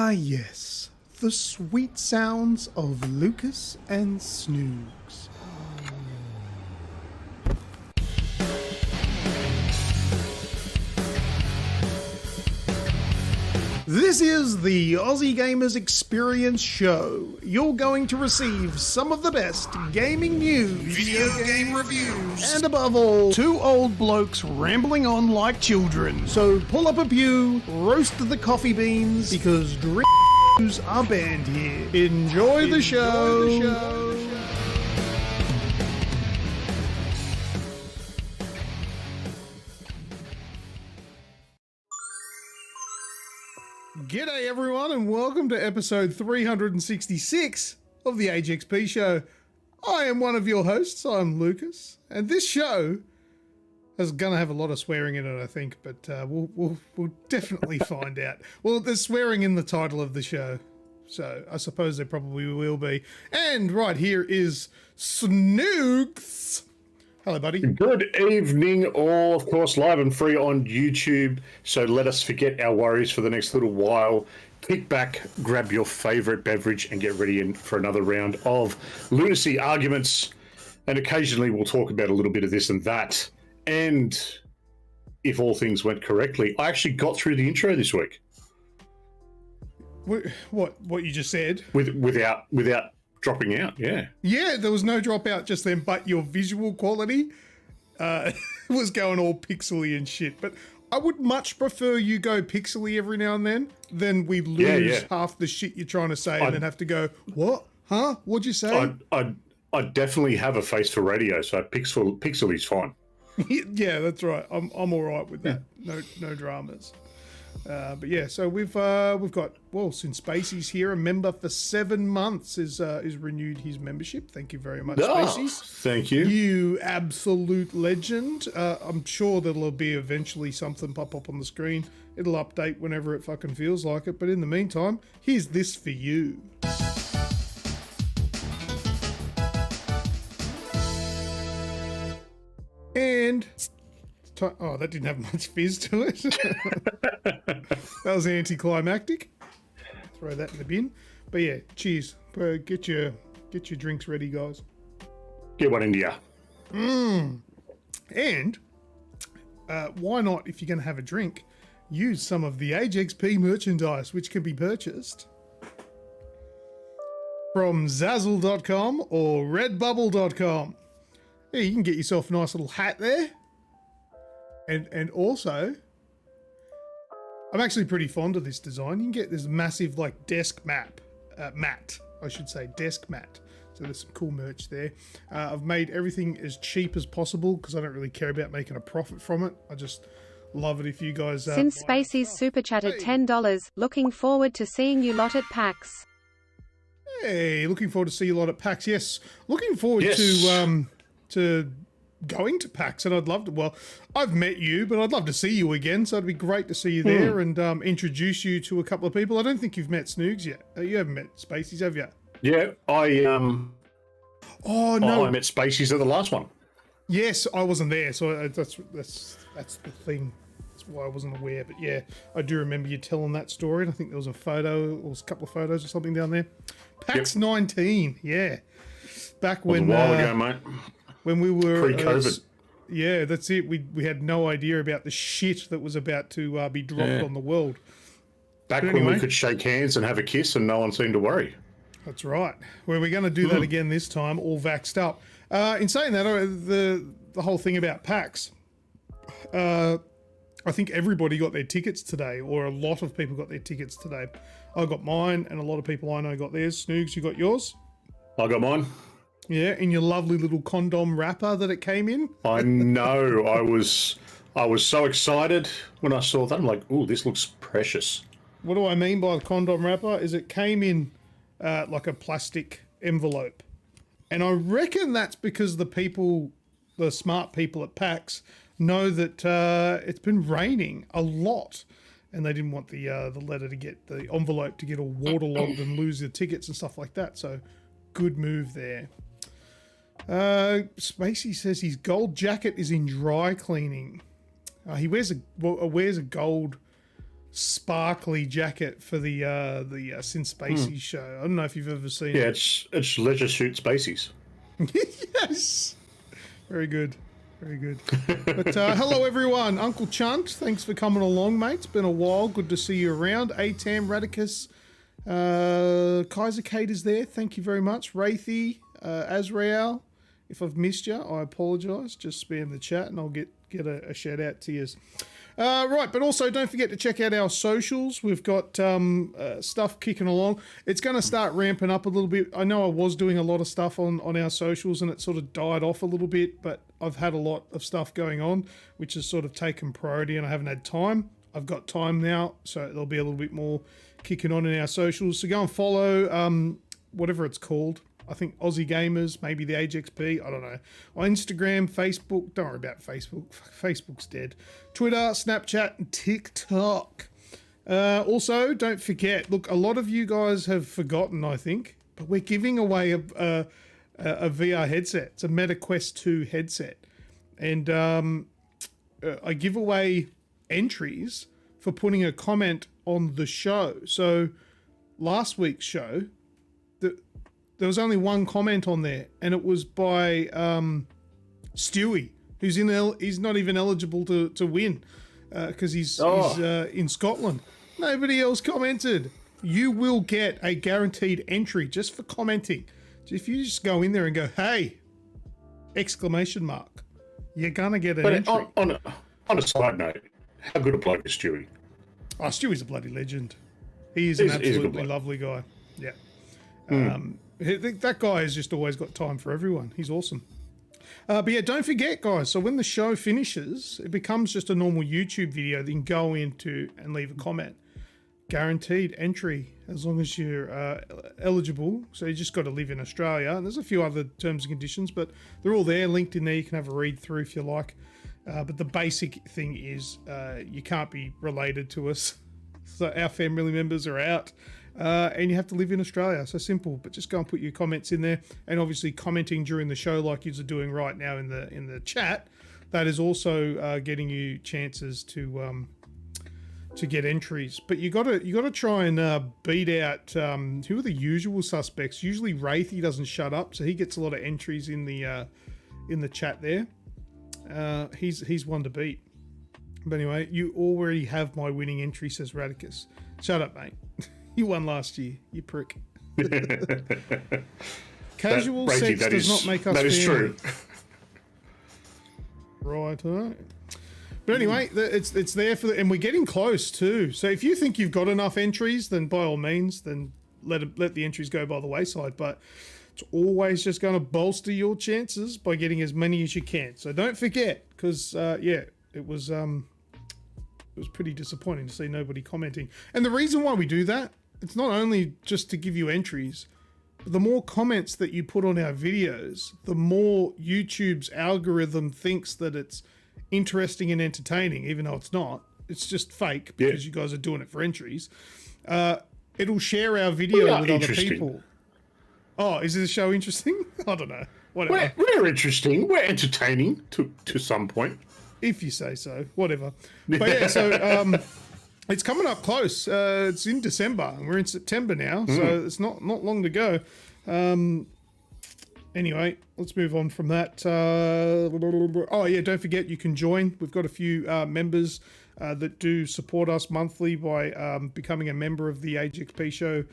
Ah, yes, the sweet sounds of Lucas and Snoogs. This is the Aussie Gamers Experience Show. You're going to receive some of the best gaming news, video game reviews, and above all, two old blokes rambling on like children. So pull up a pew, roast the coffee beans, because drinks are banned here. Enjoy the show. G'day everyone and welcome to episode 366 of the AGExp show. I am one of your hosts, I'm Lucas, and this show is going to have a lot of swearing in it, I think, but we'll definitely find out. Well, there's swearing in the title of the show, so I suppose there probably will be. And right here is Snoogs. Hello, buddy. Good evening, all, of course, live and free on YouTube. So let us forget our worries for the next little while. Kick back, grab your favourite beverage, and get ready for another round of lunacy arguments. And occasionally we'll talk about a little bit of this and that. And if all things went correctly, I actually got through the intro this week. What you just said? Without dropping out, yeah. Yeah, there was no dropout just then, but your visual quality was going all pixely and shit. But I would much prefer you go pixely every now and then than we lose half the shit you're trying to say and then have to go, what? Huh? What'd you say? I definitely have a face for radio, so pixel is fine. Yeah, that's right. I'm all right with that. No dramas. But yeah, so we've got, well, since Spacey's here, a member for 7 months is renewed his membership. Thank you very much, Spacey's. Thank you. You absolute legend. I'm sure there'll be eventually something pop up on the screen. It'll update whenever it fucking feels like it. But in the meantime, here's this for you. And... oh, that didn't have much fizz to it. That was anticlimactic. Throw that in the bin. But yeah, cheers. Get your drinks ready, guys. Get one into ya. And why not, if you're going to have a drink, use some of the AGExp merchandise, which can be purchased from Zazzle.com or Redbubble.com. Yeah, you can get yourself a nice little hat there. And also, I'm actually pretty fond of this design. You can get this massive like desk mat, desk mat. So there's some cool merch there. I've made everything as cheap as possible because I don't really care about making a profit from it. I just love it if you guys... Since Spacey's super chatted $10, looking forward to seeing you lot at PAX. Hey, looking forward to see you lot at PAX. Yes, looking forward to going to PAX, and I'd love to, well, I've met you, but I'd love to see you again, so it'd be great to see you there and introduce you to a couple of people. I don't think you've met Snoogs yet. You haven't met Spacey's, have you? Yeah, I met Spacey's at the last one. Yes, I wasn't there, so that's the thing. That's why I wasn't aware, but yeah, I do remember you telling that story, and I think there was a photo, or a couple of photos or something down there. PAX 19, yeah. Back when... a while ago, mate. When we were pre-COVID, yeah, that's it. We had no idea about the shit that was about to be dropped on the world. Back when we could shake hands and have a kiss, and no one seemed to worry. That's right. Well, we're going to do that again this time, all vaxxed up. In saying that, the whole thing about PAX, I think everybody got their tickets today, or a lot of people got their tickets today. I got mine, and a lot of people I know got theirs. Snoogs, you got yours? I got mine. Yeah, in your lovely little condom wrapper that it came in. I know. I was so excited when I saw that. I'm like, ooh, this looks precious. What do I mean by the condom wrapper is it came in like a plastic envelope. And I reckon that's because the smart people at PAX know that it's been raining a lot. And they didn't want the envelope to get all waterlogged and lose the tickets and stuff like that. So good move there. Spacey says his gold jacket is in dry cleaning. He wears a gold sparkly jacket for the Sin Spacey show. I don't know if you've ever seen Yeah, it. it's Leisure Suit Spaceys. Yes. Very good. Very good. But hello, everyone. Uncle Chunt, thanks for coming along, mate. It's been a while. Good to see you around. Atam, Radicus, Kaiser Kate is there. Thank you very much. Wraithy, Azrael. If I've missed you, I apologise. Just spam the chat and I'll get a shout out to you. Right, but also don't forget to check out our socials. We've got stuff kicking along. It's going to start ramping up a little bit. I know I was doing a lot of stuff on our socials and it sort of died off a little bit, but I've had a lot of stuff going on, which has sort of taken priority and I haven't had time. I've got time now, so there'll be a little bit more kicking on in our socials. So go and follow whatever it's called. I think Aussie Gamers, maybe the AGExp, I don't know. On Instagram, Facebook, don't worry about Facebook. Facebook's dead. Twitter, Snapchat, and TikTok. Also, don't forget, look, a lot of you guys have forgotten, I think, but we're giving away a VR headset. It's a Meta Quest 2 headset. And I give away entries for putting a comment on the show. So last week's show, there was only one comment on there, and it was by Stewie, who's he's not even eligible to win because he's in Scotland. Nobody else commented. You will get a guaranteed entry just for commenting. If you just go in there and go, "Hey!" ! You're gonna get an entry. On a side note, how good a bloke is Stewie? Oh, Stewie's a bloody legend. He's an absolutely lovely guy. Yeah. That guy has just always got time for everyone. He's awesome. But yeah, don't forget, guys. So when the show finishes, it becomes just a normal YouTube video that you can go into and leave a comment. Guaranteed entry as long as you're eligible. So you just got to live in Australia. And there's a few other terms and conditions, but they're all there, linked in there. You can have a read through if you like. But the basic thing is you can't be related to us. So our family members are out. And you have to live in Australia. So simple, but just go and put your comments in there. And obviously commenting during the show like you're doing right now in the chat, that is also getting you chances to get entries. But you gotta try and beat out who are the usual suspects. Usually Wraithy doesn't shut up, so he gets a lot of entries in the chat there. He's one to beat. But anyway, you already have my winning entry, says Radicus. Shut up, mate. You won last year, you prick. Casual sex does not make us family. That is true. Right. But anyway, it's there for and we're getting close too. So if you think you've got enough entries, then by all means, then let the entries go by the wayside. But it's always just going to bolster your chances by getting as many as you can. So don't forget, because it was pretty disappointing to see nobody commenting. And the reason why we do that, it's not only just to give you entries, but the more comments that you put on our videos, the more YouTube's algorithm thinks that it's interesting and entertaining, even though it's not. It's just fake because you guys are doing it for entries. It'll share our video with other people. Oh, is this show interesting? I don't know. Whatever. We're interesting. We're entertaining to some point. If you say so. Whatever. But yeah, so it's coming up close. It's in December, and we're in September now, so it's not long to go. Anyway, let's move on from that. Oh yeah, don't forget you can join. We've got a few members that do support us monthly by becoming a member of the AGExp show,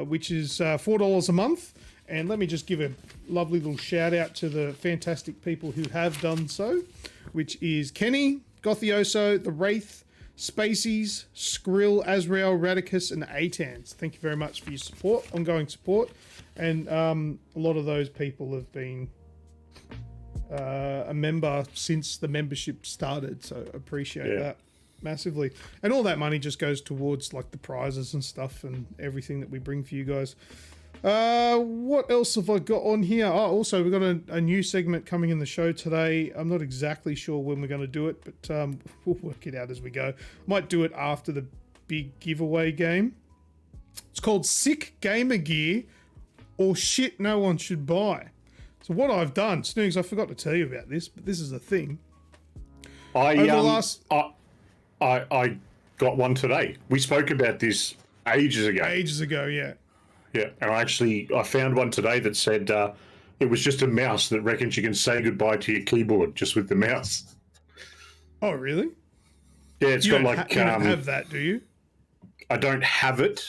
which is $4 a month. And let me just give a lovely little shout out to the fantastic people who have done so, which is Kenny, Gothioso, The Wraith, Spaceys, Skrill, Azrael, Radicus, and Atans. Thank you very much for your support, ongoing support. And a lot of those people have been a member since the membership started, so appreciate that massively. And all that money just goes towards like the prizes and stuff and everything that we bring for you guys. What else have I got on here? Oh, also we've got a new segment coming in the show today. I'm not exactly sure when we're going to do it, but we'll work it out as we go. Might do it after the big giveaway game. It's called Sick Gamer Gear or Shit No One Should Buy. So what I've done, Snoogs, I forgot to tell you about this, but this is a thing. I got got one today. We spoke about this ages ago. Ages ago, yeah. Yeah, and I found one today that said it was just a mouse that reckons you can say goodbye to your keyboard just with the mouse. Oh, really? Yeah, it's You got don't, like you don't have that, do you? I don't have it.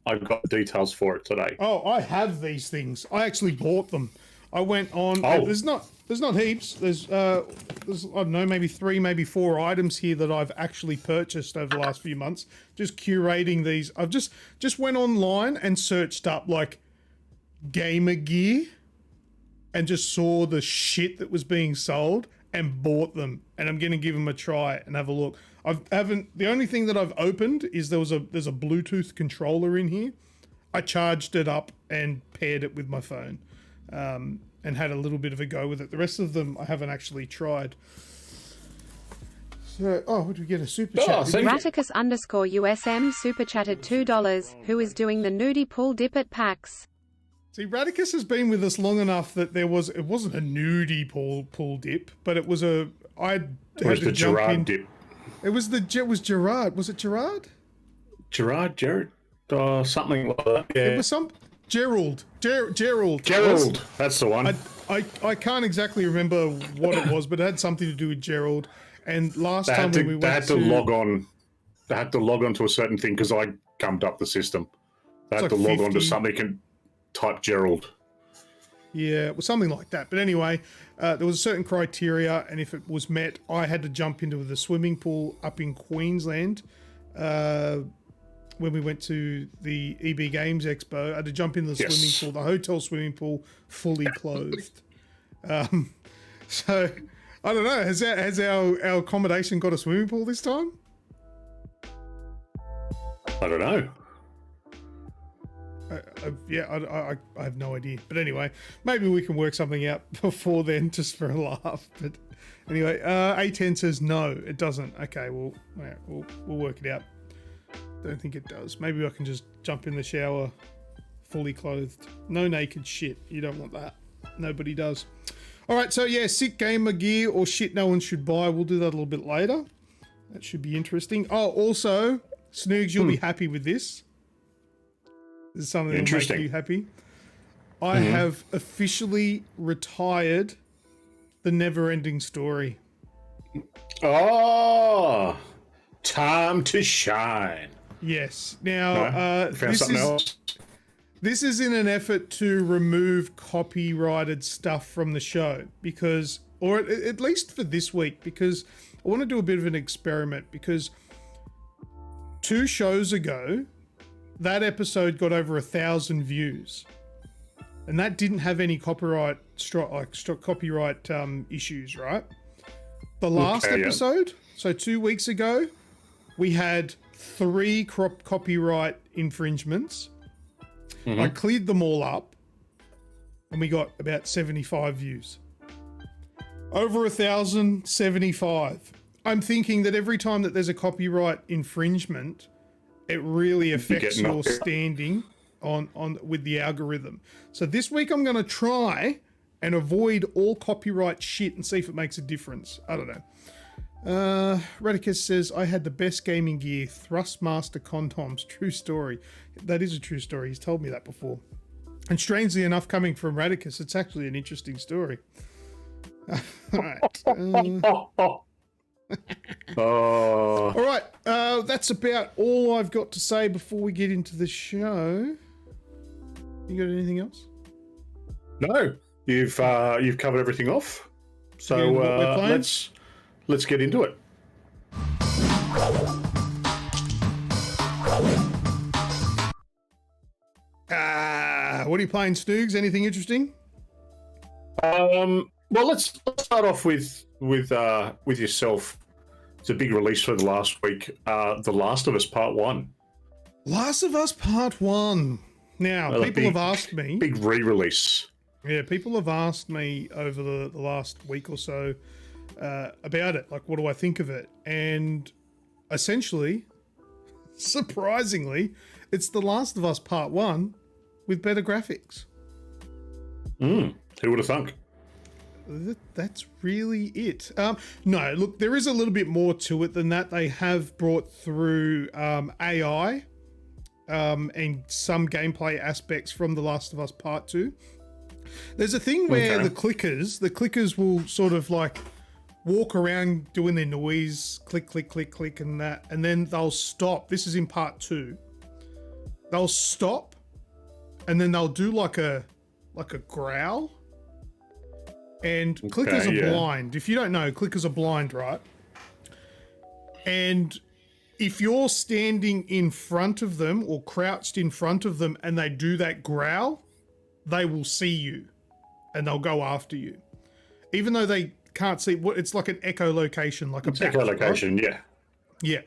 I've got details for it today. Oh, I have these things. I actually bought them. I went on. Oh. There's not heaps. There's I don't know, maybe 3, maybe 4 items here that I've actually purchased over the last few months. Just curating these. I've just went online and searched up like gamer gear, and just saw the shit that was being sold and bought them. And I'm gonna give them a try and have a look. The only thing that I've opened is there's a Bluetooth controller in here. I charged it up and paired it with my phone. And had a little bit of a go with it. The rest of them I haven't actually tried. So, what did we get? A super chat? Raticus_USM super chatted $2, who is doing the nudie pool dip at PAX. See, Radicus has been with us long enough that it wasn't a nudie pool dip, but it was a. It was the Gerard dip. It was Gerard. Was it Gerard? Jared, something like that. Yeah. It was some Gerald. Gerald. That's the one. I can't exactly remember what it was, but it had something to do with Gerald. And last time when we went they had to log on. They had to log on to a certain thing because I gummed up the system. They had to log on to something and type Gerald. Yeah, it was something like that. But anyway, there was a certain criteria, and if it was met, I had to jump into the swimming pool up in Queensland. When we went to the AGExp, I had to jump in the swimming pool, the hotel swimming pool, fully clothed. So, I don't know. Has our accommodation got a swimming pool this time? I don't know. I have no idea. But anyway, maybe we can work something out before then, just for a laugh. But anyway, A10 says no, it doesn't. Okay, we'll work it out. Don't think it does. Maybe I can just jump in the shower fully clothed. No naked shit. You don't want that. Nobody does. All right, so yeah, sick gamer gear or shit no one should buy. We'll do that a little bit later. That should be interesting. Oh, also, Snoogs, you'll be happy with this. This is something that will make you happy. I have officially retired the Never-Ending Story. Oh, time to shine. Yes. Now, found something else. This is in an effort to remove copyrighted stuff from the show because, or at least for this week, because I want to do a bit of an experiment because 2 shows ago, that episode got over 1,000 views, and that didn't have any copyright issues, right? The last episode, so 2 weeks ago, we had 3 copyright infringements. I cleared them all up, and we got about 75 views. Over 1,075. I'm thinking that every time that there's a copyright infringement, it really affects your standing on with the algorithm. So this week I'm going to try and avoid all copyright shit and see if it makes a difference. I don't know. Radicus says, I had the best gaming gear, Thrustmaster condoms. True story. That is a true story. He's told me that before. And strangely enough, coming from Radicus, it's actually an interesting story. All right. All right. That's about all I've got to say before we get into the show. You got anything else? No. You've covered everything off. So let's get into it. What are you playing, Stoogs? Anything interesting? Well, let's start off with yourself. It's a big release for the last week. The Last of Us Part 1. Last of Us Part 1. Now, people have asked me... Big re-release. Yeah, people have asked me over the last week or so about it. Like, what do I think of it? And essentially, surprisingly, it's The Last of Us Part 1 with better graphics. Who would have thunk? that's really it. No, look, there is a little bit more to it than that. They have brought through AI and some gameplay aspects from The Last of Us Part 2. There's a thing where the clickers will sort of like walk around doing their noise, click, click, click, click, and that, and then they'll stop. This is in Part 2. They'll stop, and then they'll do like a growl. And clickers are blind. If you don't know, clickers are blind, right? And if you're standing in front of them or crouched in front of them and they do that growl, they will see you and they'll go after you. Even though they can't see, it's like an echolocation, like it's a bat, echolocation, right? Yeah.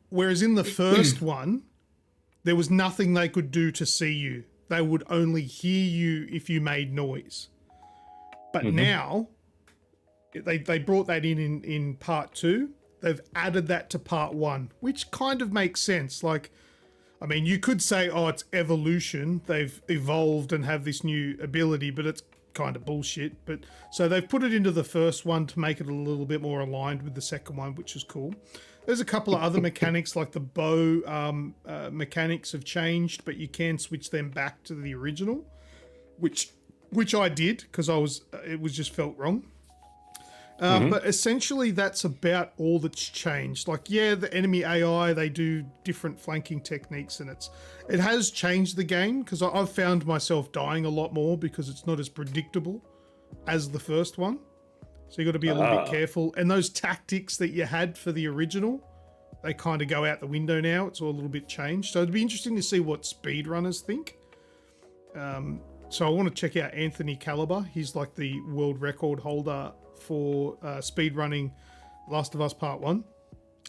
Whereas in the first one, there was nothing they could do to see you. They would only hear you if you made noise. But now, they brought that in Part 2. They've added that to Part 1, which kind of makes sense. Like, I mean, you could say, oh, it's evolution. They've evolved and have this new ability, but it's kind of bullshit. But so they've put it into the first one to make it a little bit more aligned with the second one, which is cool. There's a couple of other mechanics, like the bow mechanics have changed, but you can switch them back to the original, which I did because it was just felt wrong. But essentially that's about all that's changed. Like, yeah, the enemy AI, they do different flanking techniques, and it has changed the game because I've found myself dying a lot more because it's not as predictable as the first one. So you got to be a little bit careful. And those tactics that you had for the original, they kind of go out the window now. It's all a little bit changed. So it'd be interesting to see what speedrunners think. So I want to check out Anthony Caliber. He's like the world record holder for speedrunning Last of Us Part 1.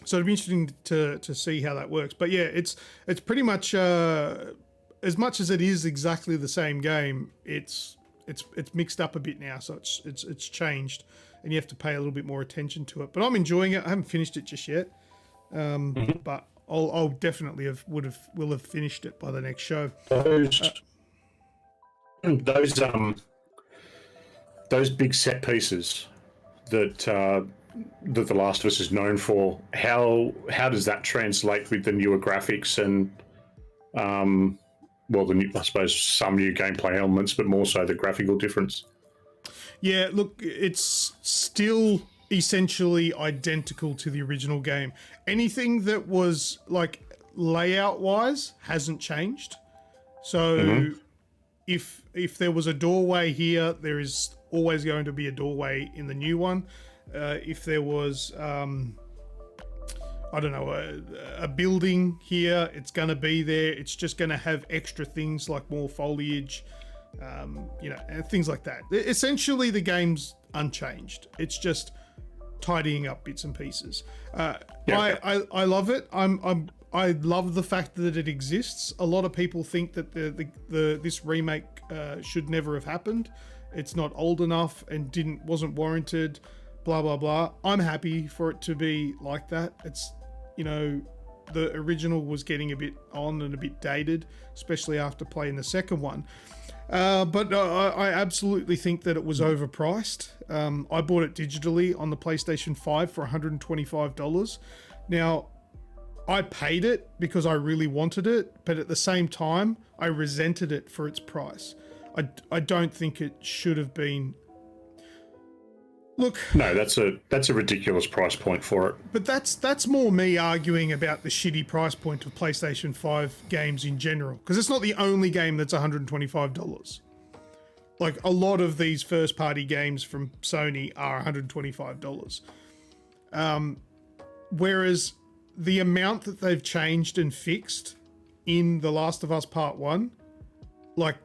So it'd be interesting to see how that works. But yeah, it's pretty much as much as it is exactly the same game, it's mixed up a bit now. So it's changed, and you have to pay a little bit more attention to it. But I'm enjoying it. I haven't finished it just yet, but I'll definitely will have finished it by the next show. Those big set pieces that The Last of Us is known for, how does that translate with the newer graphics and I suppose some new gameplay elements, but more so the graphical difference? Yeah, look, it's still essentially identical to the original game. Anything that was like layout wise hasn't changed. So if there was a doorway here, there is always going to be a doorway in the new one. If there was, I don't know, a building here, it's going to be there. It's just going to have extra things like more foliage, and things like that. Essentially, the game's unchanged. It's just tidying up bits and pieces. I love it. I love the fact that it exists. A lot of people think that this remake should never have happened. It's not old enough and wasn't warranted. Blah blah blah. I'm happy for it to be like that. It's, the original was getting a bit on and a bit dated, especially after playing the second one. But I absolutely think that it was overpriced. I bought it digitally on the PlayStation 5 for $125. Now, I paid it because I really wanted it, but at the same time, I resented it for its price. I don't think it should have been. Look, no, that's a ridiculous price point for it. But that's more me arguing about the shitty price point of PlayStation 5 games in general, because it's not the only game that's $125. Like, a lot of these first-party games from Sony are $125. Whereas the amount that they've changed and fixed in The Last of Us Part 1, like,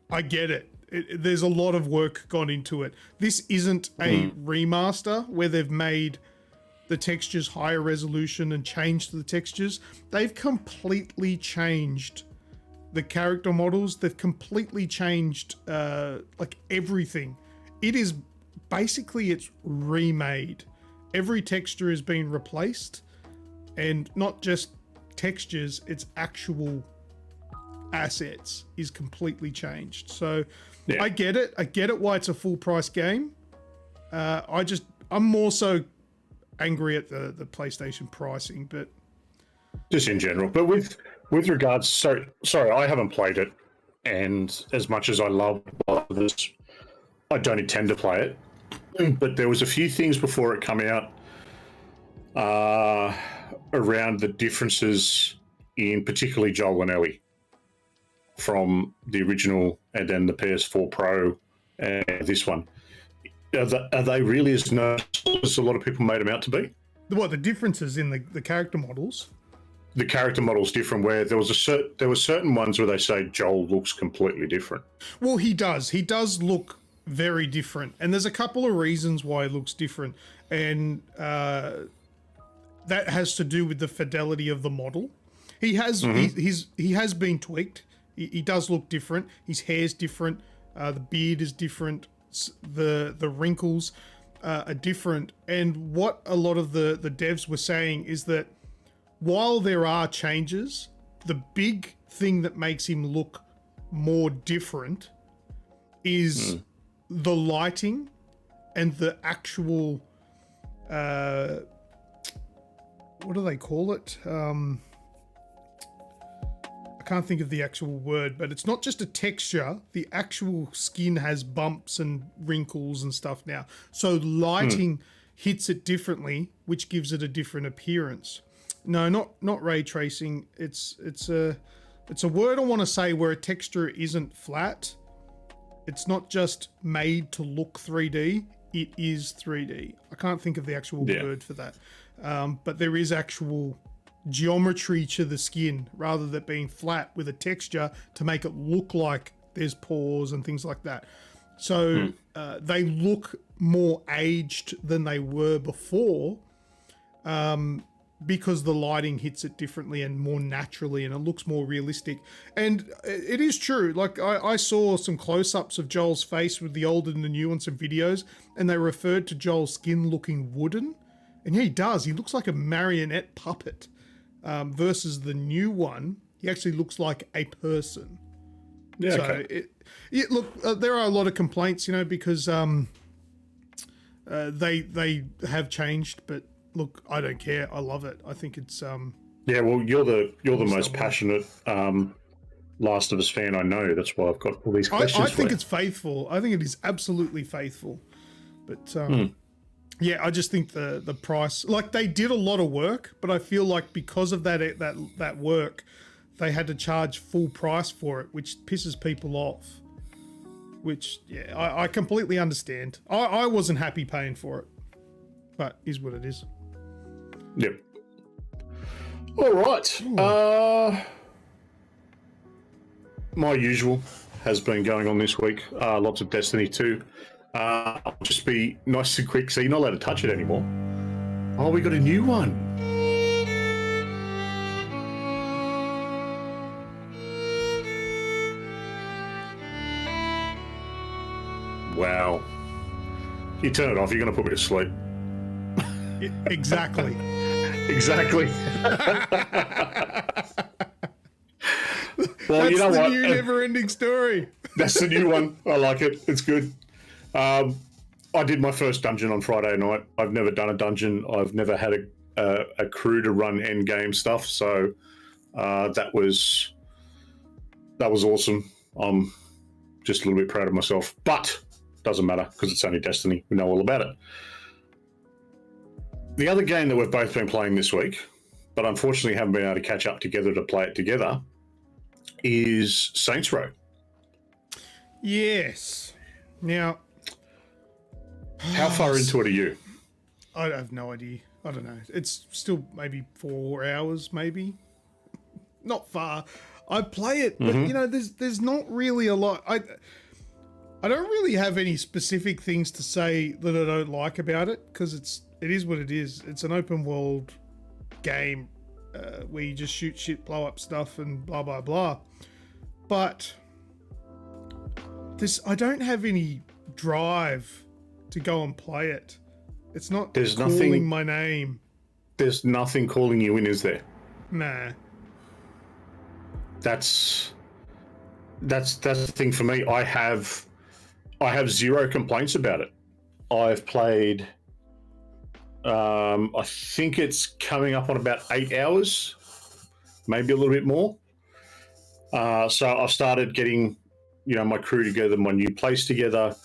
I get it. There's a lot of work gone into it. This isn't a remaster where they've made the textures higher resolution and changed the textures. They've completely changed the character models. They've completely changed like everything. It is basically, it's remade. Every texture has been replaced, and not just textures, it's actual assets is completely changed. So Yeah. I get it. I get it why it's a full price game. I'm more so angry at the PlayStation pricing, but just in general. But with regards, sorry, I haven't played it, and as much as I love this, I don't intend to play it. But there was a few things before it come out around the differences in particularly Joel and Ellie from the original and then the PS4 Pro and this one. Are they really as noticeable as a lot of people made them out to be? what the differences in the character models? The character model's different. Where there were certain ones where they say Joel looks completely different. Well, he does. He does look very different, and there's a couple of reasons why he looks different, and that has to do with the fidelity of the model. He has he has been tweaked. He does look different. His hair's different. The beard is different. The wrinkles are different. And what a lot of the devs were saying is that while there are changes, the big thing that makes him look more different is the lighting and the actual what do they call it? I can't think of the actual word, but it's not just a texture. The actual skin has bumps and wrinkles and stuff now. So lighting hits it differently, which gives it a different appearance. No, not ray tracing. It's a word I want to say where a texture isn't flat. It's not just made to look 3D. It is 3D. I can't think of the actual word for that. But there is actual geometry to the skin rather than being flat with a texture to make it look like there's pores and things like that. So they look more aged than they were before because the lighting hits it differently and more naturally, and it looks more realistic. And it is true. Like I saw some close-ups of Joel's face with the old and the new on some videos, and they referred to Joel's skin looking wooden. And yeah, he does. He looks like a marionette puppet. Versus the new one, he actually looks like a person. Yeah. So Okay. look, there are a lot of complaints, because they have changed. But look, I don't care. I love it. I think it's Yeah. Well, you're the most passionate Last of Us fan I know. That's why I've got all these questions. I think for it's faithful. I think it is absolutely faithful. But yeah, I just think the price, like they did a lot of work, but I feel like because of that work, they had to charge full price for it, which pisses people off. Which, yeah, I completely understand. I wasn't happy paying for it, but is what it is. Yep. All right. My usual has been going on this week. Lots of Destiny 2. I'll just be nice and quick, so you're not allowed to touch it anymore. Oh, we got a new one. Wow. You turn it off, you're going to put me to sleep. Exactly. Exactly. Well, That's you know the what? new never-ending story. That's the new one. I like it. It's good. I did my first dungeon on Friday night. I've never done a dungeon. I've never had a crew to run end game stuff. So that was awesome. I'm just a little bit proud of myself, but doesn't matter because it's only Destiny. We know all about it. The other game that we've both been playing this week, but unfortunately haven't been able to catch up together to play it together, is Saints Row. Yes. Now, how far into it are you? I have no idea. I don't know. It's still maybe 4 hours, maybe. Not far. I play it, but there's not really a lot. I don't really have any specific things to say that I don't like about it because it is what it is. It's an open world game where you just shoot shit, blow up stuff, and blah blah blah. But I don't have any drive to go and play it. It's not calling my name. There's nothing calling you in, is there? Nah. That's the thing for me. I have I have zero complaints about it. I've played, I think it's coming up on about 8 hours, maybe a little bit more. So I've started getting, my crew together, my new place together,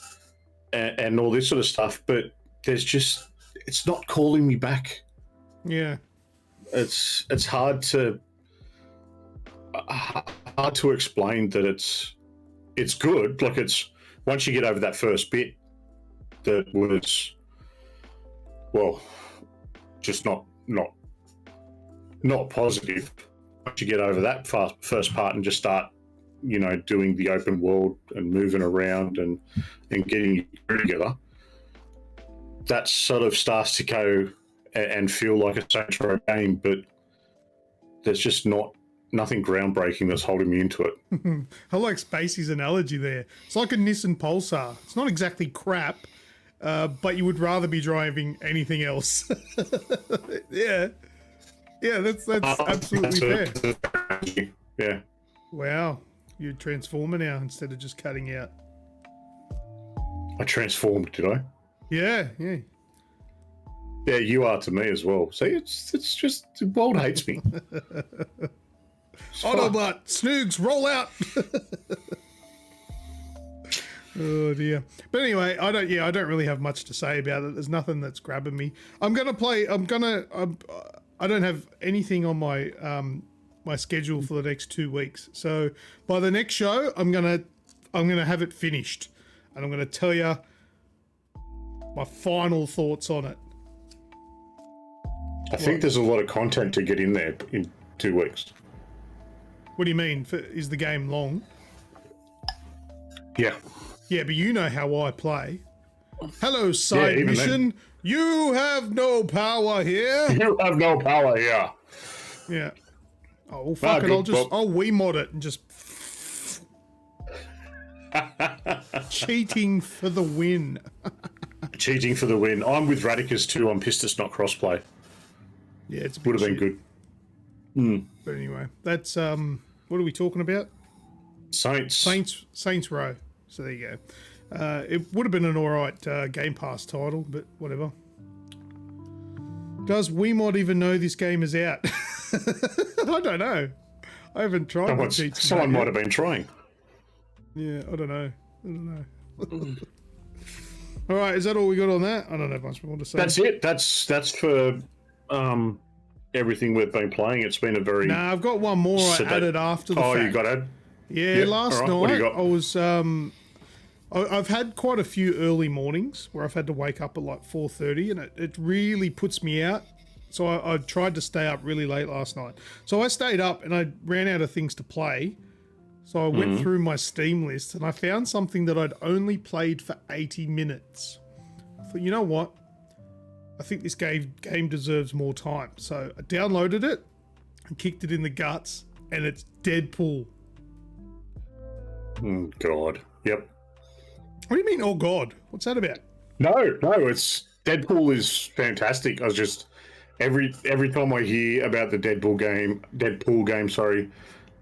and all this sort of stuff. But it's not calling me back. Yeah, it's hard to explain that it's good. Like, it's once you get over that first bit that was, well, just not positive. Once you get over that first part and just start, doing the open world and moving around and getting your crew together, that sort of starts to go and feel like a Saints Row game, but there's just nothing groundbreaking that's holding me into it. I like Spacey's analogy there. It's like a Nissan Pulsar. It's not exactly crap, but you would rather be driving anything else. Yeah, that's absolutely fair. Yeah. Wow, you're a transformer now instead of just cutting out. I transformed, did I? Yeah. Yeah, you are to me as well. See, it's just the world hates me. Autobot, Snoogs, roll out. Oh dear. But anyway, I don't really have much to say about it. There's nothing that's grabbing me. I don't have anything on my my schedule for the next 2 weeks. So by the next show, I'm gonna have it finished, and I'm gonna tell you my final thoughts on it. I think there's a lot of content to get in there in 2 weeks. What do you mean? Is the game long? Yeah. Yeah, but you know how I play. Hello, side mission. You have no power here. You have no power here. Yeah. Oh, well, fuck it. I'll Wiimote it and just... Cheating for the win. Cheating for the win. I'm with Radicus too. I'm pissed it's not crossplay. Yeah, it's a bit would have been good. But anyway, that's what are we talking about? Saints Row. So there you go. It would have been an alright Game Pass title, but whatever. Does Wiimote even know this game is out? I don't know. I haven't tried. Someone might have been trying. Yeah, I don't know. All right, is that all we got on that? I don't have much more to say. That's it. That's for everything we've been playing. It's been a very... Nah, I've got one more I added after the fact. Oh, you got it? Yeah, last night what do you got? I was... I've had quite a few early mornings where I've had to wake up at like 4:30, and it really puts me out. So I tried to stay up really late last night. So I stayed up and I ran out of things to play. So I went through my Steam list and I found something that I'd only played for 80 minutes. I thought, you know what? I think this game deserves more time. So I downloaded it and kicked it in the guts, and it's Deadpool. God. Yep. What do you mean, oh God? What's that about? No, it's Deadpool is fantastic. I was just every time I hear about the Deadpool game, sorry,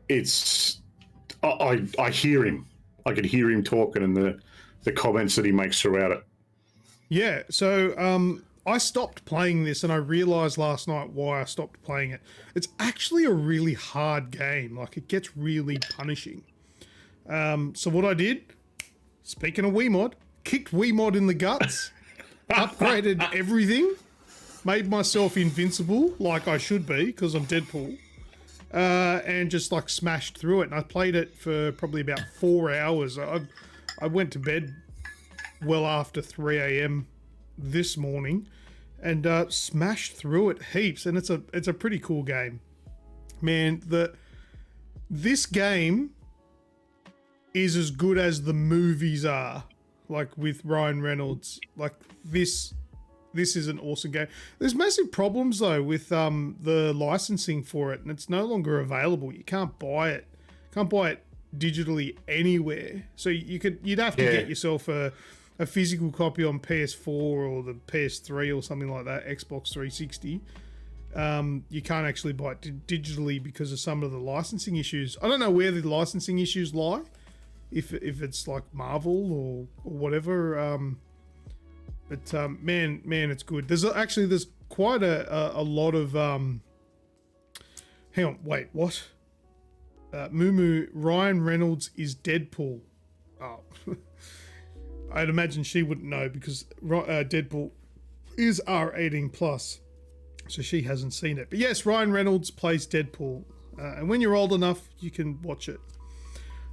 it's I hear him. I could hear him talking and the comments that he makes throughout it. Yeah, so I stopped playing this and I realised last night why I stopped playing it. It's actually a really hard game. Like, it gets really punishing. So what I did, speaking of Wiimote, kicked Wiimote in the guts, upgraded everything, made myself invincible like I should be because I'm Deadpool, and just like smashed through it. And I played it for probably about 4 hours. I went to bed well after 3 a.m. this morning and smashed through it heaps. And it's a pretty cool game, man. This game is as good as the movies are, like with Ryan Reynolds. Like this is an awesome game. There's massive problems though with the licensing for it, and it's no longer available. You can't buy it. Can't buy it digitally anywhere. So you'd have to get yourself a physical copy on PS4 or the PS3 or something like that, Xbox 360. You can't actually buy it digitally because of some of the licensing issues. I don't know where the licensing issues lie. if it's like Marvel or whatever. But man, it's good. There's quite a lot of hang on, wait, what? Moo Ryan Reynolds is Deadpool. Oh, I'd imagine she wouldn't know because Deadpool is R18 plus, so she hasn't seen it. But yes, Ryan Reynolds plays Deadpool, and when you're old enough, you can watch it.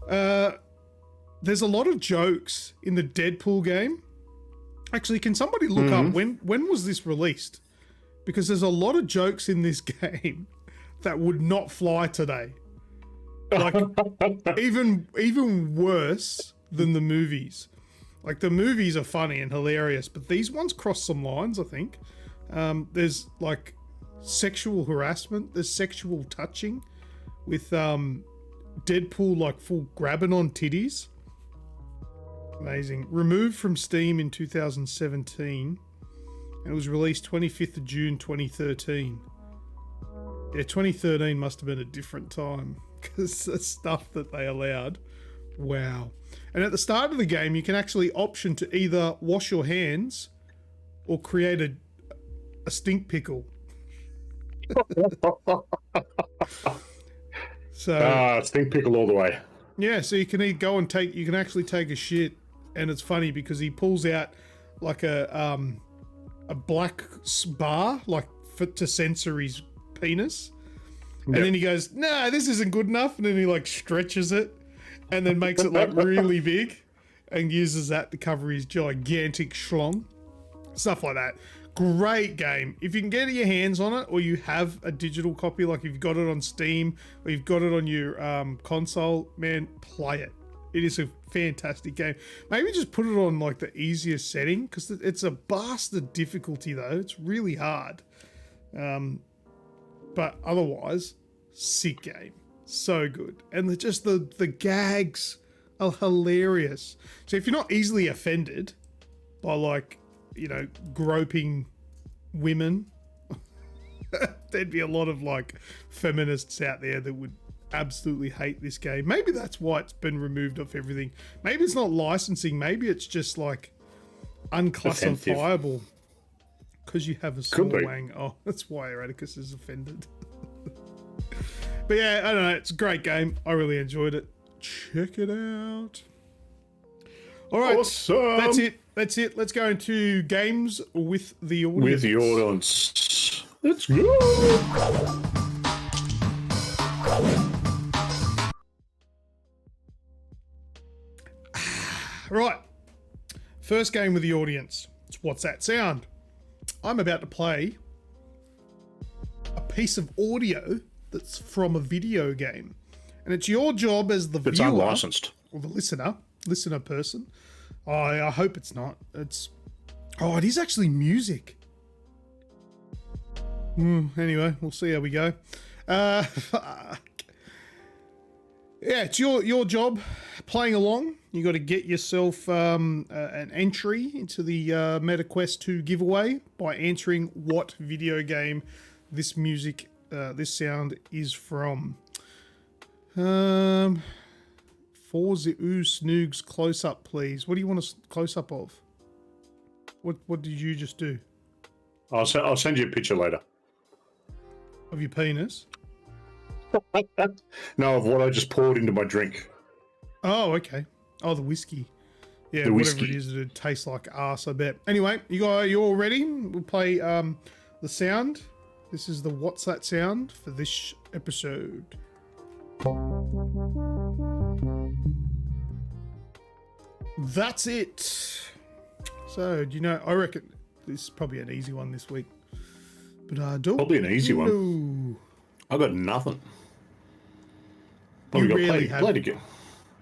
There's a lot of jokes in the Deadpool game. Actually, can somebody look up when was this released? Because there's a lot of jokes in this game that would not fly today. Like even worse than the movies. Like the movies are funny and hilarious, but these ones cross some lines, I think. There's like sexual harassment, there's sexual touching with Deadpool like full grabbing on titties. Amazing. Removed from Steam in 2017. And it was released 25th of June 2013. Yeah, 2013 must have been a different time because the stuff that they allowed. Wow. And at the start of the game, you can actually option to either wash your hands or create a stink pickle. So stink pickle all the way. Yeah, so you can you can actually take a shit, and it's funny because he pulls out like a black bar like to censor his penis. And then he goes, "Nah, this isn't good enough." And then he like stretches it and then makes it like really big and uses that to cover his gigantic schlong. Stuff like that. Great game. If you can get your hands on it or you have a digital copy, like if you've got it on Steam or you've got it on your console, man, play it. It is a fantastic game. Maybe just put it on like the easiest setting because it's a bastard difficulty though. It's really hard. But otherwise, sick game. So good. And the gags are hilarious. So if you're not easily offended by like, you know, groping women, there'd be a lot of like feminists out there that would absolutely hate this game. Maybe that's why it's been removed off everything. Maybe it's not licensing. Maybe it's just like unclassifiable because you have a small wang. Oh, that's why Erraticus is offended. But yeah, I don't know. It's a great game. I really enjoyed it. Check it out. All right, awesome. That's it. Let's go into games with the audience. With the audience. Let's go. Right. First game with the audience. It's What's That Sound? I'm about to play a piece of audio that's from a video game. And it's your job as the viewer. It's unlicensed. Or the listener person. I hope it's not. It is actually music. Anyway, we'll see how we go. Yeah, it's your job playing along. You got to get yourself an entry into the MetaQuest 2 giveaway by answering what video game this sound is from. Forza Snoogs close up, please. What do you want a close up of? What did you just do? I'll send you a picture later. Of your penis? No, of what I just poured into my drink. Oh, okay. Oh, the whiskey. Yeah, the whatever whiskey. it is, it tastes like arse, I bet. Anyway, you all ready? We'll play the sound. This is the What's That Sound for this episode. That's it. So, do you know, I reckon this is probably an easy one this week. But probably an easy one. I got nothing. You rarely have. Play it again.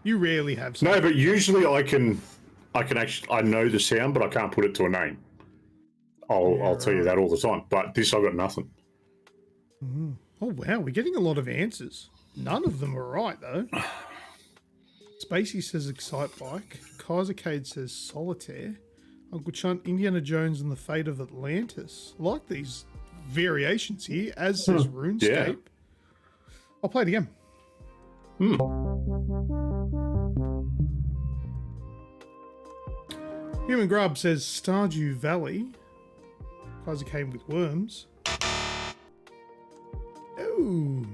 You rarely have something. No, but usually I can actually, I know the sound, but I can't put it to a name. I'll tell you that all the time. But this, I got nothing. Mm. Oh, wow. We're getting a lot of answers. None of them are right, though. Spacey says Excite Bike. Kaisercade says Solitaire. Uncle Chunt, Indiana Jones and the Fate of Atlantis. I like these variations here, as says RuneScape. Yeah. I'll play it again. Human Grub says Stardew Valley. Because it came with worms. Oh.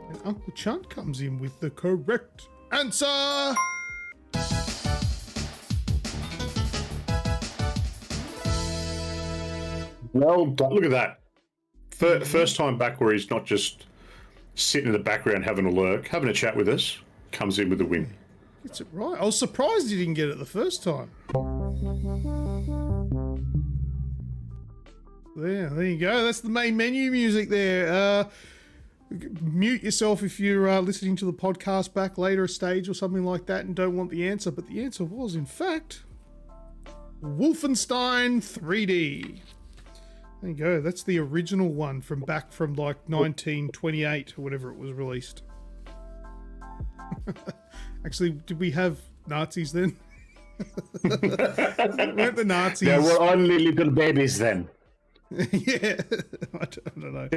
And Uncle Chunt comes in with the correct answer. Well done. Look at that. First time back where he's not just sitting in the background having a lurk, having a chat with us, comes in with the win. Gets it right. I was surprised he didn't get it the first time. There you go. That's the main menu music there. Mute yourself if you're listening to the podcast back later a stage or something like that and don't want the answer. But the answer was, in fact, Wolfenstein 3D. There you go. That's the original one from like 1928 or whatever it was released. Actually, did we have Nazis then? Weren't the Nazis? There were only little babies then. Yeah, I don't know.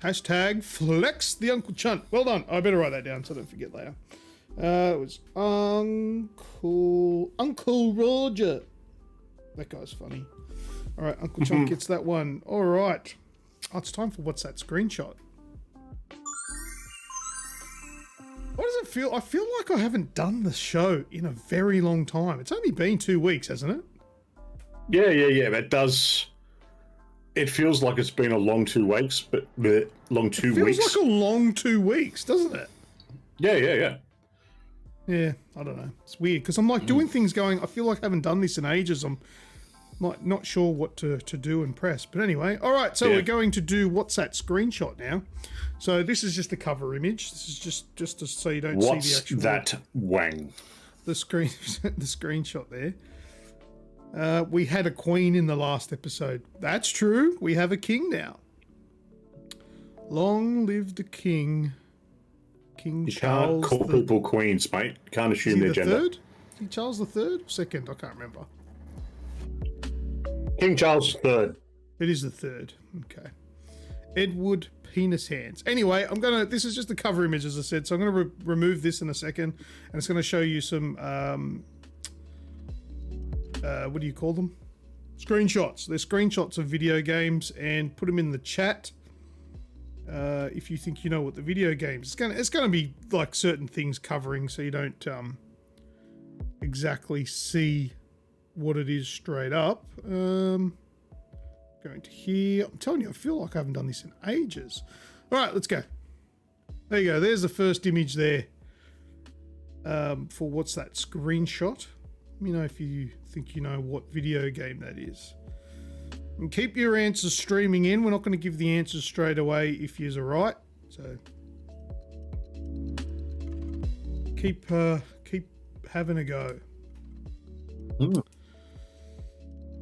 Hashtag flex the Uncle Chunt. Well done. I better write that down so I don't forget later. It was Uncle Roger. That guy's funny. All right, Uncle Chunt gets that one. All right. Oh, it's time for What's That Screenshot? What does it feel? I feel like I haven't done the show in a very long time. It's only been 2 weeks, hasn't it? Yeah. It does. It feels like it's been a long 2 weeks, but long 2 weeks. It feels like a long 2 weeks, doesn't it? Yeah. Yeah, I don't know. It's weird because I'm like doing things going, I feel like I haven't done this in ages. I'm not sure what to do and press. But anyway, all right, so we're going to do What's That Screenshot now. So this is just a cover image. This is just so you don't see the actual... What's that wang? The screenshot there. We had a queen in the last episode. That's true. We have a king now. Long live the king. King Charles. You can't call people queens, mate. You can't assume their gender. Third? King Charles the Third? Second? I can't remember. King Charles III. It is the third. Okay. Edward Penis Hands. Anyway, this is just the cover image, as I said, so I'm going to remove this in a second, and it's going to show you some, what do you call them? Screenshots. They're screenshots of video games, and put them in the chat if you think you know what the video games. It's going to be like certain things covering, so you don't exactly see what it is straight up. Going to here. I'm telling you, I feel like I haven't done this in ages. All right, let's go. There you go. There's the first image there for What's That Screenshot. Let me know if you think you know what video game that is. And keep your answers streaming in. We're not going to give the answers straight away if you're right. So keep having a go.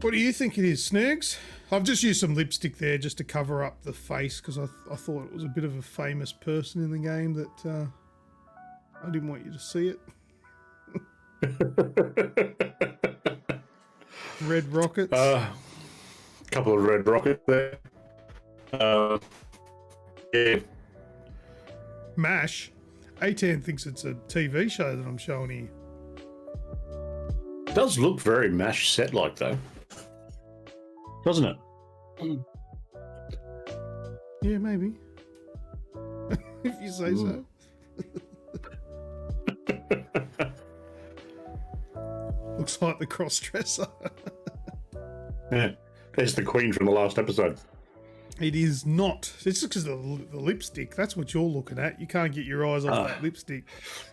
What do you think it is, Snoogs? I've just used some lipstick there just to cover up the face because I thought it was a bit of a famous person in the game that I didn't want you to see it. Red rockets. Couple of red rockets there. Yeah. MASH. A10 thinks it's a TV show that I'm showing here. It does look very MASH set-like, though. Doesn't it? Yeah, maybe. If you say so. Looks like the cross-dresser. Yeah. There's the queen from the last episode. It is not. It's just because of the lipstick. That's what you're looking at. You can't get your eyes off that lipstick.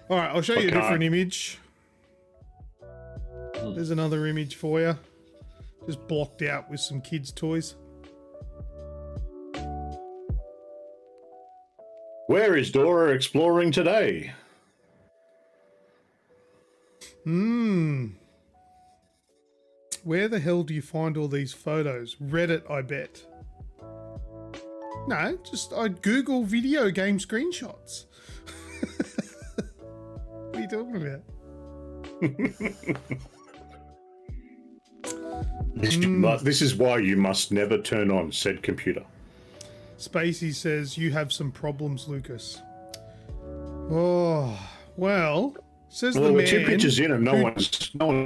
All right, I'll show you a different image. There's another image for you. Just blocked out with some kids' toys. Where is Dora exploring today? Where the hell do you find all these photos? Reddit, I bet. No, just I'd Google video game screenshots. What are you talking about? This is why you must never turn on said computer. Spacey says, you have some problems, Lucas. Oh, Well, says the Well, we're man. 2 pitches in and no one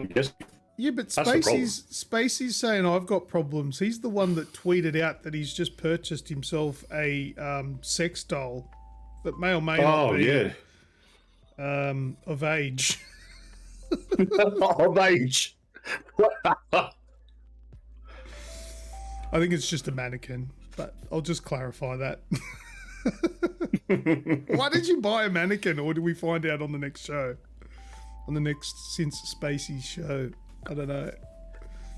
guessed. Yeah, but That's the problem. Spacey's saying I've got problems. He's the one that tweeted out that he's just purchased himself a sex doll that may or may not be of age. Of age. I think it's just a mannequin, but I'll just clarify that. Why did you buy a mannequin, or do we find out on the next show? On the next Since Spacey's show? I don't know.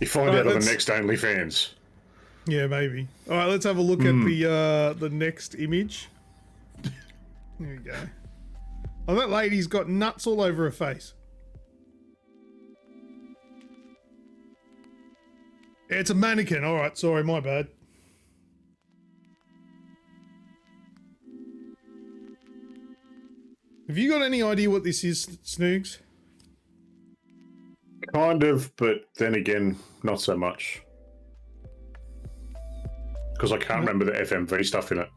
You find out on the next OnlyFans. Yeah, maybe. All right, let's have a look at the next image. There we go. Oh, that lady's got nuts all over her face. It's a mannequin. All right, sorry, my bad. Have you got any idea what this is, Snoogs? Kind of, but then again, not so much. Because I can't remember the FMV stuff in it.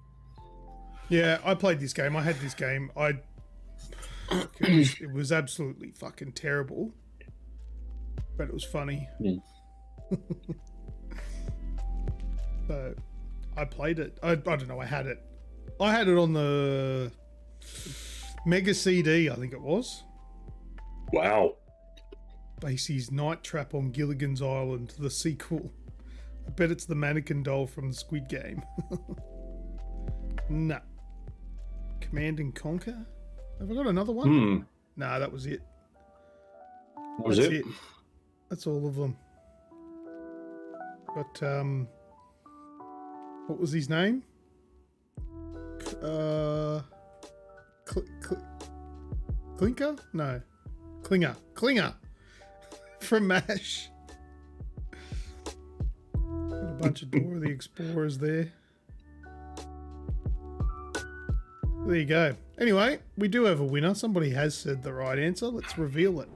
Yeah, I played this game. I had this game. It was absolutely fucking terrible. But it was funny. So, I played it. I don't know, I had it. I had it on the Mega CD, I think it was. Wow. Basie's Night Trap on Gilligan's Island, the sequel. I bet it's the mannequin doll from the Squid Game. Nah. Command and Conquer? Have I got another one? Nah, that was it. That's it? That's all of them. But, what was his name? Clinker? No. Klinger. From MASH. Got a bunch of Dora the Explorers there. There you go. Anyway, we do have a winner. Somebody has said the right answer. Let's reveal it.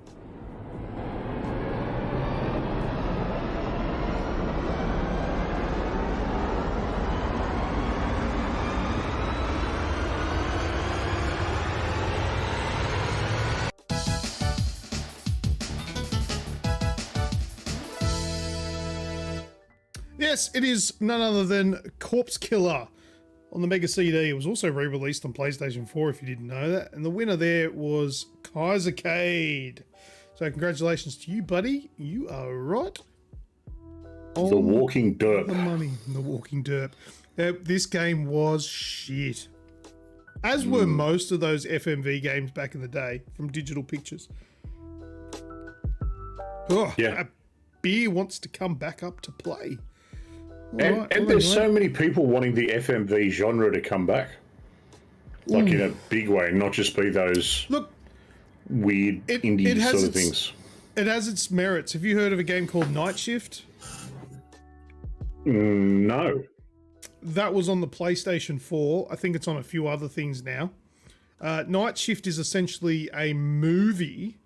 Yes, it is none other than Corpse Killer on the Mega CD. It was also re-released on PlayStation 4, if you didn't know that. And the winner there was Kaisercade. So congratulations to you, buddy. You are right. The Walking Derp. The money. The Walking Derp. This game was shit. As were most of those FMV games back in the day from Digital Pictures. Oh, Yeah. A beer wants to come back up to play. And there's so many people wanting the FMV genre to come back. Like in a big way, not just be those weird indie sort of things. It has its merits. Have you heard of a game called Night Shift? No. That was on the PlayStation 4. I think it's on a few other things now. Night Shift is essentially a movie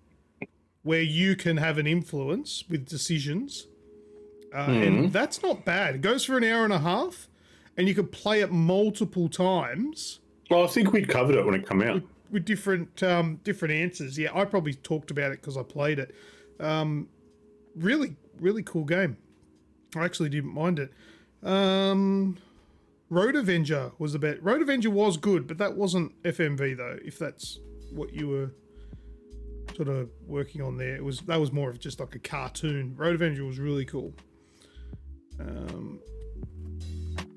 where you can have an influence with decisions. And that's not bad. It goes for an hour and a half, and you can play it multiple times. Well, I think we covered it when it came out. With different answers. Yeah, I probably talked about it because I played it. Really, really cool game. I actually didn't mind it. Road Avenger was the best. Road Avenger was good, but that wasn't FMV though, if that's what you were sort of working on there. That was more of just like a cartoon. Road Avenger was really cool.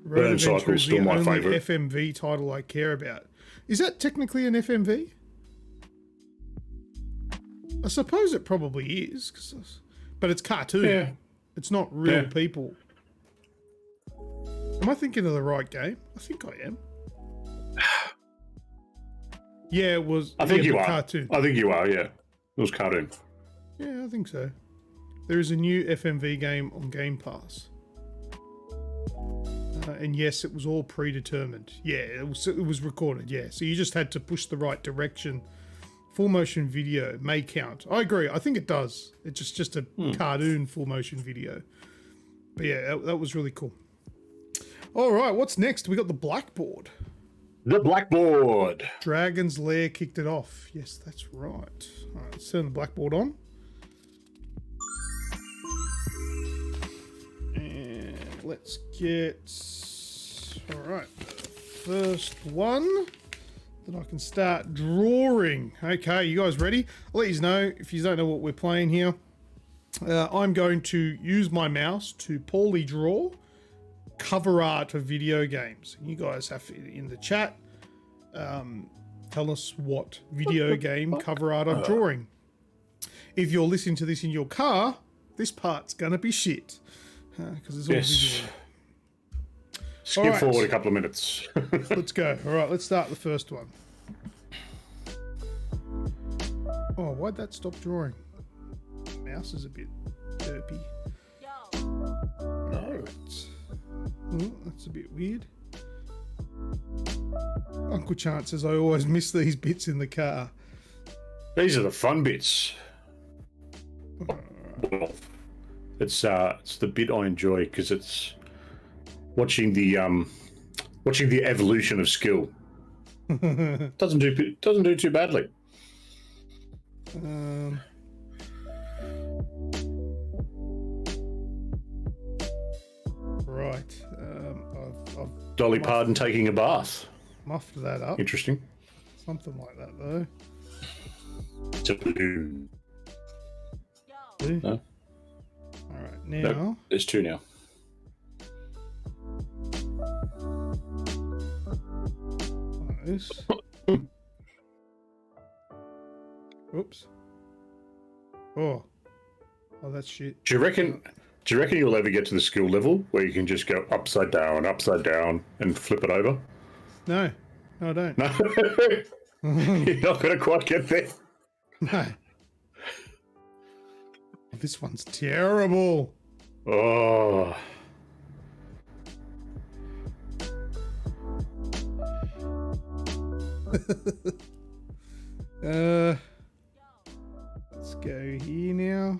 Road Adventure is the only FMV title I care about. Is that technically an FMV? I suppose it probably is, but it's cartoon. Yeah. It's not real people. Am I thinking of the right game? I think I am. Yeah, it was. I think you are. Cartoon. I think you are, yeah. It was cartoon. Yeah, I think so. There is a new FMV game on Game Pass. And yes, it was all predetermined. Yeah, it was recorded, yeah. So you just had to push the right direction. Full motion video may count. I agree. I think it does. It's just a cartoon full motion video. But yeah, that was really cool. All right, what's next? We got the Blackboard. The blackboard. Dragon's Lair kicked it off. Yes, that's right. All right, let's turn the blackboard on. And let's get... All right, first one that I can start drawing. Okay, you guys ready? I'll let you know, if you don't know what we're playing here, I'm going to use my mouse to poorly draw cover art of video games. You guys have to, in the chat, tell us what video game cover art I'm drawing. If you're listening to this in your car, this part's gonna be shit because it's all visual. Skip forward a couple of minutes. Let's go. All right, let's start the first one. Oh, why'd that stop drawing? Mouse is a bit derpy. Alright. Oh, that's a bit weird. Uncle Chant says I always miss these bits in the car. These are the fun bits. It's the bit I enjoy because it's watching the evolution of skill. doesn't do too badly. Right. I've Dolly Parton taking a bath. muffed that up. Interesting. Something like that, though. Two. No? All right, now. No, there's two now. Like this. Oops. Oh, that's shit. Do you reckon you'll ever get to the skill level where you can just go upside down, and flip it over? No, I don't. No, you're not going to quite get there. No. This one's terrible. Oh. Let's go here now.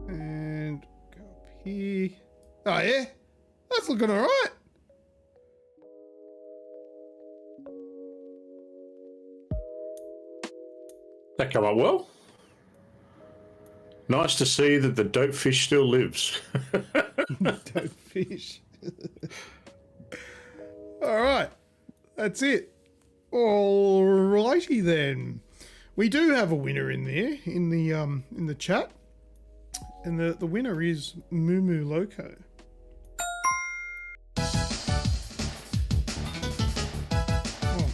And go up here. Oh yeah, that's looking all right. That come up well. Nice to see that the dope fish still lives. Dope fish. All right, that's it. All righty then. We do have a winner in there in the chat, and the winner is Moo Moo Loco. Oh,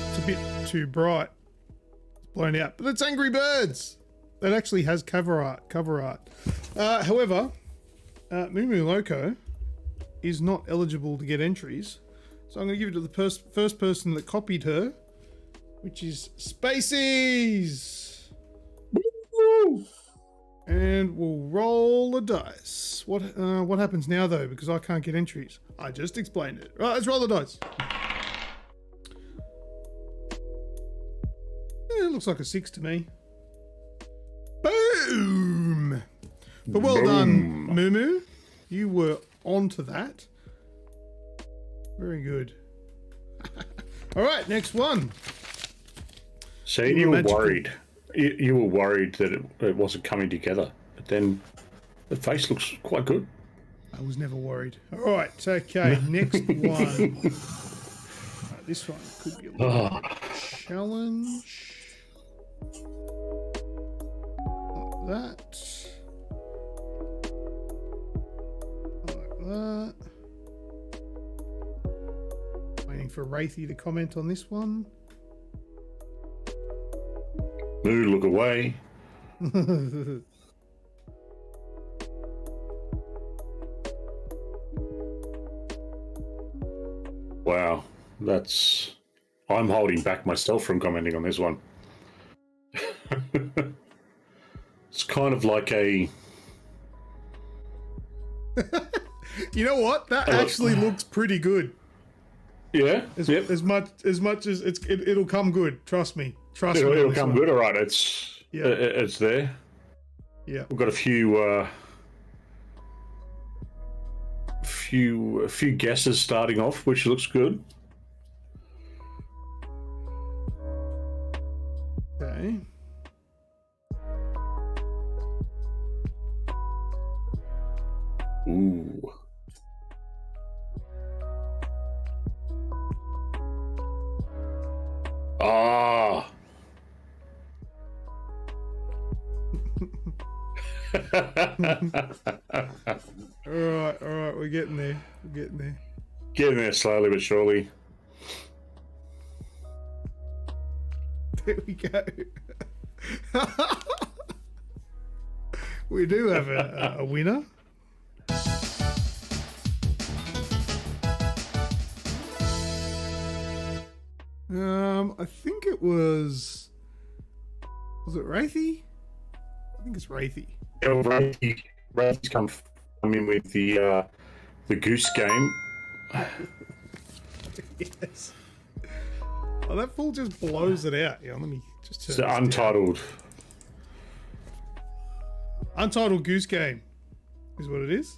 it's a bit too bright. It's blown out, but it's Angry Birds. That actually has cover art. However, Moo Moo Loco is not eligible to get entries, so I'm going to give it to the first person that copied her, which is Spaceys. Woo! And we'll roll the dice. What happens now though? Because I can't get entries. I just explained it. Right, let's roll the dice. It looks like a 6 to me. Boom! But well done, Moo Moo. You were onto that. Very good. All right, next one. So you were worried. You were worried that it wasn't coming together, but then the face looks quite good. I was never worried. All right, okay, next one. This one could be a little challenge. Like that. Like that. Waiting for Wraithy to comment on this one. Moo, look away. Wow, that's... I'm holding back myself from commenting on this one. It's kind of like a... You know what? That actually looks pretty good. Yeah. As much as it'll come good. Trust me. It'll come good. All right. It's there. Yeah. We've got a few a few guesses starting off, which looks good. Okay. Ooh. Ah. All right, we're getting there. We're getting there. Getting there slowly but surely. There we go. We do have a winner. I think it was it Wraithy? I think it's Wraithy. Yeah, Wraithy's come in with the Goose Game. Yes. Oh, that fool just blows it out. Yeah, let me just turn It's the this Untitled. down. Untitled Goose Game is what it is.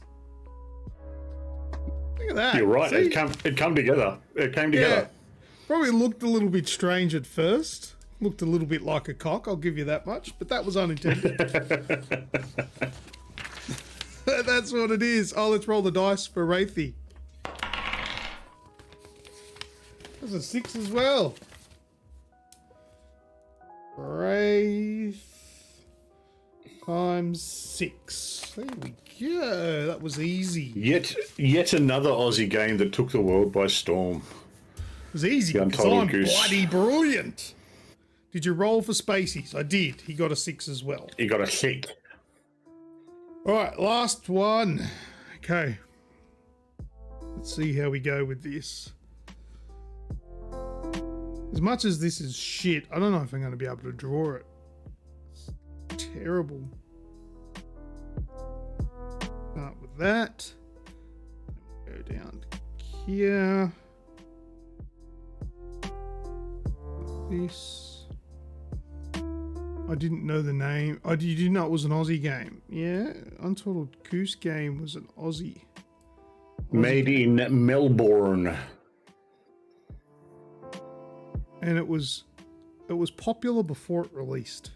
Look at that. You're right. See? It come together. It came together. Probably looked a little bit strange at first. Looked a little bit like a cock, I'll give you that much. But that was unintended. That's what it is. Oh, let's roll the dice for Wraithy. There's a 6 as well. Wraith times 6. There we go. That was easy. Yet another Aussie game that took the world by storm. It was easy The because Untitled I'm Goose. bloody brilliant. Did you roll for Spaceys? I did. He got a 6 as well. You got a 6. All right, last one. Okay. Let's see how we go with this. As much as this is shit, I don't know if I'm going to be able to draw it. It's terrible. Start with that. Go down here. This. I didn't know the name. Oh, you didn't know it was an Aussie game? Yeah, Untitled Goose Game was an Aussie. Made in Melbourne. And it was popular before it released.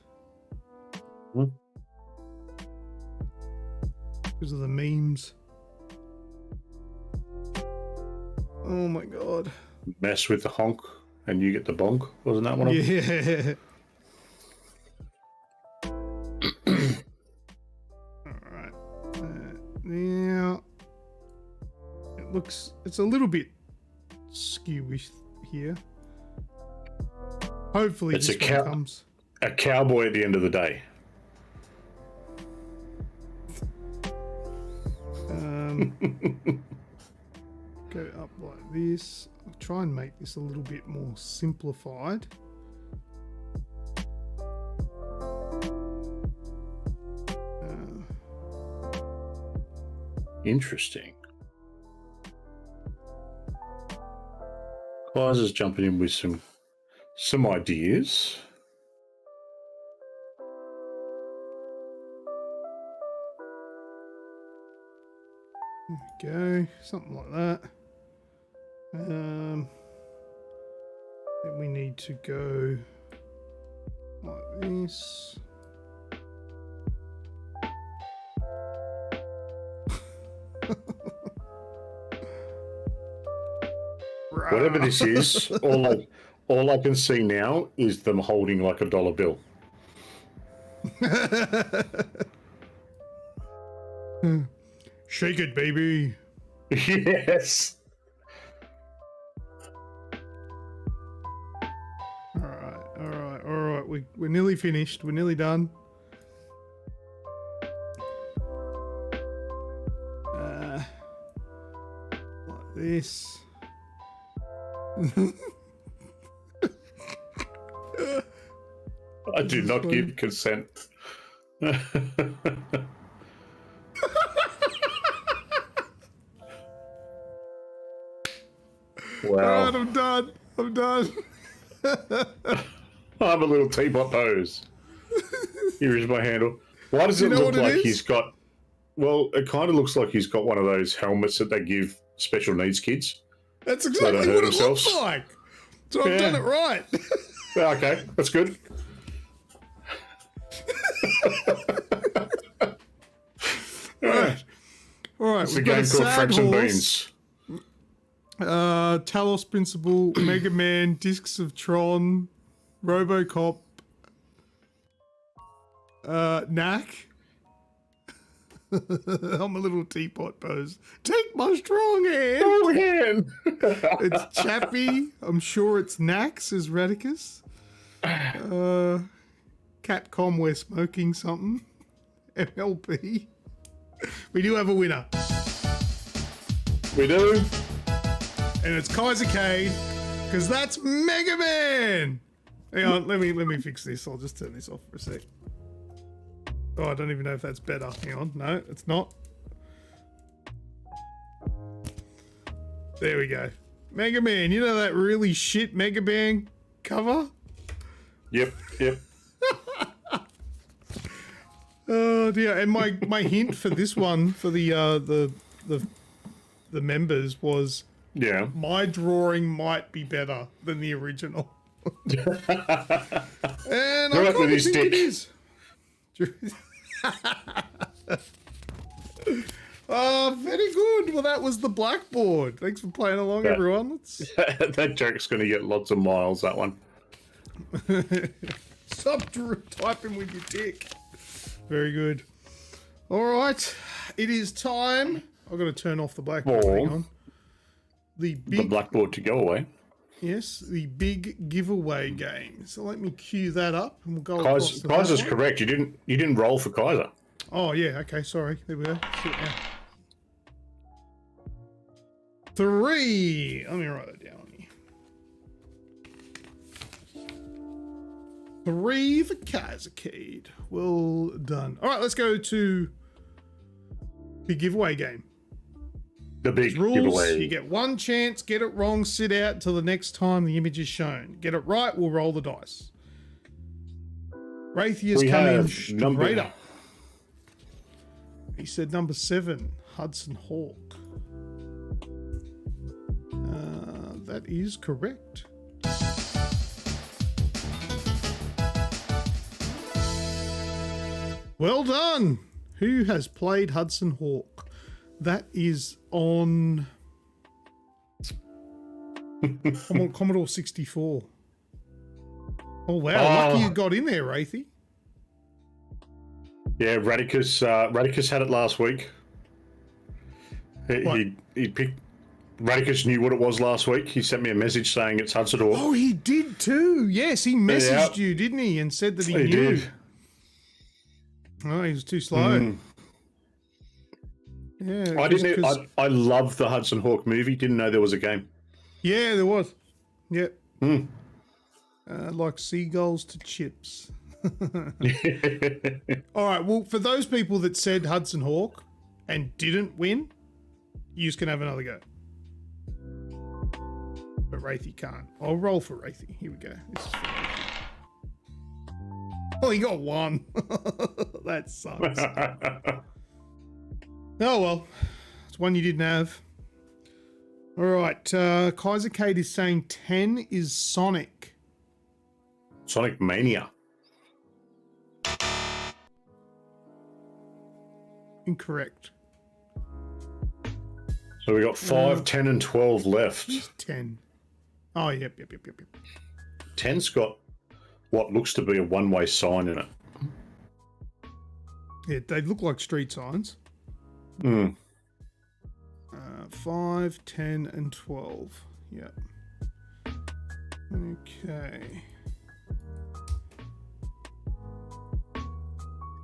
Because of the memes. Oh my god. Mess with the honk and you get the bonk. Wasn't that one of them? Yeah. Alright. Now, it's a little bit skewish here. Hopefully It's this one comes. A cowboy at the end of the day. Go up like this. I'll try and make this a little bit more simplified. Interesting. Kaiser's jumping in with some ideas. There we go, something like that. Then we need to go like this. Whatever this is, all I can see now is them holding like a dollar bill. Shake it, baby. Yes. All right. We're nearly finished. We're nearly done. Like this. I do not give consent. Wow. Alright, I'm done. I have a little teapot pose. Here is my handle. Why does it You know look what it like is? he's got... Well, it kind of looks like he's got one of those helmets that they give special needs kids. That's So they exactly don't what hurt it themselves. looks like. So I've Yeah. done it right. Yeah, okay, that's good. Right. All right. It's a we've got game called sad Fraps and horse, Beans. Talos Principle, Mega Man, Discs of Tron, RoboCop, Knack. I'm a little teapot pose. Take my strong hand. Oh, hand. It's Chappie. I'm sure it's Knack, says Radicus. Capcom, we're smoking something. MLP. We do have a winner. We do. And it's Kaisercade, because that's Mega Man. Hang on, let me fix this. I'll just turn this off for a sec. Oh, I don't even know if that's better. Hang on, no, it's not. There we go. Mega Man, you know that really shit Mega Man cover? Yep. Oh dear. And my hint for this one for the members was Yeah. my drawing might be better than the original. And I Right with kind of his think it dick. is. Oh, very good. Well, that was the blackboard. Thanks for playing along, Yeah. everyone. Let's That joke's going to get lots of miles, that one. stop typing with your dick. Very good. All right, it is time. I've got to turn off the blackboard. Hang on. The The big blackboard to go away. Yes, the big giveaway game. So let me cue that up, and we'll go across to that Kaiser's one. correct. You didn't roll for Kaiser. Oh yeah, okay, sorry. There we go. Shit, yeah. 3. Let me write it down here. 3 for Kaisercade. Well done. All right, let's go to the giveaway game. The big Rules, giveaway. you get one chance, get it wrong, sit out until the next time the image is shown. Get it right, we'll roll the dice. Raytheus We come in have straight number- up. He said number 7, Hudson Hawk. That is correct. Well done. Who has played Hudson Hawk? That is on... I'm on Commodore 64. Oh, wow. Lucky you got in there, Wraithy. Yeah, Radicus had it last week. What? He picked. Radicus knew what it was last week. He sent me a message saying it's Hudson Hawk. Oh, he did too. Yes, he messaged you, didn't he? And said that he He knew. did. Oh, he was too slow. Yeah. I didn't. I love the Hudson Hawk movie. Didn't know there was a game. Yeah, there was. Yep. Like seagulls to chips. All right. Well, for those people that said Hudson Hawk and didn't win, you can have another go. But Wraithy can't. I'll roll for Wraithy. Here we go. This is for Wraithy. Oh, he got 1. That sucks. Oh, well. It's one you didn't have. All right. Kaisercade is saying 10 is Sonic. Sonic Mania. Incorrect. So we got 5, 10, and 12 left. 10. Oh, yep. 10's got what looks to be a one-way sign in it. Yeah, they look like street signs. 5, 10, and 12. Yep. Okay.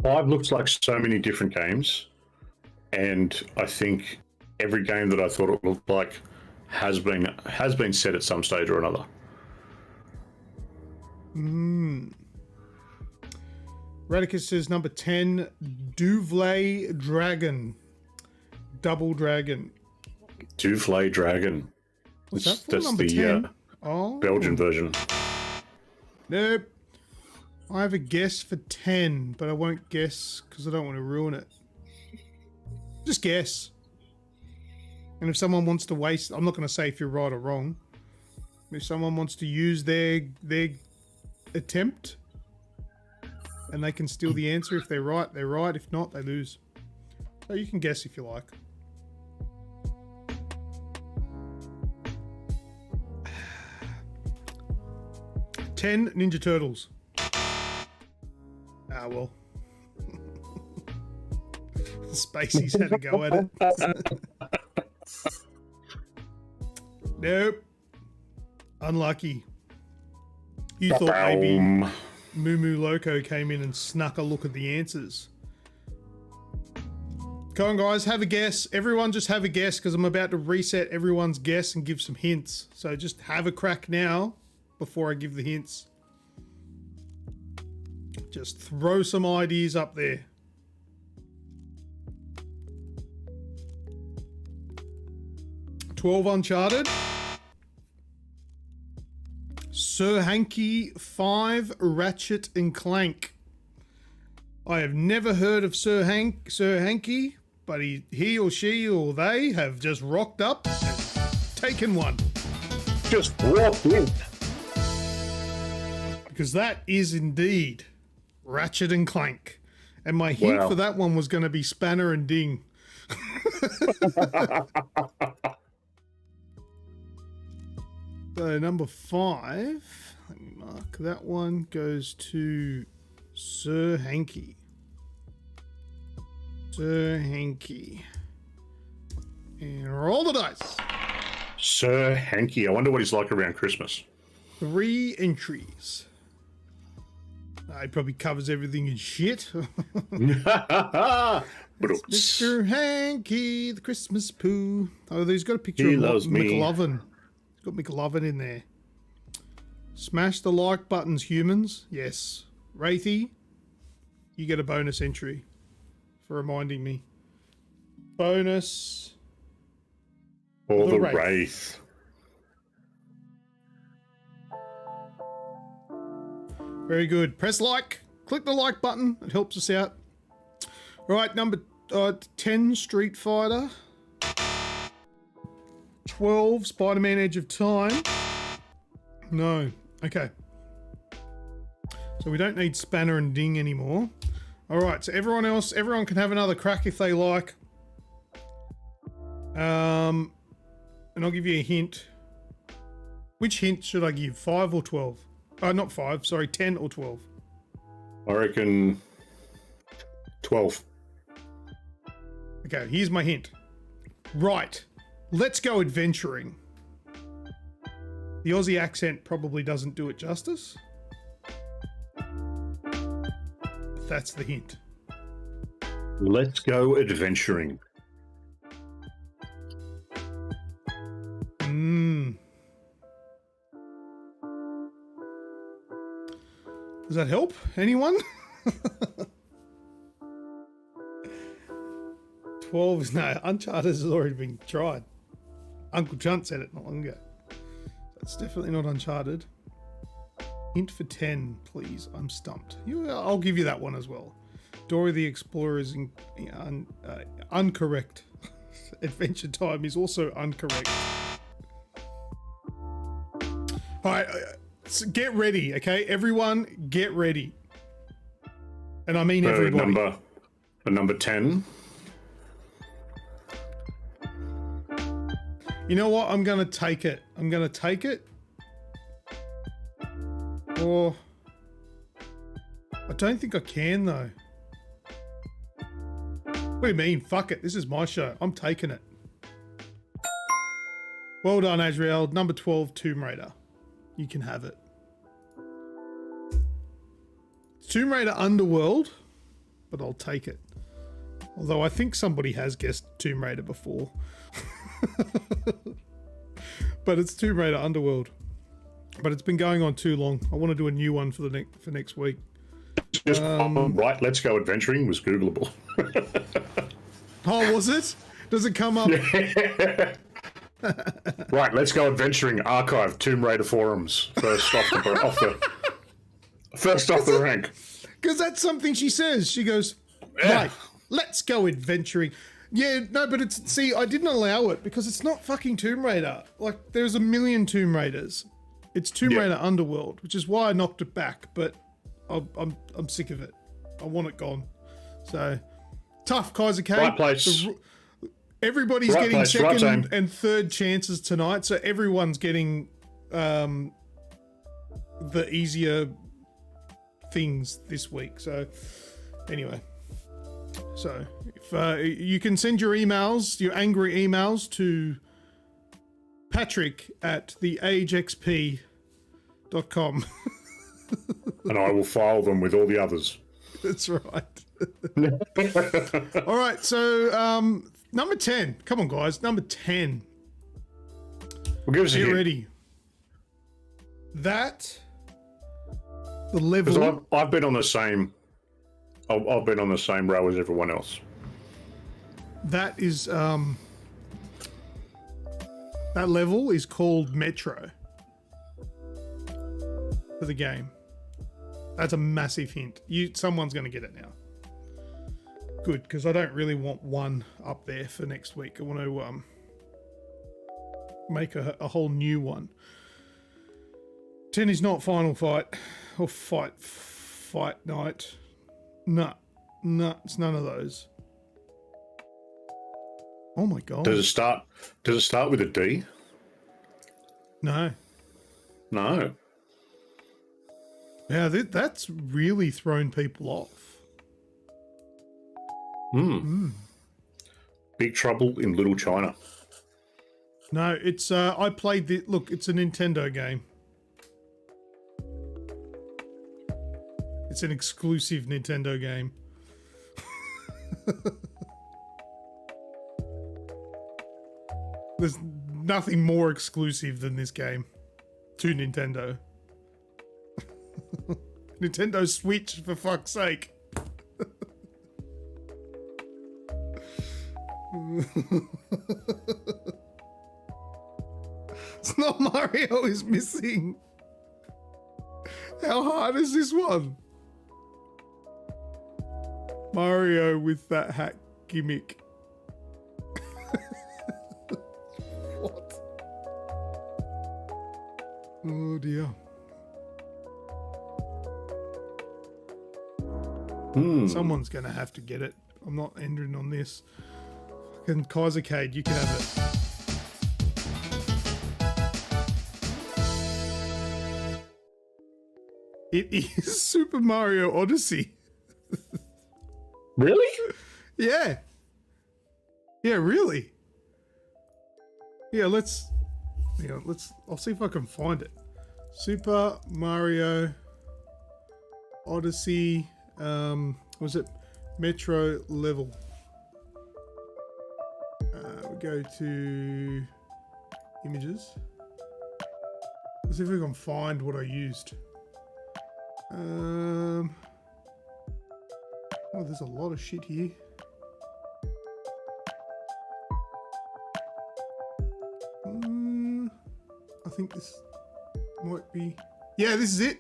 5 looks like so many different games, and I think every game that I thought it looked like has been set at some stage or another. Radicus says number 10, Duvlay Dragon. Double Dragon. Duvlay Dragon. What's that for? That's Number the 10? Oh. Belgian version. Nope. I have a guess for 10, but I won't guess because I don't want to ruin it. Just guess. And if someone wants to waste, I'm not going to say if you're right or wrong. If someone wants to use their attempt, and they can steal the answer. If they're right, they're right. If not, they lose. So you can guess if you like. Ten Ninja Turtles. Ah, well. Spacey's had a go at it. Nope. Unlucky. You thought maybe Moo Loco came in and snuck a look at the answers. Come on, guys, have a guess. Everyone just have a guess, because I'm about to reset everyone's guess and give some hints. So just have a crack now before I give the hints. Just throw some ideas up there. "12 Uncharted. Sir Hanky 5 Ratchet and Clank. I have never heard of Sir Hanky, but he or she or they have just rocked up and taken one. Just walked in. Because that is indeed Ratchet and Clank. And my hint for that one was going to be Spanner and Ding. So number 5, let me mark that one, goes to Sir Hanky. Sir Hanky. And roll the dice. Sir Hanky. I wonder what he's like around Christmas. 3 entries. He probably covers everything in shit. Mr. Hanky, the Christmas poo. Oh, he's got a picture He of loves me. McLovin. He's got McLovin in there. Smash the like buttons, humans. Yes. Wraithy, you get a bonus entry for reminding me. Bonus. For the Wraith. Very good. Press like. Click the like button. It helps us out. All right, number 10, Street Fighter. 12, Spider-Man Edge of Time. No. Okay. So we don't need Spanner and Ding anymore. All right, so everyone can have another crack if they like. And I'll give you a hint. Which hint should I give? 5 or 12? Not 5, sorry, 10 or 12? I reckon 12. Okay, here's my hint. Right, let's go adventuring. The Aussie accent probably doesn't do it justice. But that's the hint. Let's go adventuring. Does that help? Anyone? 12 is no. Uncharted has already been tried. Uncle Chunt said it not long ago. That's definitely not Uncharted. Hint for 10, please. I'm stumped. I'll give you that one as well. Dora the Explorer is incorrect. Adventure Time is also incorrect. All right, so get ready, okay? Everyone, get ready. And I mean everybody. Number 10. You know what? I'm going to take it. I'm going to take it. Or... I don't think I can, though. What do you mean? Fuck it. This is my show. I'm taking it. Well done, Azrael. Number 12, Tomb Raider. You can have it. Tomb Raider Underworld, but I'll take it. Although I think somebody has guessed Tomb Raider before. But it's Tomb Raider Underworld. But it's been going on too long. I want to do a new one for next week. Just right, let's go adventuring was Googleable. Oh, was it? Does it come up? Yeah. Right, let's go adventuring. Archive Tomb Raider forums. First off the rank. Because that's something she says. She goes, Yeah. right, let's go adventuring. Yeah, no, but see, I didn't allow it because it's not fucking Tomb Raider. Like, there's a million Tomb Raiders. It's Tomb Raider Underworld, which is why I knocked it back, but I'm sick of it. I want it gone. So, tough, Kaiser K. Right place. Everybody's Right getting place, right second time. and third chances tonight, so everyone's getting the easier things this week. So, anyway. So, if you can send your emails, your angry emails to Patrick at theagexp.com. And I will file them with all the others. That's right. All right, so number 10. Come on, guys. Number 10. Well, give us a Get hint. ready. The level. Because I've been on the same. I've been on the same row as everyone else. That is that level is called Metro for the game. That's a massive hint. Someone's going to get it now. Good, because I don't really want one up there for next week. I want to make a whole new one. 10 is not Final Fight or Fight Night. No, it's none of those. Oh my god. Does it start with a D? No. No. Yeah, that's really thrown people off. Big Trouble in Little China. No, it's I played the look, it's a Nintendo game. It's an exclusive Nintendo game. There's nothing more exclusive than this game to Nintendo. Nintendo Switch, for fuck's sake. It's not Mario is missing. How hard is this one? Mario with that hat gimmick. What? Oh dear. Someone's going to have to get it. I'm not entering on this. Fucking Kaiser Cade, you can have it. It is Super Mario Odyssey. Really? Yeah. Yeah, really. Yeah, I'll see if I can find it. Super Mario Odyssey, was it Metro level? We go to images. Let's see if we can find what I used. Oh, there's a lot of shit here. I think this might be... Yeah, this is it.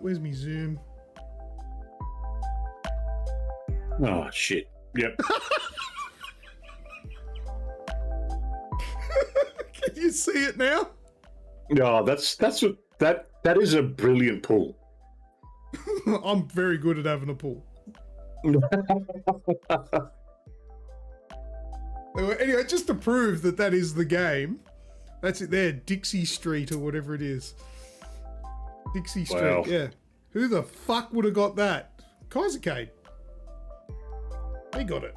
Where's me zoom? Oh shit. Yep. Can you see it now? No, that is a brilliant pull. I'm very good at having a pull. Anyway, just to prove that is the game, that's it there, Dixie Street or whatever it is. Dixie Street, Wow. yeah. Who the fuck would have got that? Kaiser Cade. He got it.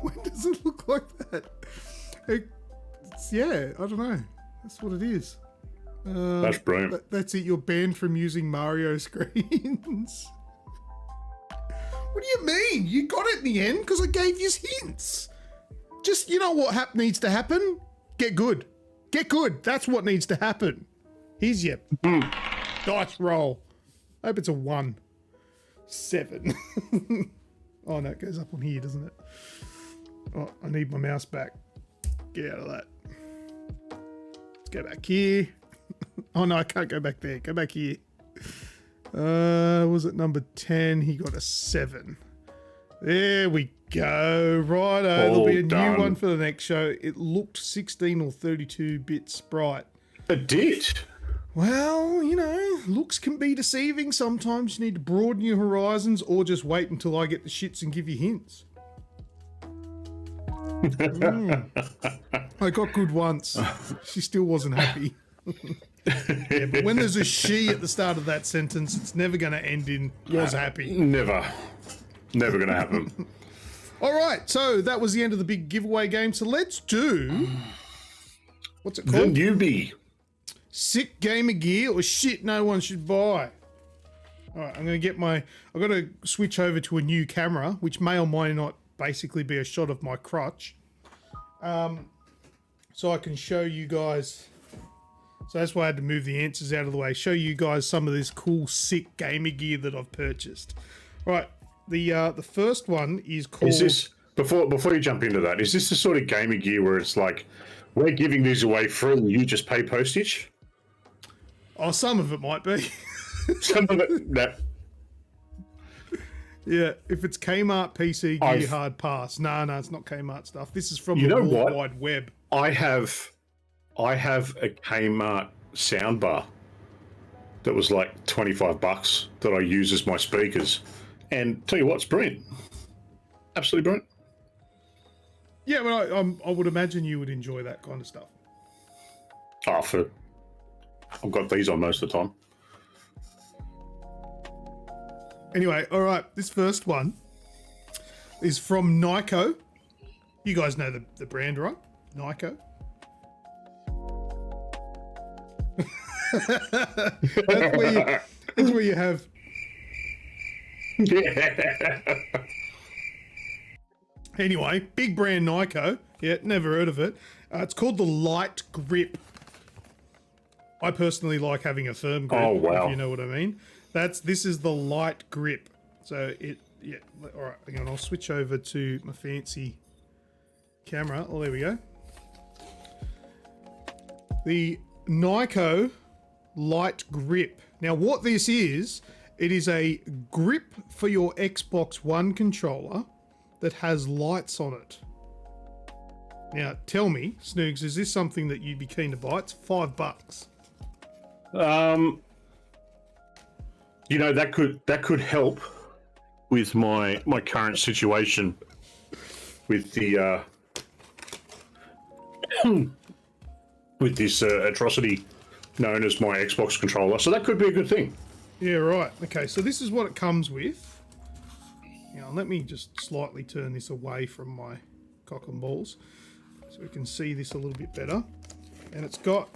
When does it look like that? Yeah, I don't know. That's what it is. That's brilliant. That's it. You're banned from using Mario screens. What do you mean? You got it in the end because I gave you hints. Just, you know what needs to happen? Get good. Get good. That's what needs to happen. Here's your dice roll. I hope it's a 1. 7. Oh, no, it goes up on here, doesn't it? Oh, I need my mouse back. Get out of that. Let's go back here. Oh, no, I can't go back there. Go back here. Was it number 10? He got a 7. There we go. Righto. There'll be a new one for the next show. It looked 16 or 32-bit sprite. It did. Well, you know, looks can be deceiving. Sometimes you need to broaden your horizons or just wait until I get the shits and give you hints. I got good once. She still wasn't happy. Yeah, but when there's a she at the start of that sentence, it's never going to end in was happy. Never going to happen. All right, so that was the end of the big giveaway game. So let's do... What's it called? The newbie. Sick gamer gear or shit no one should buy. All right, I'm going to get my... I've got to switch over to a new camera, which may or may not basically be a shot of my crotch. So I can show you guys... So that's why I had to move the answers out of the way. Show you guys some of this cool, sick gamer gear that I've purchased. Right, the first one is called... Is this, before you jump into that, is this the sort of gamer gear where it's like, we're giving these away free and you just pay postage? Oh, some of it might be. Some of it, no. Yeah, if it's Kmart PC gear, hard pass. No, it's not Kmart stuff. This is from the World Wide Web. I have a Kmart soundbar that was like $25 that I use as my speakers. And tell you what, it's brilliant. Absolutely brilliant. Yeah, but I would imagine you would enjoy that kind of stuff. I've got these on most of the time. Anyway, all right, this first one is from Nyko. You guys know the brand, right? Nyko. That's where you have... Yeah. Anyway, big brand Nyko. Yeah, never heard of it. It's called the Light Grip. I personally like having a firm grip, if you know what I mean. This is the Light Grip. So all right, hang on, I'll switch over to my fancy camera. Oh, there we go. The Nyko Light Grip. Now, what this is, it is a grip for your Xbox One controller that has lights on it. Now, tell me, Snoogs, is this something that you'd be keen to buy? It's $5. You know, that could help with my current situation with the with this atrocity known as my Xbox controller. So that could be a good thing. Yeah, right. Okay, so this is what it comes with. Now, let me just slightly turn this away from my cock and balls so we can see this a little bit better. And it's got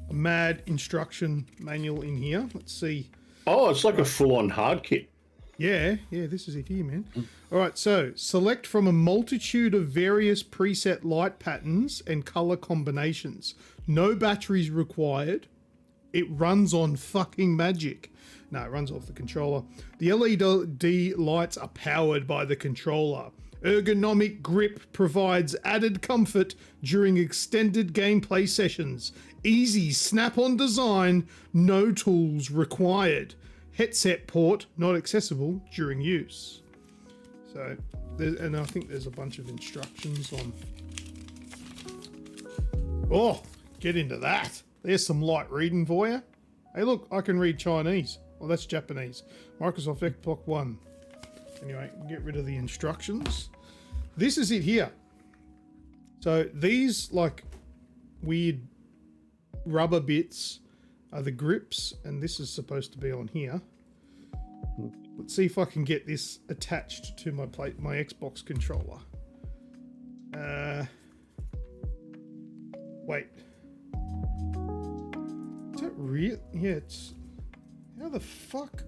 a mad instruction manual in here. Let's see. Oh, it's like a full-on hard kit. Yeah, this is it here, man. All right, so select from a multitude of various preset light patterns and color combinations. No batteries required. It runs on fucking magic. No, it runs off the controller. The LED lights are powered by the controller. Ergonomic grip provides added comfort during extended gameplay sessions. Easy snap-on design, no tools required. Headset port not accessible during use. So, and I think there's a bunch of instructions on... Oh, get into that. There's some light reading for you. Hey, look, I can read Chinese. Well, that's Japanese. Microsoft Xbox One. Anyway, get rid of the instructions. This is it here. So these, like, weird rubber bits are the grips, and this is supposed to be on here. Let's see if I can get this attached to my Xbox controller. Wait. Is that real? Yeah, it's... How the fuck?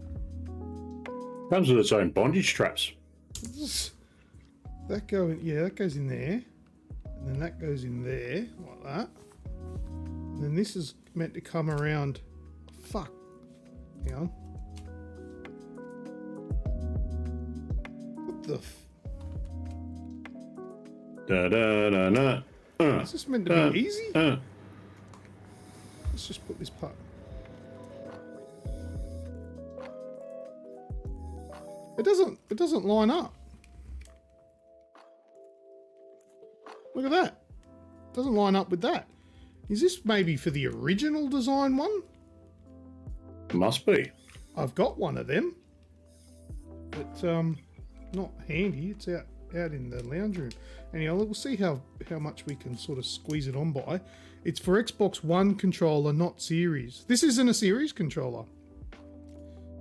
Comes with its own bondage straps. That goes in there. And then that goes in there, like that. And then this is meant to come around. Fuck. Hang on. What the Is this meant to be easy? Let's just put this part. It doesn't line up. Look at that. It doesn't line up with that. Is this maybe for the original design one? Must be. I've got one of them. But not handy. It's out in the lounge room. Anyhow, we'll see how much we can sort of squeeze it on by. It's for Xbox One controller, not Series. This isn't a Series controller.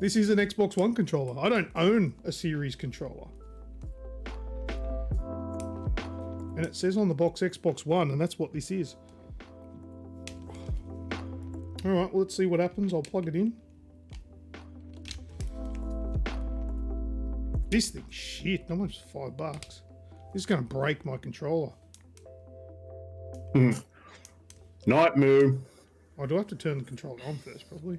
This is an Xbox One controller. I don't own a Series controller. And it says on the box Xbox One, and that's what this is. Alright, well, let's see what happens. I'll plug it in. This thing's shit. How much? $5. This is going to break my controller. Night moo. Oh, do I have to turn the controller on first, probably?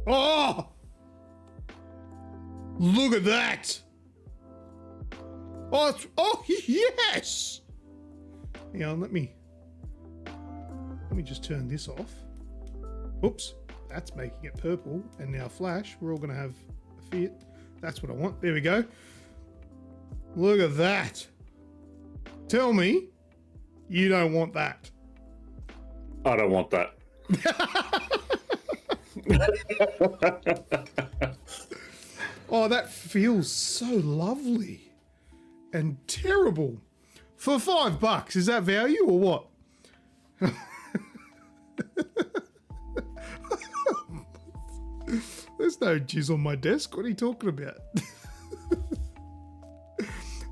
Oh! Look at that! Oh, yes! Hang on, let me just turn this off. Oops, that's making it purple. And now flash, we're all going to have a fit. That's what I want. There we go. Look at that. Tell me you don't want that. I don't want that. Oh, that feels so lovely and terrible. For $5, is that value or what? There's no jizz on my desk. What are you talking about?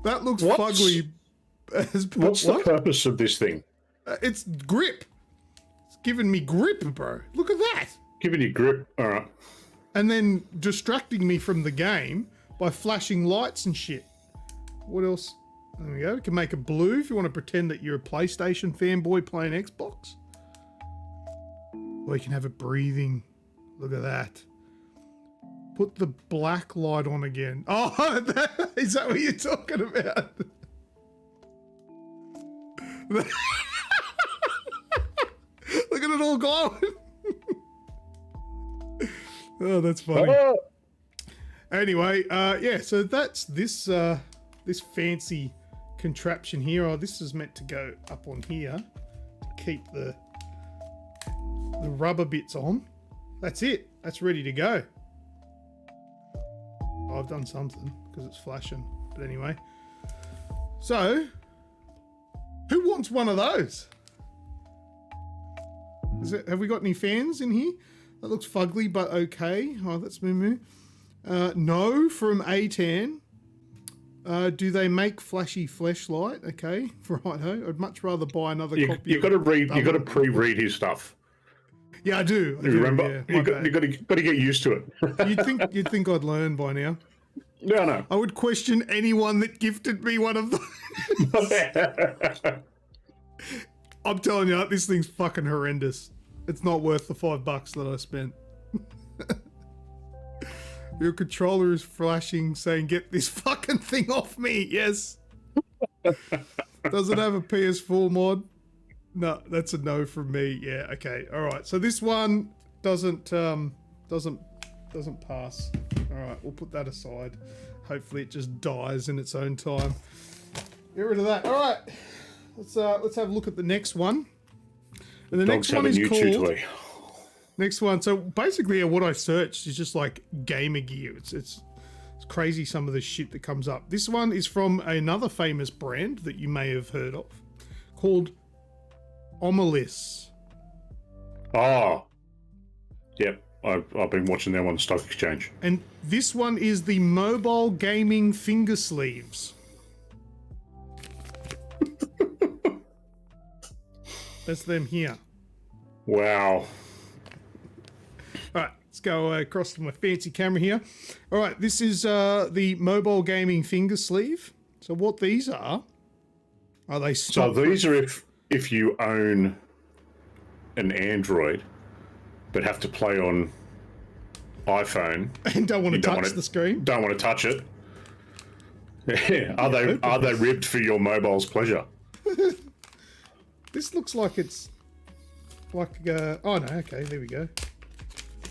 That looks fugly. What's the purpose of this thing? It's grip. It's giving me grip, bro. Look at that. Giving you grip. All right. And then distracting me from the game by flashing lights and shit. What else? There we go. You can make it blue if you want to pretend that you're a PlayStation fanboy playing Xbox. Or you can have it breathing. Look at that. Put the black light on again. Oh, is that what you're talking about? Look at it all glowing. Oh, that's funny. Oh. Anyway, yeah, so that's this this fancy contraption here. Oh, this is meant to go up on here to keep the rubber bits on. That's it. That's ready to go. Oh, I've done something because it's flashing. But anyway. So, who wants one of those? Have we got any fans in here? That looks fugly, but okay. Oh, that's Moo. No, from A10. Do they make flashy flashlight? Okay, righto. I'd much rather buy another copy. You've got to read. You've got to pre-read his stuff. Yeah, I do. You remember? Yeah, you've got to get used to it. You'd think I'd learn by now. No. I would question anyone that gifted me one of those. I'm telling you, this thing's fucking horrendous. It's not worth the $5 that I spent. Your controller is flashing, saying, "Get this fucking thing off me." Yes. Does it have a PS4 mod? No, that's a no from me. Yeah. Okay. All right. So this one doesn't pass. All right. We'll put that aside. Hopefully, it just dies in its own time. Get rid of that. All right. Let's have a look at the next one. And the next one is called. Next one. So basically, what I searched is just like gamer gear. It's crazy some of the shit that comes up. This one is from another famous brand that you may have heard of, called Oculus. Oh, yep. I've been watching them on the stock exchange. And this one is the mobile gaming finger sleeves. That's them here. Wow. All right, let's go across to my fancy camera here. All right, this is the mobile gaming finger sleeve. So what these are they? So these are if you own an Android, but have to play on iPhone and don't want to touch the screen. Don't want to touch it. Yeah. Are they ribbed for your mobile's pleasure? This looks like it's like oh no, okay, there we go.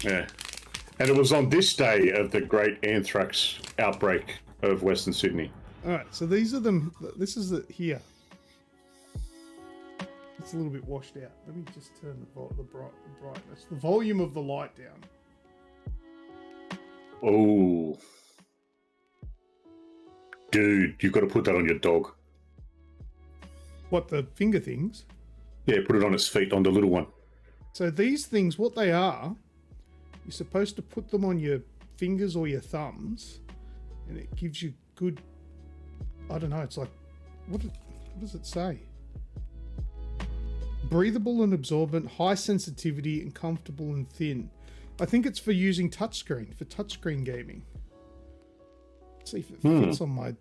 Yeah. And it was on this day of the great anthrax outbreak of Western Sydney. All right, so these are them. This is it here. It's a little bit washed out. Let me just turn the brightness, the volume of the light down. Oh, dude, you've got to put that on your dog. What, the finger things? Yeah, put it on its feet, on the little one. So these things, what they are, you're supposed to put them on your fingers or your thumbs, and it gives you good. I don't know. It's like, what does it say? Breathable and absorbent, high sensitivity, and comfortable and thin. I think it's for using touchscreen, for touchscreen gaming. Let's see if it fits on my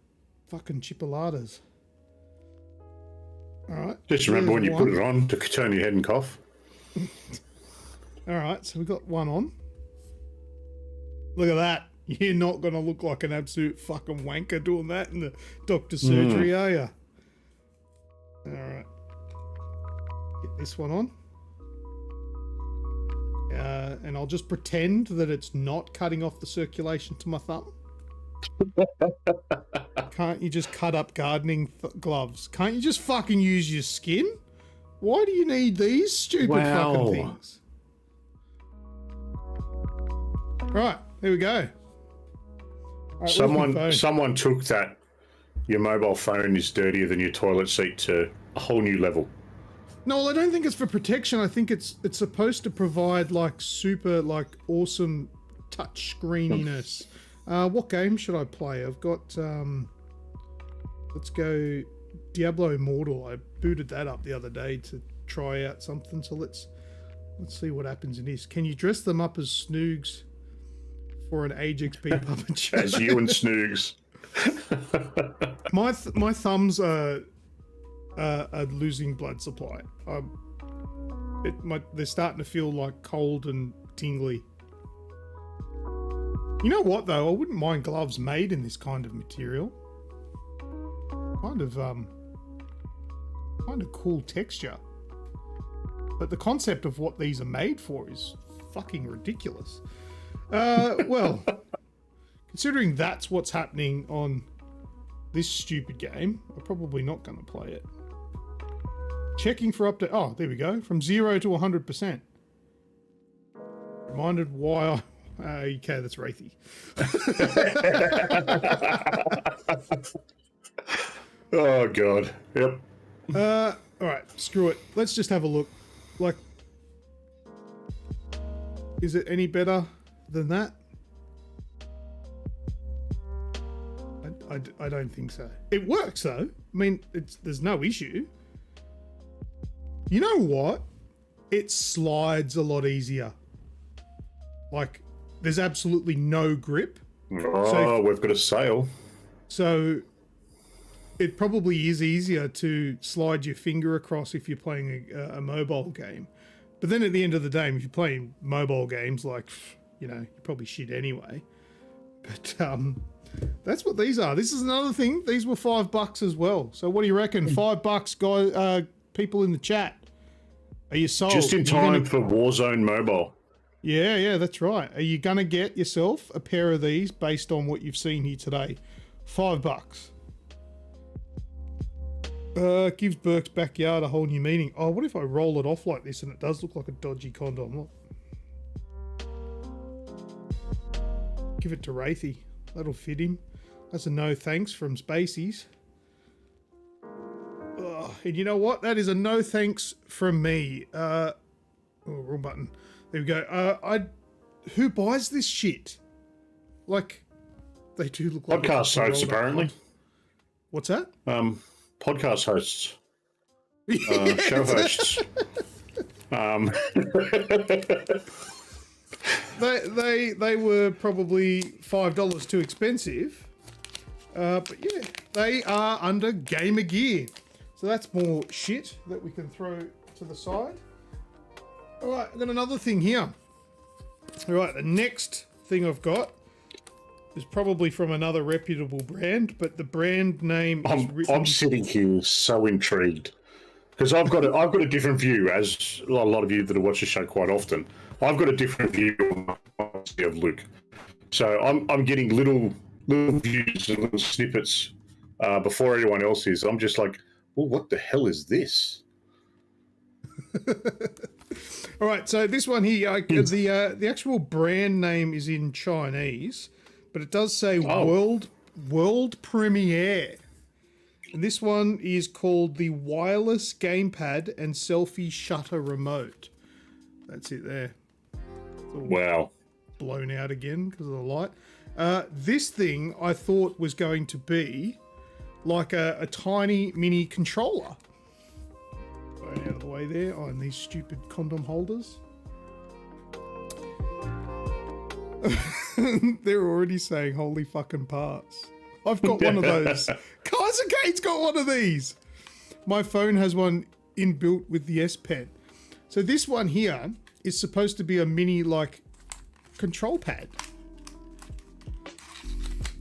fucking chipolatas. All right. Just remember when you put it on to turn your head and cough. All right, so we got one on. Look at that. You're not going to look like an absolute fucking wanker doing that in the doctor's surgery, are you? All right. Get this one on. And I'll just pretend that it's not cutting off the circulation to my thumb. Can't you just cut up gardening gloves? Can't you just fucking use your skin? Why do you need these stupid fucking things? Right, there we go. Right, someone took that. Your mobile phone is dirtier than your toilet seat to a whole new level. No, well, I don't think it's for protection. I think it's supposed to provide like super like awesome touch screeniness. What game should I play? I've got let's go Diablo Immortal. I booted that up the other day to try out something. So let's see what happens in this. Can you dress them up as Snoogs for an AGExp puppet show? As you and Snoogs. My thumbs are losing blood supply. They're starting to feel like cold and tingly. You know what though? I wouldn't mind gloves made in this kind of material. Kind of cool texture. But the concept of what these are made for is fucking ridiculous. Well, considering that's what's happening on this stupid game, I'm probably not going to play it. Checking for update. Oh, there we go. From 0 to 100%. Reminded why I... okay, that's Wraithy. Oh, God. Yep. All right, screw it. Let's just have a look. Like, is it any better than that? I don't think so. It works though. I mean, there's no issue. You know what? It slides a lot easier. Like, there's absolutely no grip. Oh, we've got a sale. So it probably is easier to slide your finger across if you're playing a mobile game. But then at the end of the day, if you're playing mobile games, like, you know, you're probably shit anyway. But that's what these are. This is another thing. These were $5 as well. So what do you reckon? $5, guys, people in the chat. Are you sold? Just in time for Warzone Mobile. Yeah, that's right. Are you going to get yourself a pair of these based on what you've seen here today? $5. Gives Burke's backyard a whole new meaning. Oh, what if I roll it off like this and it does look like a dodgy condom? Look. Give it to Wraithy. That'll fit him. That's a no thanks from Spaceys. And you know what? That is a no thanks from me. Oh, wrong button. There we go. Who buys this shit? Like, they do look like podcast hosts, apparently. What's that? Podcast hosts. Show hosts. They were probably $5 too expensive. But yeah, they are under Gamer Gear. So that's more shit that we can throw to the side. All right, I've got another thing here. All right, the next thing I've got is probably from another reputable brand, but the brand name is written... I'm sitting here so intrigued. Because I've got a different view, as a lot of you that watch the show quite often. I've got a different view of Luke, so I'm getting little views and little snippets before anyone else is. I'm just like, well, what the hell is this? All right, so this one here, the actual brand name is in Chinese, but it does say world premiere. And this one is called the wireless gamepad and selfie shutter remote. That's it there. Wow. Blown out again because of the light. This thing I thought was going to be like a tiny mini controller. Going out of the way there on these stupid condom holders. They're already saying holy fucking parts. I've got one of those. Kaiser Kate's got one of these. My phone has one inbuilt with the S Pen. So this one here is supposed to be a mini like control pad.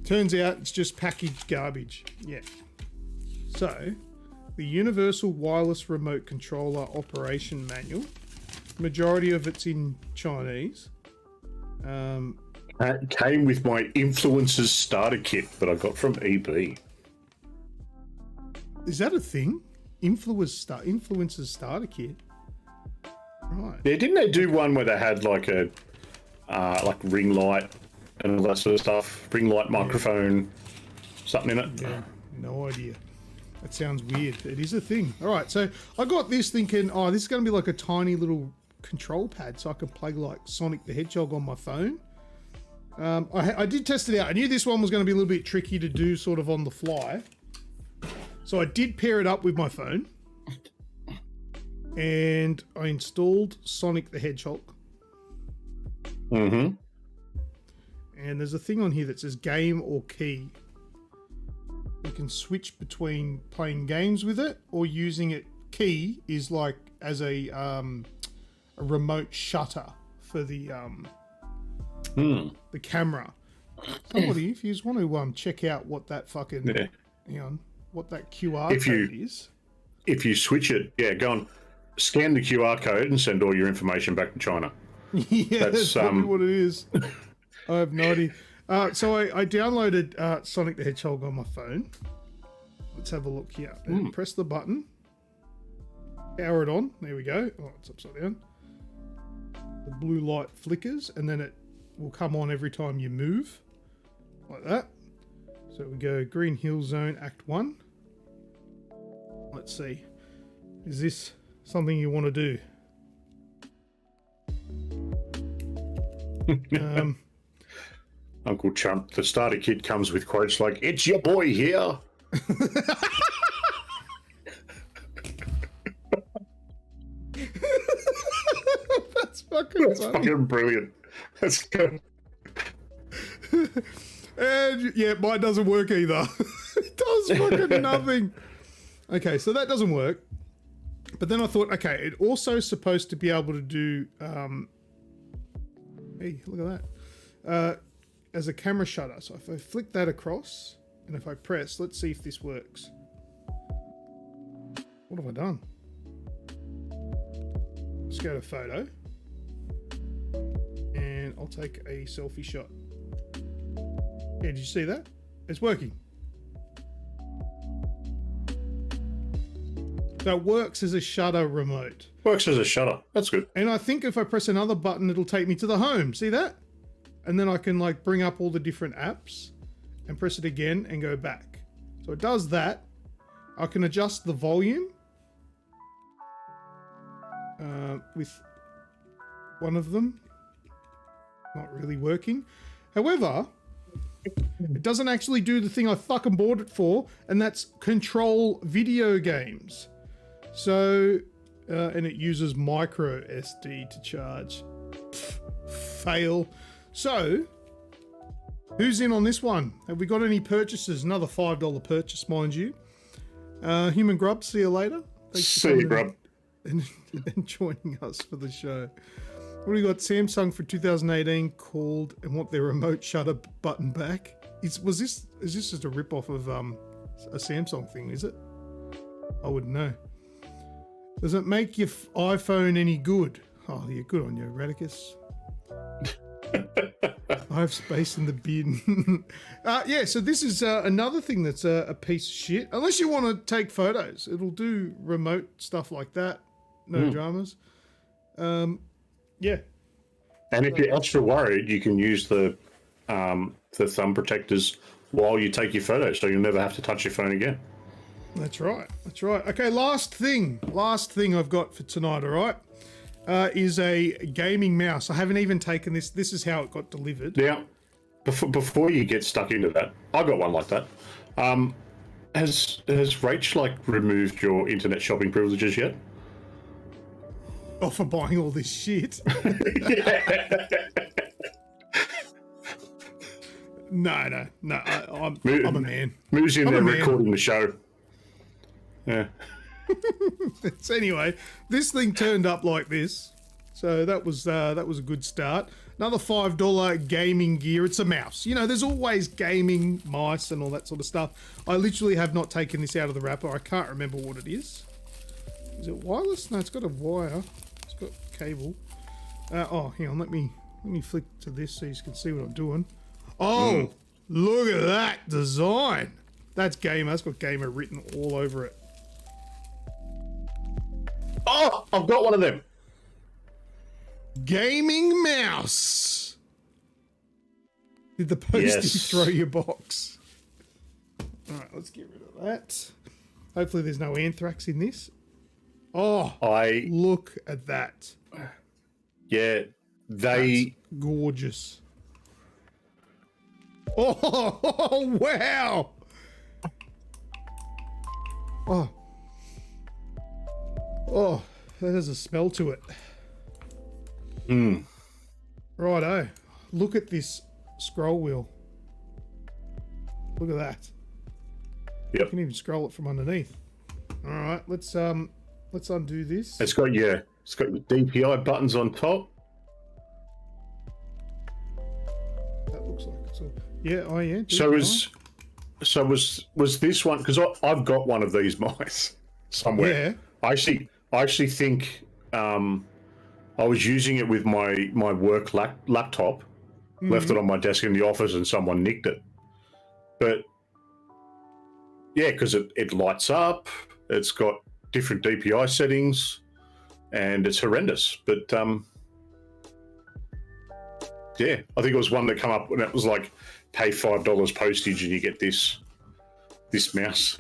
Turns out it's just packaged garbage. Yeah. So the Universal Wireless Remote Controller Operation Manual. Majority of it's in Chinese. That came with my Influencers starter kit that I got from EB. Is that a thing? Influencers starter kit? Right. Yeah, didn't they do one where they had like a like ring light and all that sort of stuff? Ring light microphone, something in it? Yeah, no idea. That sounds weird. It is a thing. All right, so I got this thinking, oh, this is going to be like a tiny little control pad so I can play like Sonic the Hedgehog on my phone. I did test it out. I knew this one was going to be a little bit tricky to do sort of on the fly. So I did pair it up with my phone. And I installed Sonic the Hedgehog. Mm-hmm. And there's a thing on here that says game or key. You can switch between playing games with it or using it. Key is like as a remote shutter for the camera. Somebody, if you just want to check out what that fucking hang on, what that QR code is. If you switch it, go on, scan the QR code and send all your information back to China. Yeah, that's probably what it is. I have no idea. So I downloaded Sonic the Hedgehog on my phone. Let's have a look here. Press the button. Power it on. There we go. Oh, it's upside down. The blue light flickers and then it will come on every time you move. Like that. So we go Green Hill Zone Act 1. Let's see. Is this something you want to do? Uncle Chump, the starter kit comes with quotes like, "It's your boy here." That's fucking funny. Fucking brilliant. That's good. And yeah, mine doesn't work either. It does fucking nothing. Okay, so that doesn't work. But then I thought, okay, it also supposed to be able to do hey, look at that. As a camera shutter. So if I flick that across and if I press, let's see if this works. What have I done? Let's go to photo. And I'll take a selfie shot. Yeah, did you see that? It's working. So it works as a shutter remote. Works as a shutter. That's good. And I think if I press another button, it'll take me to the home. See that? And then I can like bring up all the different apps and press it again and go back. So it does that. I can adjust the volume with one of them. Not really working. However, it doesn't actually do the thing I fucking bought it for, and that's control video games. So, and it uses micro SD to charge. Fail. So, who's in on this one? Have we got any purchases? Another $5 purchase, mind you. Human Grub, see you later. Thanks See you, Grub. And joining us for the show. What do we got? Samsung for 2018 called and want their remote shutter button back. Is this just a rip off of a Samsung thing? Is it? I wouldn't know. Does it make your iPhone any good? Oh, yeah, good on you, Radicus. I have space in the bin. Yeah, so this is another thing that's a piece of shit. Unless you want to take photos, it'll do remote stuff like that. No dramas. Yeah. And if you're extra worried, you can use the thumb protectors while you take your photos, so you'll never have to touch your phone again. That's right. That's right. Okay, last thing I've got for tonight, all right, is a gaming mouse. I haven't even taken this. This is how it got delivered. Now, before you get stuck into that, I got one like that. Has Rach removed your internet shopping privileges yet? Oh, for buying all this shit. No. I'm a man. Moo's in there recording the show. Yeah. So anyway, this thing turned up like this. So that was a good start. Another $5 gaming gear. It's a mouse. You know, there's always gaming mice and all that sort of stuff. I literally have not taken this out of the wrapper. I can't remember what it is. Is it wireless? No, it's got a wire. It's got cable. Oh, hang on. Let me flick to this so you can see what I'm doing. Oh, look at that design. That's gamer. That's got gamer written all over it. Oh, I've got one of them. Gaming mouse. Did the postie throw your box? All right, let's get rid of that. Hopefully there's no anthrax in this. Oh, look at that. Yeah, That's gorgeous. Oh, wow. Oh, that has a smell to it. Righto. Look at this scroll wheel. Look at that. Yep. You can even scroll it from underneath. All right, let's undo this. It's got your DPI buttons on top. That looks like it's all. Yeah. Oh yeah. DPI. So was this one, because I've got one of these mice somewhere. Yeah. I actually think I was using it with my work laptop, left it on my desk in the office, and someone nicked it. But yeah, because it lights up, it's got different DPI settings, and it's horrendous. But yeah, I think it was one that come up when it was like pay $5 postage and you get this mouse.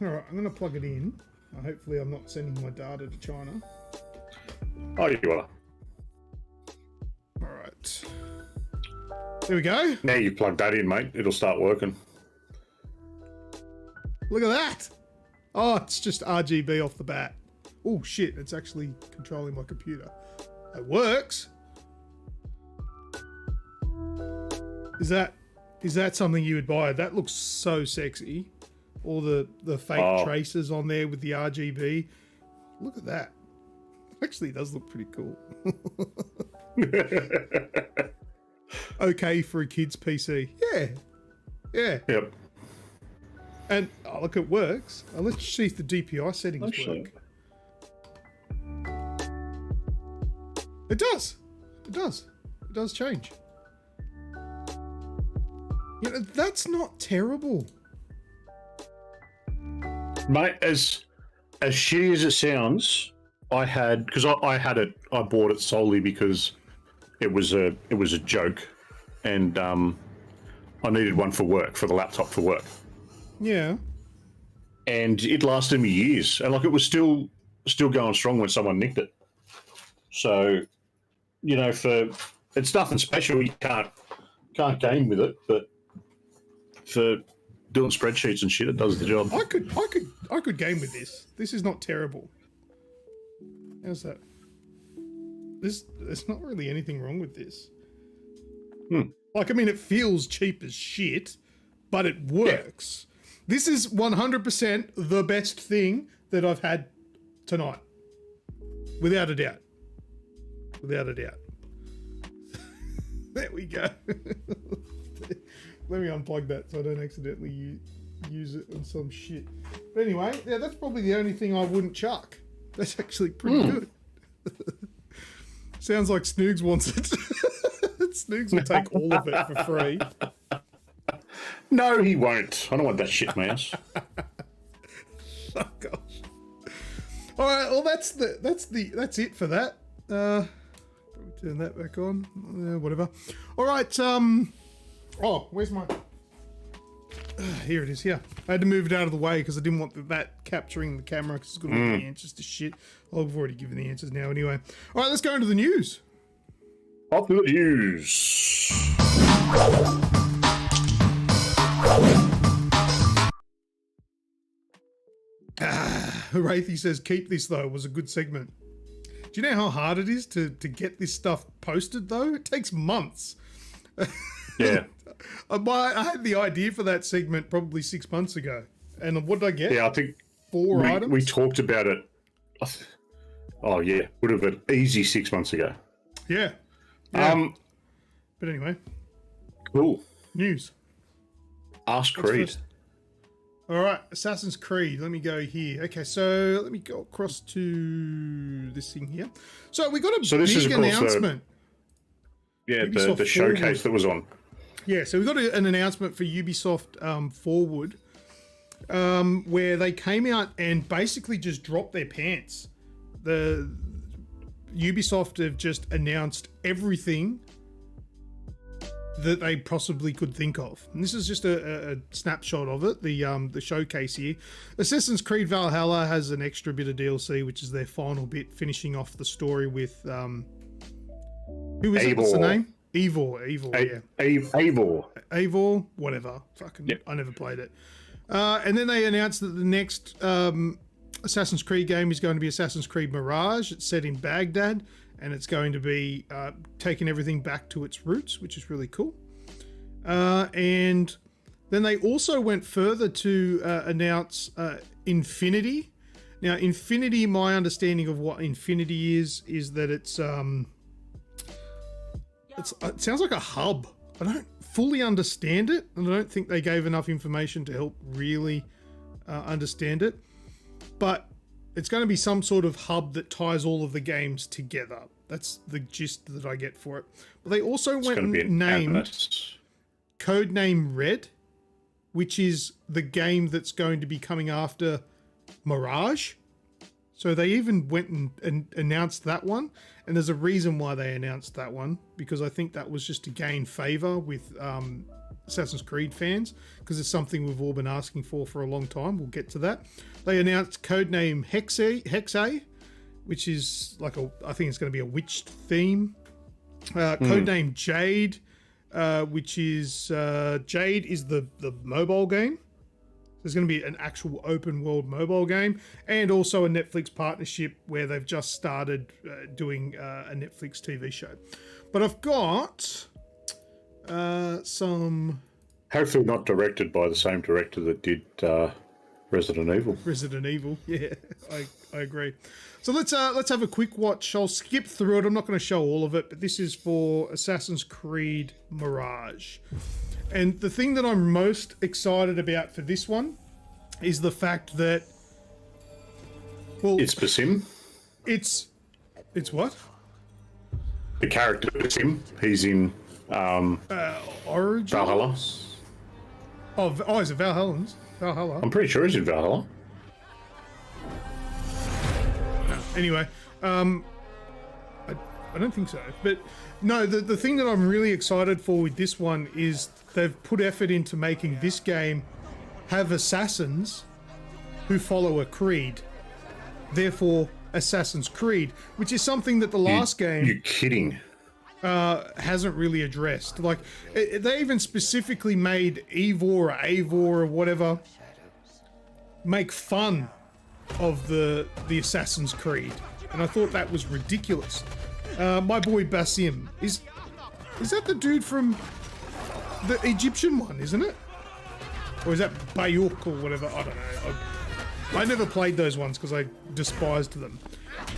All right, I'm gonna plug it in. Hopefully, I'm not sending my data to China. Oh, you are. All right. There we go. Now you plug that in, mate. It'll start working. Look at that. Oh, it's just RGB off the bat. Oh shit! It's actually controlling my computer. It works. Is that something you would buy? That looks so sexy. All the fake traces on there with the RGB. Look at that. Actually, it does look pretty cool. Okay for a kid's PC. Yeah. Yep. And look, it works. Let's see if the DPI settings work. It does. It does change. You know, that's not terrible. Mate, as shitty as it sounds, I bought it solely because it was a joke, and I needed one for work, for the laptop for work. Yeah. And it lasted me years, and it was still going strong when someone nicked it. So, you know, it's nothing special. You can't game with it, but for doing spreadsheets and shit, it does the job. I could game with this. This is not terrible. How's that? There's not really anything wrong with this. I mean, it feels cheap as shit, but it works. Yeah. This is 100% the best thing that I've had tonight. Without a doubt. There we go. Let me unplug that so I don't accidentally use it on some shit. But anyway, yeah, that's probably the only thing I wouldn't chuck. That's actually pretty good. Sounds like Snoogs wants it. Snoogs will take all of it for free. No, he won't. I don't want that shit mouse. Oh gosh. All right. Well, that's it for that. Probably turn that back on. Whatever. All right. Oh, where's my? Here it is. Yeah, I had to move it out of the way because I didn't want that capturing the camera because it's got all the answers to shit. I've already given the answers now anyway. All right, let's go into the news. Off to the news. Wraithy says, keep this though, it was a good segment. Do you know how hard it is to get this stuff posted though? It takes months. Yeah. I had the idea for that segment probably 6 months ago. And what did I get? Yeah, I think 4 items? We talked about it. Oh, yeah. Would have been easy 6 months ago. Yeah. But anyway. Cool. News. Ask Creed. All right, Assassin's Creed. Let me go here. Okay, so let me go across to this thing here. So we got a big announcement. The showcase that was on. Yeah, so we got an announcement for Ubisoft Forward, where they came out and basically just dropped their pants. The Ubisoft have just announced everything that they possibly could think of. And this is just a snapshot of it, the showcase here. Assassin's Creed Valhalla has an extra bit of DLC, which is their final bit, finishing off the story with who is it? What's the name? Eivor, yeah. Eivor, whatever. Fucking, yep. I never played it. And then they announced that the next Assassin's Creed game is going to be Assassin's Creed Mirage. It's set in Baghdad, and it's going to be taking everything back to its roots, which is really cool. And then they also went further to announce Infinity. Now, Infinity, my understanding of what Infinity is that it sounds like a hub. I don't fully understand it, and I don't think they gave enough information to help really understand it. But it's going to be some sort of hub that ties all of the games together. That's the gist that I get for it. But they also went and named Codename Red, which is the game that's going to be coming after Mirage. So they even went and announced that one. And there's a reason why they announced that one, because I think that was just to gain favor with Assassin's Creed fans, because it's something we've all been asking for a long time. We'll get to that. They announced Codename Hexe, which is like I think it's going to be a witch theme. Codename Jade, which is Jade is the mobile game. There's going to be an actual open world mobile game, and also a Netflix partnership where they've just started doing a Netflix TV show. But I've got some... Hopefully not directed by the same director that did Resident Evil. Resident Evil, yeah, I agree. So let's have a quick watch. I'll skip through it. I'm not going to show all of it, but this is for Assassin's Creed Mirage. And the thing that I'm most excited about for this one is the fact that, well, it's Basim. It's what? The character Basim. He's in Origins? Valhalla. Oh, is it Valhalla? I'm pretty sure he's in Valhalla. Anyway, I don't think so. But no, the thing that I'm really excited for with this one is they've put effort into making this game have assassins who follow a creed. Therefore, Assassin's Creed, which is something that the last game... You're kidding. Hasn't really addressed. Like, they even specifically made Eivor or whatever make fun of the Assassin's Creed, and I thought that was ridiculous. My boy Basim is that the dude from the Egyptian one, isn't it? Or is that Bayuk or whatever? I don't know. I never played those ones because I despised them.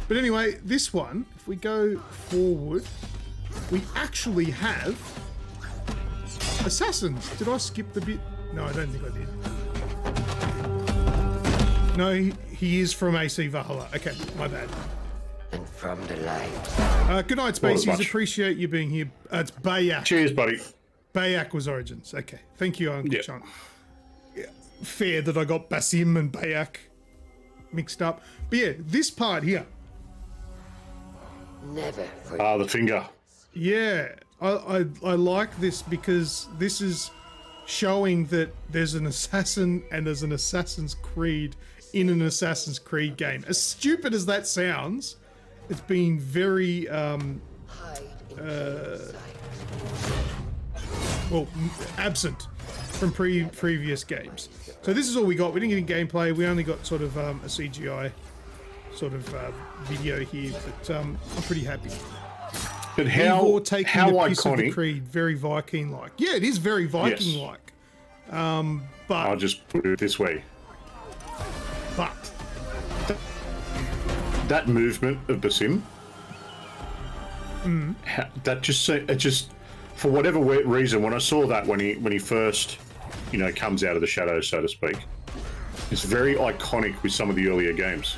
But anyway, this one, if we go forward, we actually have assassins. Did I skip the bit? No, I don't think I did. No, he is from AC Valhalla. Okay, my bad. And from the light. Good night, Not as Spaceys. much. Appreciate you being here. It's Bayak. Cheers, buddy. Bayak was Origins. Okay, thank you, Uncle Yeah. Chunk. Yeah, fair that I got Basim and Bayak mixed up. But yeah, this part here. Never forget. The finger. Yeah, I like this because this is showing that there's an assassin and there's an Assassin's Creed in an Assassin's Creed game. As stupid as that sounds, it's been very Hide in plain sight. well, absent from previous games. So this is all we got. We didn't get any gameplay. We only got sort of a CGI sort of video here, but I'm pretty happy. But Ivor taking how the piss of the iconic? Creed, very Viking-like. Yeah, it is very Viking-like. I'll But just put it this way: that movement of Basim, that just for whatever reason, when I saw that when he first, comes out of the shadows, so to speak, it's very iconic with some of the earlier games.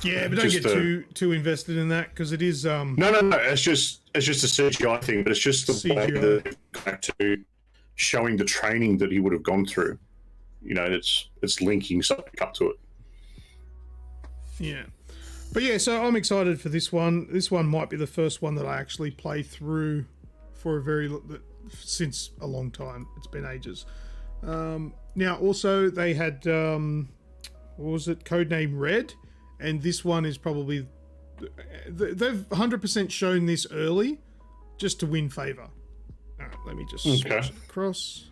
yeah, but don't just get too invested in that because it is No, it's just a CGI thing, but it's just the way CGI. that they go back to showing the training that he would have gone through. It's linking something up to it. yeah. But yeah, so I'm excited for this one. This one might be the first one that I actually play through for since a long time. It's been ages. Now also they had what was it? Codename Red, and this one is probably they've 100% shown this early just to win favor. All right, let me just switch it across.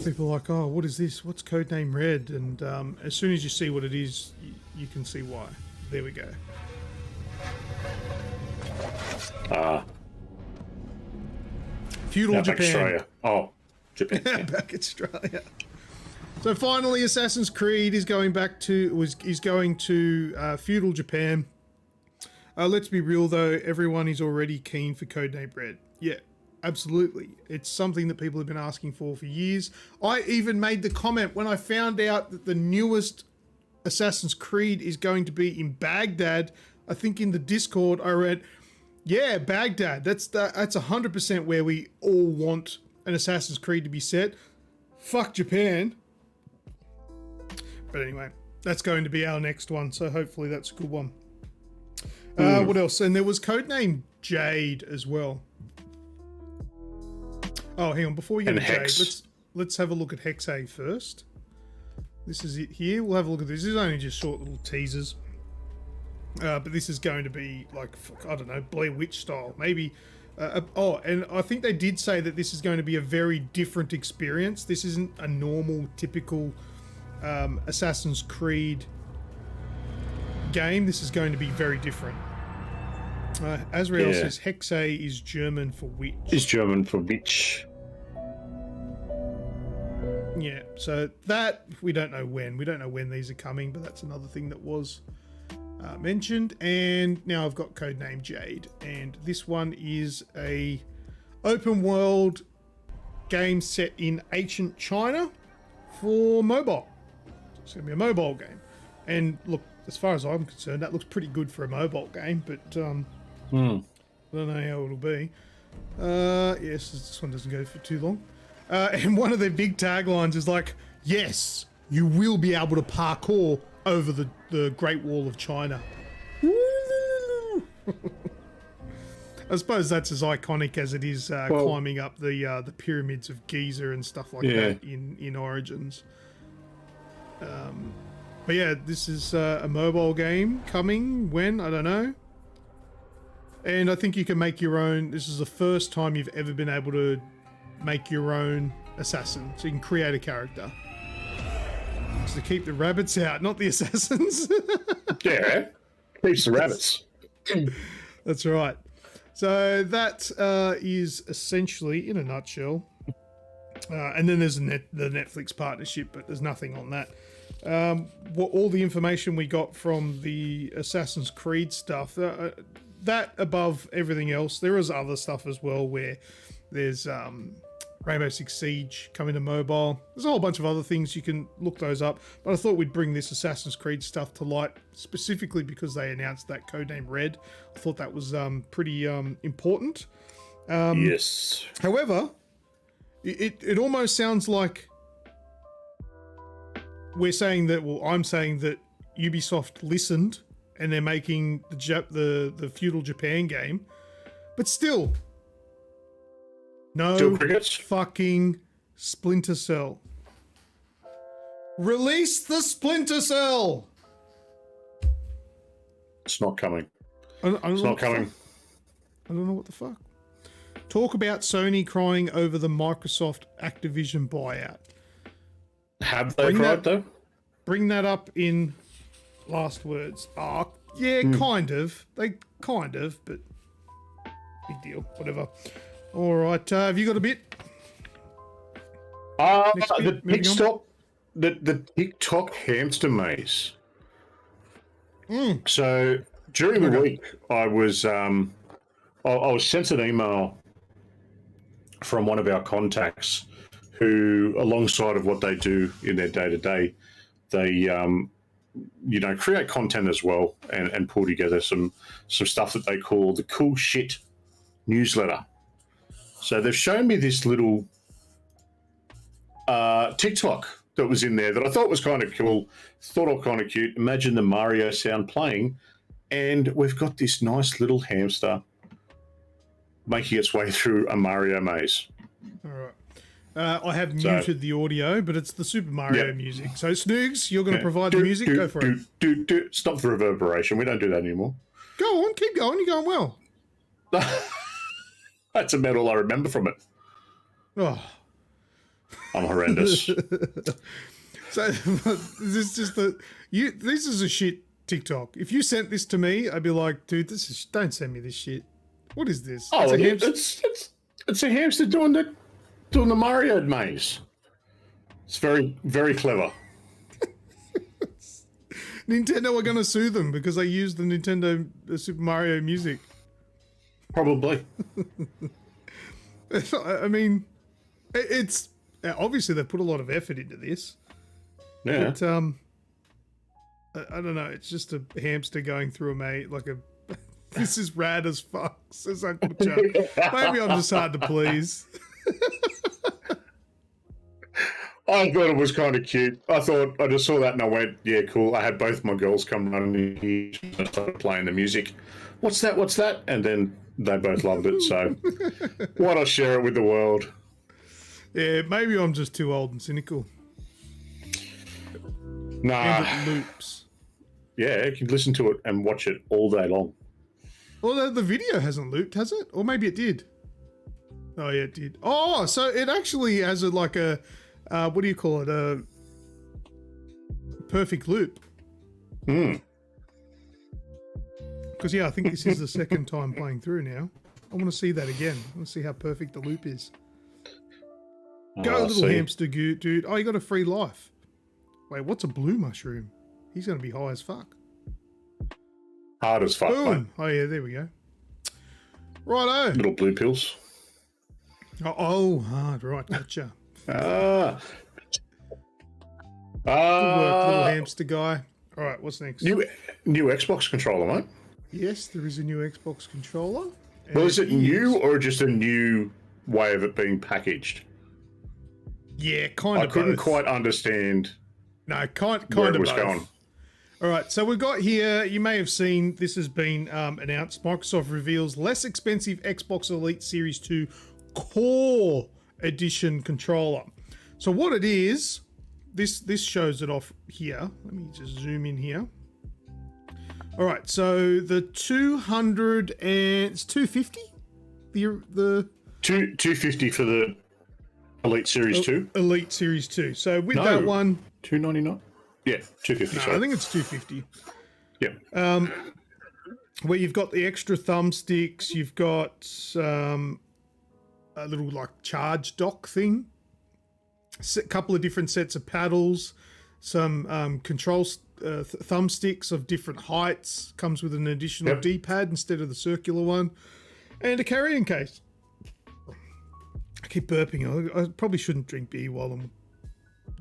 People are like, oh, what is this? What's Codename Red? And as soon as you see what it is, you can see why. There we go. Feudal Now back Japan. Australia. Oh, Japan. Back Australia. So finally, Assassin's Creed is going back to is going to feudal Japan. Let's be real though, everyone is already keen for Codename Red. Yeah, absolutely. It's something that people have been asking for years. I even made the comment when I found out that the newest Assassin's Creed is going to be in Baghdad. I think in the Discord I read, yeah, Baghdad. That's 100% where we all want an Assassin's Creed to be set. Fuck Japan. But anyway, that's going to be our next one, so hopefully that's a good one. What else? And there was Codename Jade as well. Oh, hang on. Before we get And to Jade, Hex. let's have a look at Hexe first. This is it here. We'll have a look at this. This is only just short little teasers. But this is going to be like, I don't know, Blair Witch style. Maybe. And I think they did say that this is going to be a very different experience. This isn't a normal, typical Assassin's Creed game. This is going to be very different. Azrael says Hexe is German for witch. It's German for bitch. Yeah, so that we don't know when. We don't know when these are coming, but that's another thing that was mentioned. And now I've got Codename Jade, and this one is a open world game set in ancient China for mobile. It's going to be a mobile game, and look, as far as I'm concerned, that looks pretty good for a mobile game. But I don't know how it'll be. Yes, this one doesn't go for too long. And one of their big taglines is like, yes, you will be able to parkour over the Great Wall of China. I suppose that's as iconic as it is climbing up the pyramids of Giza and stuff like that in Origins. But yeah, this is a mobile game coming when? I don't know. And I think you can make your own. This is the first time you've ever been able to make your own assassin. So you can create a character. So to keep the rabbits out, not the assassins. Yeah, keeps the rabbits. That's right. So that is essentially, in a nutshell. And then there's the Netflix partnership, but there's nothing on that. All the information we got from the Assassin's Creed stuff, that above everything else, there is other stuff as well where there's Rainbow Six Siege coming to mobile. There's a whole bunch of other things. You can look those up. But I thought we'd bring this Assassin's Creed stuff to light, specifically because they announced that codename Red. I thought that was pretty important. Yes. However, it almost sounds like we're saying that, well, I'm saying that Ubisoft listened and they're making the feudal Japan game. But still, no fucking Splinter Cell. Release the Splinter Cell! It's not coming. It's not coming. I don't know what the fuck. Talk about Sony crying over the Microsoft Activision buyout. Have they cried, though? Bring that up in last words. Oh, yeah, kind of. They kind of, but big deal. Whatever. All right. Have you got a bit? The TikTok hamster maze. So during the week, I was sent an email from one of our contacts who, alongside of what they do in their day-to-day, they create content as well and pull together some stuff that they call the Cool Shit newsletter. So they've shown me this little TikTok that was in there that I thought was kind of cool, thought it kind of cute. Imagine the Mario sound playing, and we've got this nice little hamster making its way through a Mario maze. All right. I have muted the audio, but it's the Super Mario music. So, Snoogs, you're going to provide the music? Go for it. Stop the reverberation. We don't do that anymore. Go on. Keep going. You're going well. That's a medal I remember from it. Oh. I'm horrendous. So, this is just this is a shit TikTok. If you sent this to me, I'd be like, dude, don't send me this shit. What is this? Oh, it's a hamster doing the Mario maze. It's very, very clever. Nintendo are going to sue them because they use the Nintendo Super Mario music. Probably. I mean, it's obviously they've put a lot of effort into this. Yeah. But I don't know. It's just a hamster going through a maze, like a. This is rad as fuck, says Uncle Chuck. Maybe I'm just hard to please. I thought it was kind of cute. I just saw that and I went, yeah, cool. I had both my girls come running here and started playing the music. What's that? What's that? And then they both loved it. So why not share it with the world? Yeah, maybe I'm just too old and cynical. Nah. And it loops. Yeah, you can listen to it and watch it all day long. Well, the video hasn't looped, has it? Or maybe it did. Oh, yeah, it did. Oh, so it actually has what do you call it? A perfect loop. Because, yeah, I think this is the second time playing through now. I want to see that again. I want to see how perfect the loop is. Go, little hamster goot, dude. Oh, you got a free life. Wait, what's a blue mushroom? He's going to be high as fuck. Hard as fuck, mate. Oh, yeah, there we go. Righto. Little blue pills. Oh, hard. Right, gotcha. Good work, little hamster guy. All right, what's next? New Xbox controller, mate. Yes, there is a new Xbox controller. Well, is it new or just a new way of it being packaged? Yeah, kind of. I couldn't both. quite understand. No, kind where of it was both. going. All right, so we've got here, you may have seen, this has been announced. Microsoft reveals less expensive Xbox Elite Series 2 Core Edition controller. So what it is, this shows it off here. Let me just zoom in here. All right, so the 200 and it's 250. The 250 for the Elite Series 2. Elite Series 2. So with that one, 299. Yeah, 250. I think it's 250. Yeah. Where you've got the extra thumbsticks, you've got a little like charge dock thing, a couple of different sets of paddles, some control thumbsticks of different heights, comes with an additional D-pad instead of the circular one, and a carrying case. I keep burping. I probably shouldn't drink beer while I'm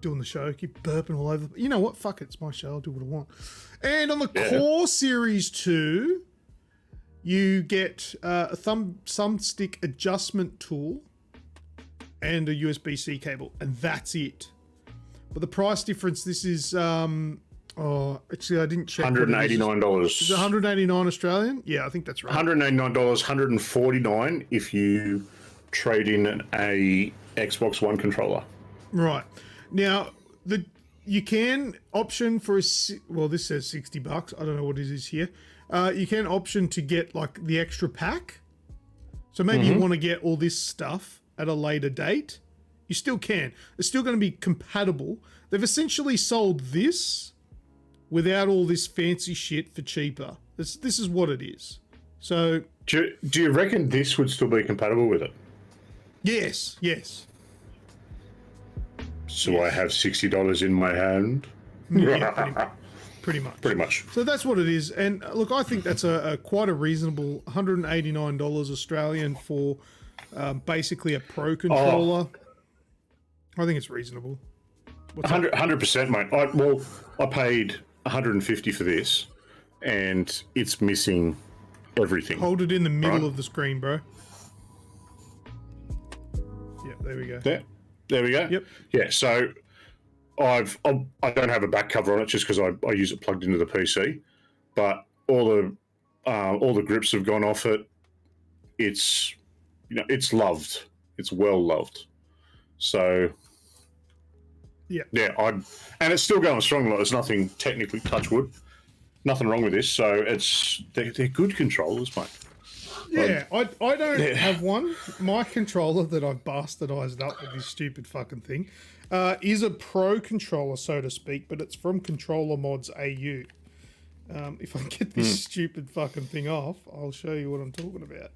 doing the show. I keep burping all over. You know what? Fuck it. It's my show. I'll do what I want. And on the Core Series 2, you get a thumbstick adjustment tool and a USB-C cable, and that's it. But the price difference, this is, actually I didn't check. $189. Is it 189 Australian? Yeah, I think that's right. $189, $149 if you trade in a Xbox One controller. Right. Now, you can option for this says $60. I don't know what it is here. You can option to get like the extra pack. So maybe you want to get all this stuff at a later date. You still can. It's still going to be compatible. They've essentially sold this without all this fancy shit for cheaper. This is what it is. So do you reckon this would still be compatible with it? Yes. So I have $60 in my hand. Yeah, pretty much. Pretty much. So that's what it is. And look, I think that's a quite a reasonable $189 Australian for basically a Pro controller. I think it's reasonable. 100%, mate. I paid $150 for this, and it's missing everything. Hold it in the middle of the screen, bro. Yeah, there we go. There we go. Yep. Yeah. So I don't have a back cover on it just because I use it plugged into the PC, but all the grips have gone off it. It's it's loved. It's well loved. So yeah, and it's still going strong. Like, there's nothing technically, touch wood, nothing wrong with this. So they're good controllers, mate. Yeah, I don't have one. My controller that I've bastardized up with this stupid fucking thing is a Pro controller, so to speak, but it's from Controller Mods AU. If I get this stupid fucking thing off, I'll show you what I'm talking about.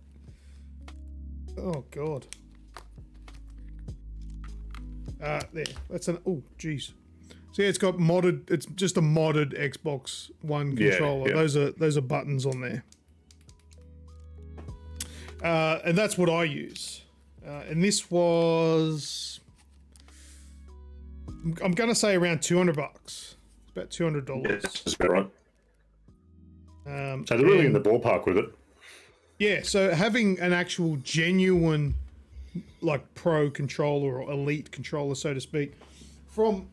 Oh, God. There. That's an... Oh, jeez. So, yeah, it's got modded... It's just a modded Xbox One controller. Yeah. Those are buttons on there. And that's what I use. And this was... I'm going to say around $200. It's about $200. Yes, that's about right. So they're really in the ballpark with it. Yeah, so having an actual genuine like Pro controller or Elite controller, so to speak, from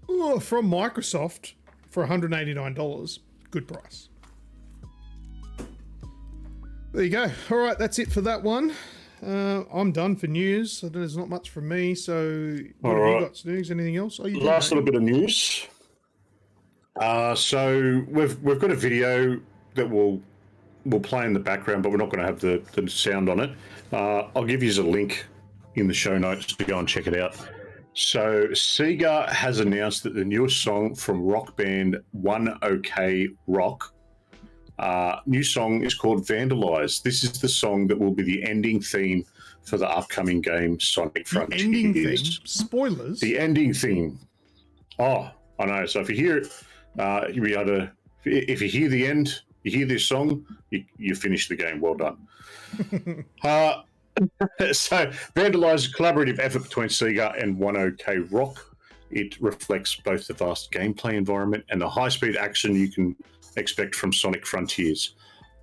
Microsoft for $189, good price. There you go. All right, that's it for that one. I'm done for news. So there's not much from me. So what have you got, Snoogs? Anything else? Oh, Last little bit of news. So we've got a video that we'll play in the background, but we're not going to have the sound on it. I'll give you a link in the show notes to go and check it out. So Sega has announced that the newest song from rock band 1OK Rock, new song is called Vandalize. This is the song that will be the ending theme for the upcoming game Sonic Frontiers. Ending theme? Spoilers? The ending theme. Oh, I know. So if you hear it, you'll be able to, if you hear the end, you hear this song, you finish the game. Well done. So Vandalize is a collaborative effort between Sega and 1OK Rock. It reflects both the vast gameplay environment and the high-speed action you can expect from Sonic Frontiers.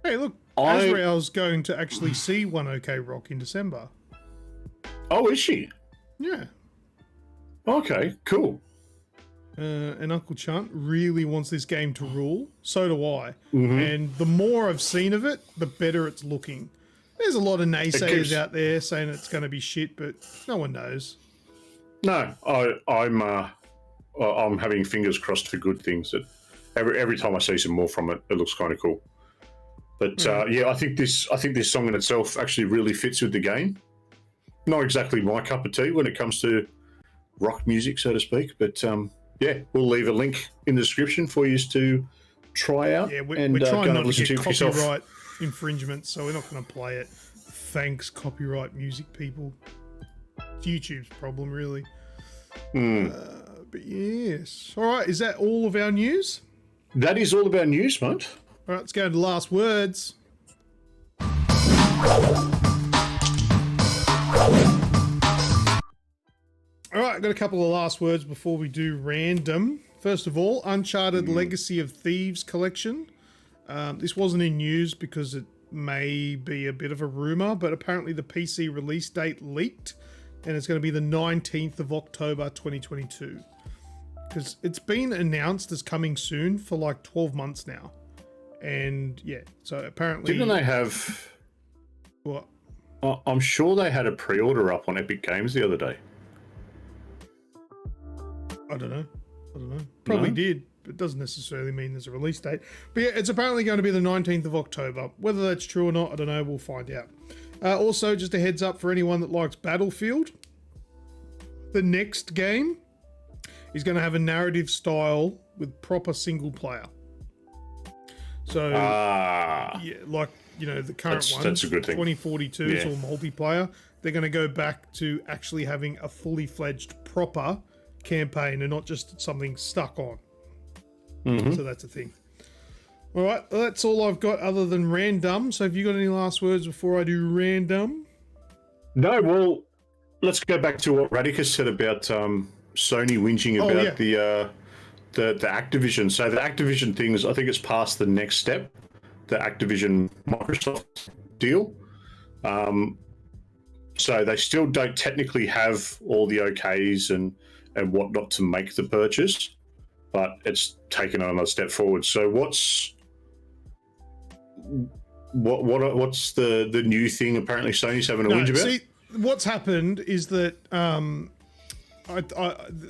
Hey, look, Azrael's going to actually see 1OK Rock in December. Oh, is she? Yeah. Okay, cool. And Uncle Chunt really wants this game to rule. So do I. And the more I've seen of it, the better it's looking. There's a lot of naysayers out there saying it's going to be shit, but no one knows. No, I'm having fingers crossed for good things. That every time I see some more from it, it looks kind of cool. But I think this song in itself actually really fits with the game. Not exactly my cup of tea when it comes to rock music, so to speak. But we'll leave a link in the description for you to try out. Yeah, we're and trying not to listen get to yourself. copyright infringement, so we're not going to play it. Thanks, copyright music people. It's YouTube's problem, really. But yes. All right, is that all of our news? That is all of our news, mate. All right, let's go to the last words. right, got a couple of last words before we do random. First of all, Uncharted Legacy of Thieves collection. This wasn't in news because it may be a bit of a rumor, but apparently the PC release date leaked, and it's going to be the 19th of October 2022. Because it's been announced as coming soon for like 12 months now. And yeah, so apparently... Didn't they have... What? I'm sure they had a pre-order up on Epic Games the other day. I don't know. Probably did, but it doesn't necessarily mean there's a release date. But yeah, it's apparently going to be the 19th of October. Whether that's true or not, I don't know. We'll find out. Also, just a heads up for anyone that likes Battlefield. The next game is going to have a narrative style with proper single player. So, yeah, like, you know, the current one, that's a good thing. 2042 is all multiplayer. They're going to go back to actually having a fully fledged proper campaign and not just something stuck on. So that's a thing. All right, well, that's all I've got other than random. So have you got any last words before I do random? No, well, let's go back to what Radicus said about Sony whinging about the Activision. So the Activision things, I think it's past the next step, the Activision Microsoft deal. So they still don't technically have all the OKs and whatnot to make the purchase, but it's taken another step forward. So what's the new thing? Apparently Sony's having a whinge about. See, what's happened is that I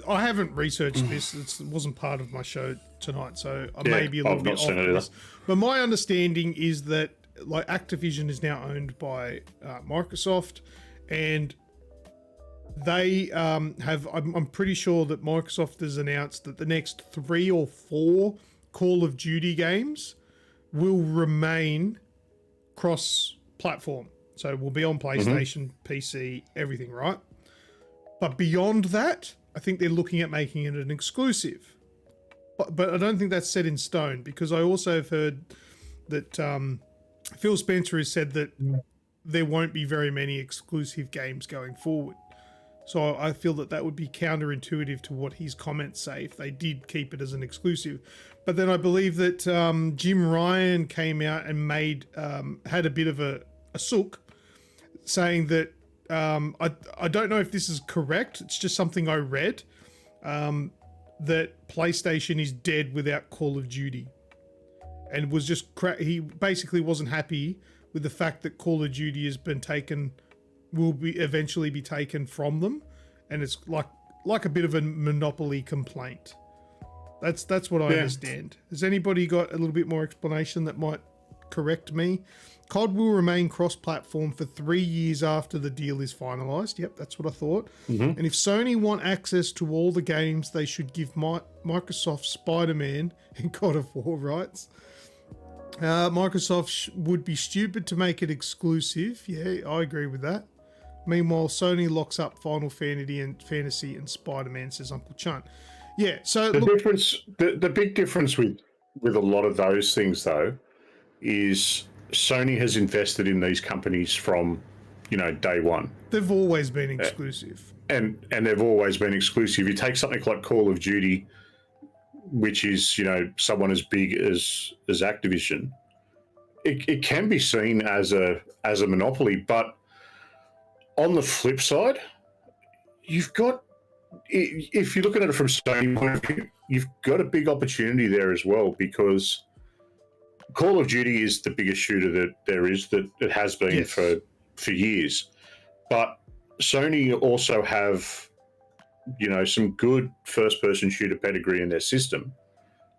haven't researched this. It wasn't part of my show tonight, so I may be a little bit off this. But my understanding is that like Activision is now owned by Microsoft, and they have. I'm pretty sure that Microsoft has announced that the next 3 or 4 Call of Duty games will remain cross-platform. So we'll be on PlayStation, PC, everything, right? But beyond that, I think they're looking at making it an exclusive. But I don't think that's set in stone, because I also have heard that Phil Spencer has said that there won't be very many exclusive games going forward. So I feel that that would be counterintuitive to what his comments say if they did keep it as an exclusive. But then I believe that Jim Ryan came out and had a bit of a sook, saying that I don't know if this is correct. It's just something I read, that PlayStation is dead without Call of Duty, and was just he basically wasn't happy with the fact that Call of Duty has been taken, will eventually be taken from them, and it's like a bit of a monopoly complaint. That's what I understand. Has anybody got a little bit more explanation that might correct me? COD will remain cross-platform for 3 years after the deal is finalised. Yep, that's what I thought. And if Sony want access to all the games, they should give Microsoft Spider-Man and God of War rights. Microsoft would be stupid to make it exclusive. Yeah, I agree with that. Meanwhile, Sony locks up Final Fantasy and Spider-Man, says Uncle Chunt. Yeah, so the big difference with a lot of those things, though, is Sony has invested in these companies from, day one. They've always been exclusive. And they've always been exclusive. You take something like Call of Duty, which is, someone as big as Activision, it can be seen as a monopoly. But on the flip side, you've got, if you're looking at it from Sony point of view, you've got a big opportunity there as well, because Call of Duty is the biggest shooter that there is, that it has been for years. But Sony also have, some good first-person shooter pedigree in their system.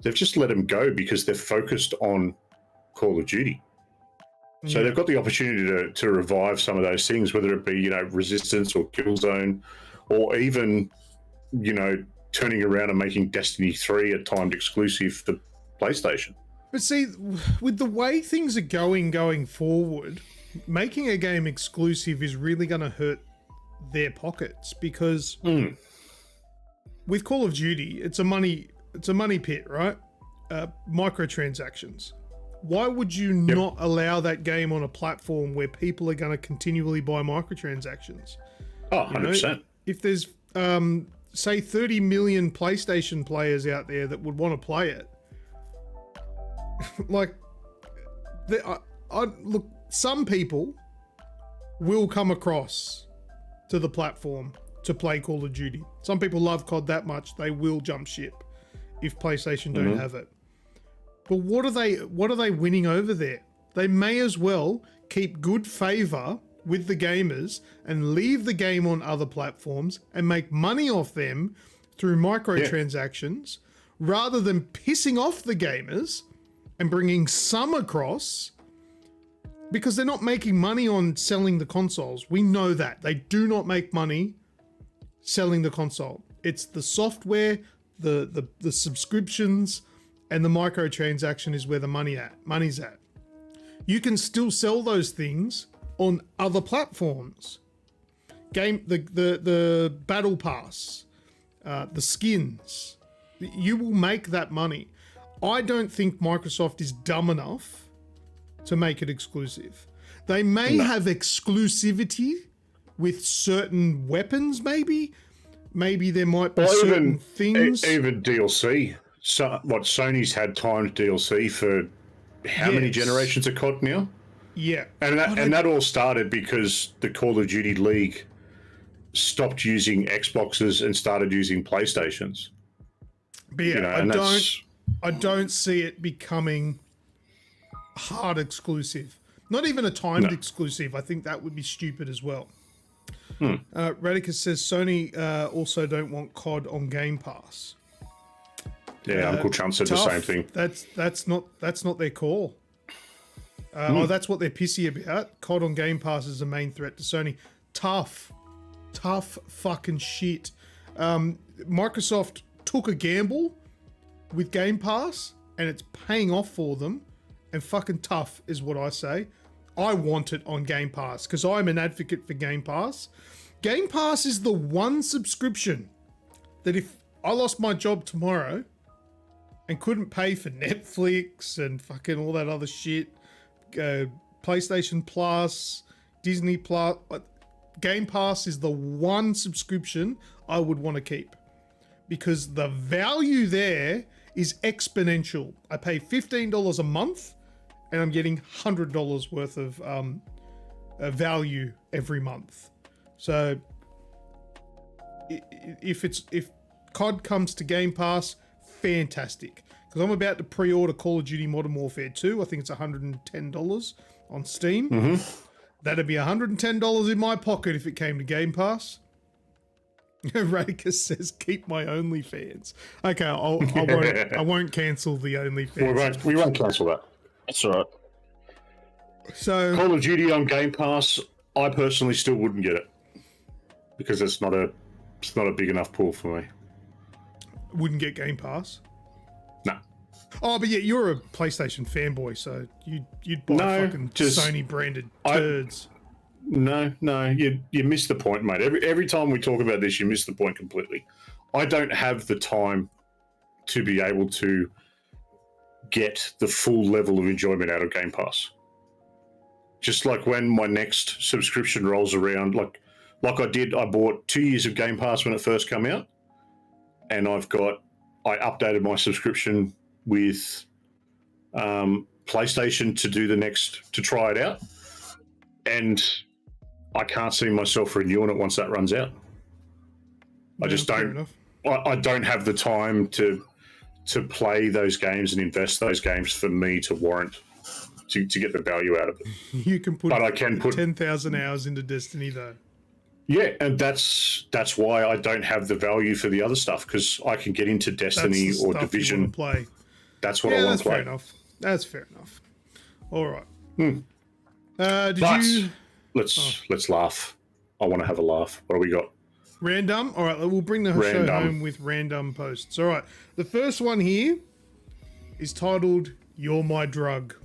They've just let them go because they're focused on Call of Duty. So they've got the opportunity to revive some of those things, whether it be, Resistance or Killzone, or even, turning around and making Destiny 3 a timed exclusive for PlayStation. But see, with the way things are going forward, making a game exclusive is really going to hurt their pockets, because with Call of Duty, it's a money pit, right? Microtransactions. Why would you not allow that game on a platform where people are going to continually buy microtransactions? Oh, 100%. If there's say 30 million PlayStation players out there that would want to play it. Like, look, some people will come across to the platform to play Call of Duty. Some people love COD that much, they will jump ship if PlayStation don't have it. But what are they winning over there? They may as well keep good favor with the gamers and leave the game on other platforms and make money off them through microtransactions rather than pissing off the gamers and bringing some across, because they're not making money on selling the consoles. We know that. They do not make money selling the console. It's the software, the subscriptions, and the microtransaction is where the money's at. You can still sell those things on other platforms. The battle pass, the skins. You will make that money. I don't think Microsoft is dumb enough to make it exclusive. They may have exclusivity with certain weapons, maybe. Maybe there might be certain things. Even DLC. So, what, Sony's had timed DLC for how many generations of COD now? Yeah. And that all started because the Call of Duty League stopped using Xboxes and started using PlayStations. But yeah, I don't see it becoming hard exclusive. Not even a timed exclusive. I think that would be stupid as well. Radicus says Sony also don't want COD on Game Pass. Yeah, Uncle Trump said the same thing. That's not their call. That's what they're pissy about. COD on Game Pass is the main threat to Sony. Tough fucking shit. Microsoft took a gamble with Game Pass, and it's paying off for them. And fucking tough is what I say. I want it on Game Pass because I'm an advocate for Game Pass. Game Pass is the one subscription that if I lost my job tomorrow and couldn't pay for Netflix and fucking all that other shit, PlayStation Plus, Disney Plus, Game Pass is the one subscription I would want to keep because the value there is exponential. I pay $15 a month and I'm getting $100 worth of value every month. So if COD comes to Game fantastic. Because I'm about to pre-order Call of Duty Modern Warfare 2. I think it's $110 on Steam. Mm-hmm. That'd be $110 in my pocket if it came to Game Pass. Radicus says, keep my OnlyFans. Okay, I won't cancel the OnlyFans. We won't cancel that. That's all right. So Call of Duty on Game Pass, I personally still wouldn't get it because it's not a big enough pool for me. Wouldn't get Game Pass? No. Oh, but yeah, you're a PlayStation fanboy, so you'd buy fucking Sony branded turds. No, you miss the point, mate. Every time we talk about this, you miss the point completely. I don't have the time to be able to get the full level of enjoyment out of Game Pass. Just like when my next subscription rolls around, like I did, I bought 2 years of Game Pass when it first came out, and I updated my subscription with PlayStation to try it out, and I can't see myself renewing it once that runs out. I just don't. I don't have the time to play those games and invest those games for me to warrant to get the value out of it. You can put, but I can put 10,000 hours into Destiny though. Yeah, and that's why I don't have the value for the other stuff, because I can get into Destiny or Division. You want to play. That's what I want to play. Fair enough. That's fair enough. All right. Let's laugh. I want to have a laugh. What do we got? Random. All right, we'll bring the show home with random posts. All right. The first one here is titled "You're My Drug."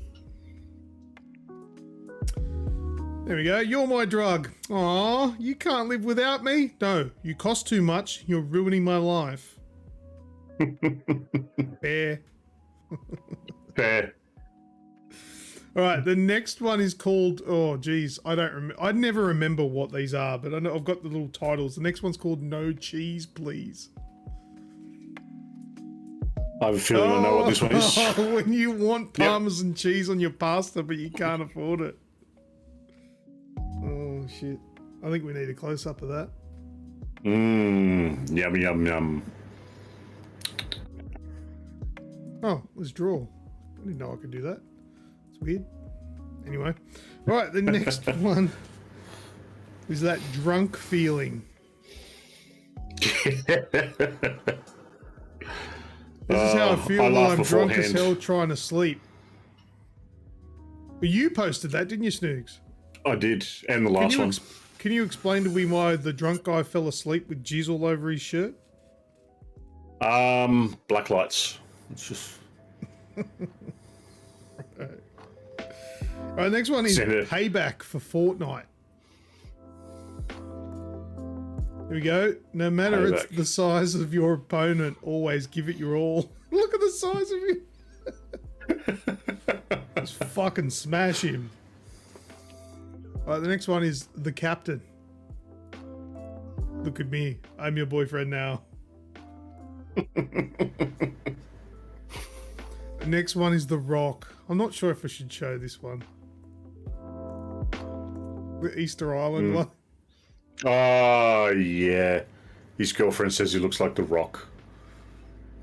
There we go. You're my drug. Aw, you can't live without me. No, you cost too much. You're ruining my life. Fair. Fair. All right, the next one is called. Oh, geez, I don't remember. I never remember what these are, but I know I've got the little titles. The next one's called "No Cheese, Please." I have a feeling I know what this one is. When you want Parmesan cheese on your pasta, but you can't afford it. Oh shit! I think we need a close up of that. Mmm. Yum yum yum. Oh, let's draw. I didn't know I could do that. It's weird. Anyway, all right. The next one is that drunk feeling. This is how I feel while I'm drunk as hell trying to sleep. Well, you posted that, didn't you, Snoogs? I did, and the last one. Can you explain to me why the drunk guy fell asleep with jizz all over his shirt? Black lights. It's just. All right, next one is payback for Fortnite. Here we go. No matter it's the size of your opponent, always give it your all. Look at the size of him. Just fucking smash him. All right, the next one is the captain. Look at me. I'm your boyfriend now. The next one is the Rock. I'm not sure if I should show this one. The Easter Island one. Oh, yeah. His girlfriend says he looks like The Rock.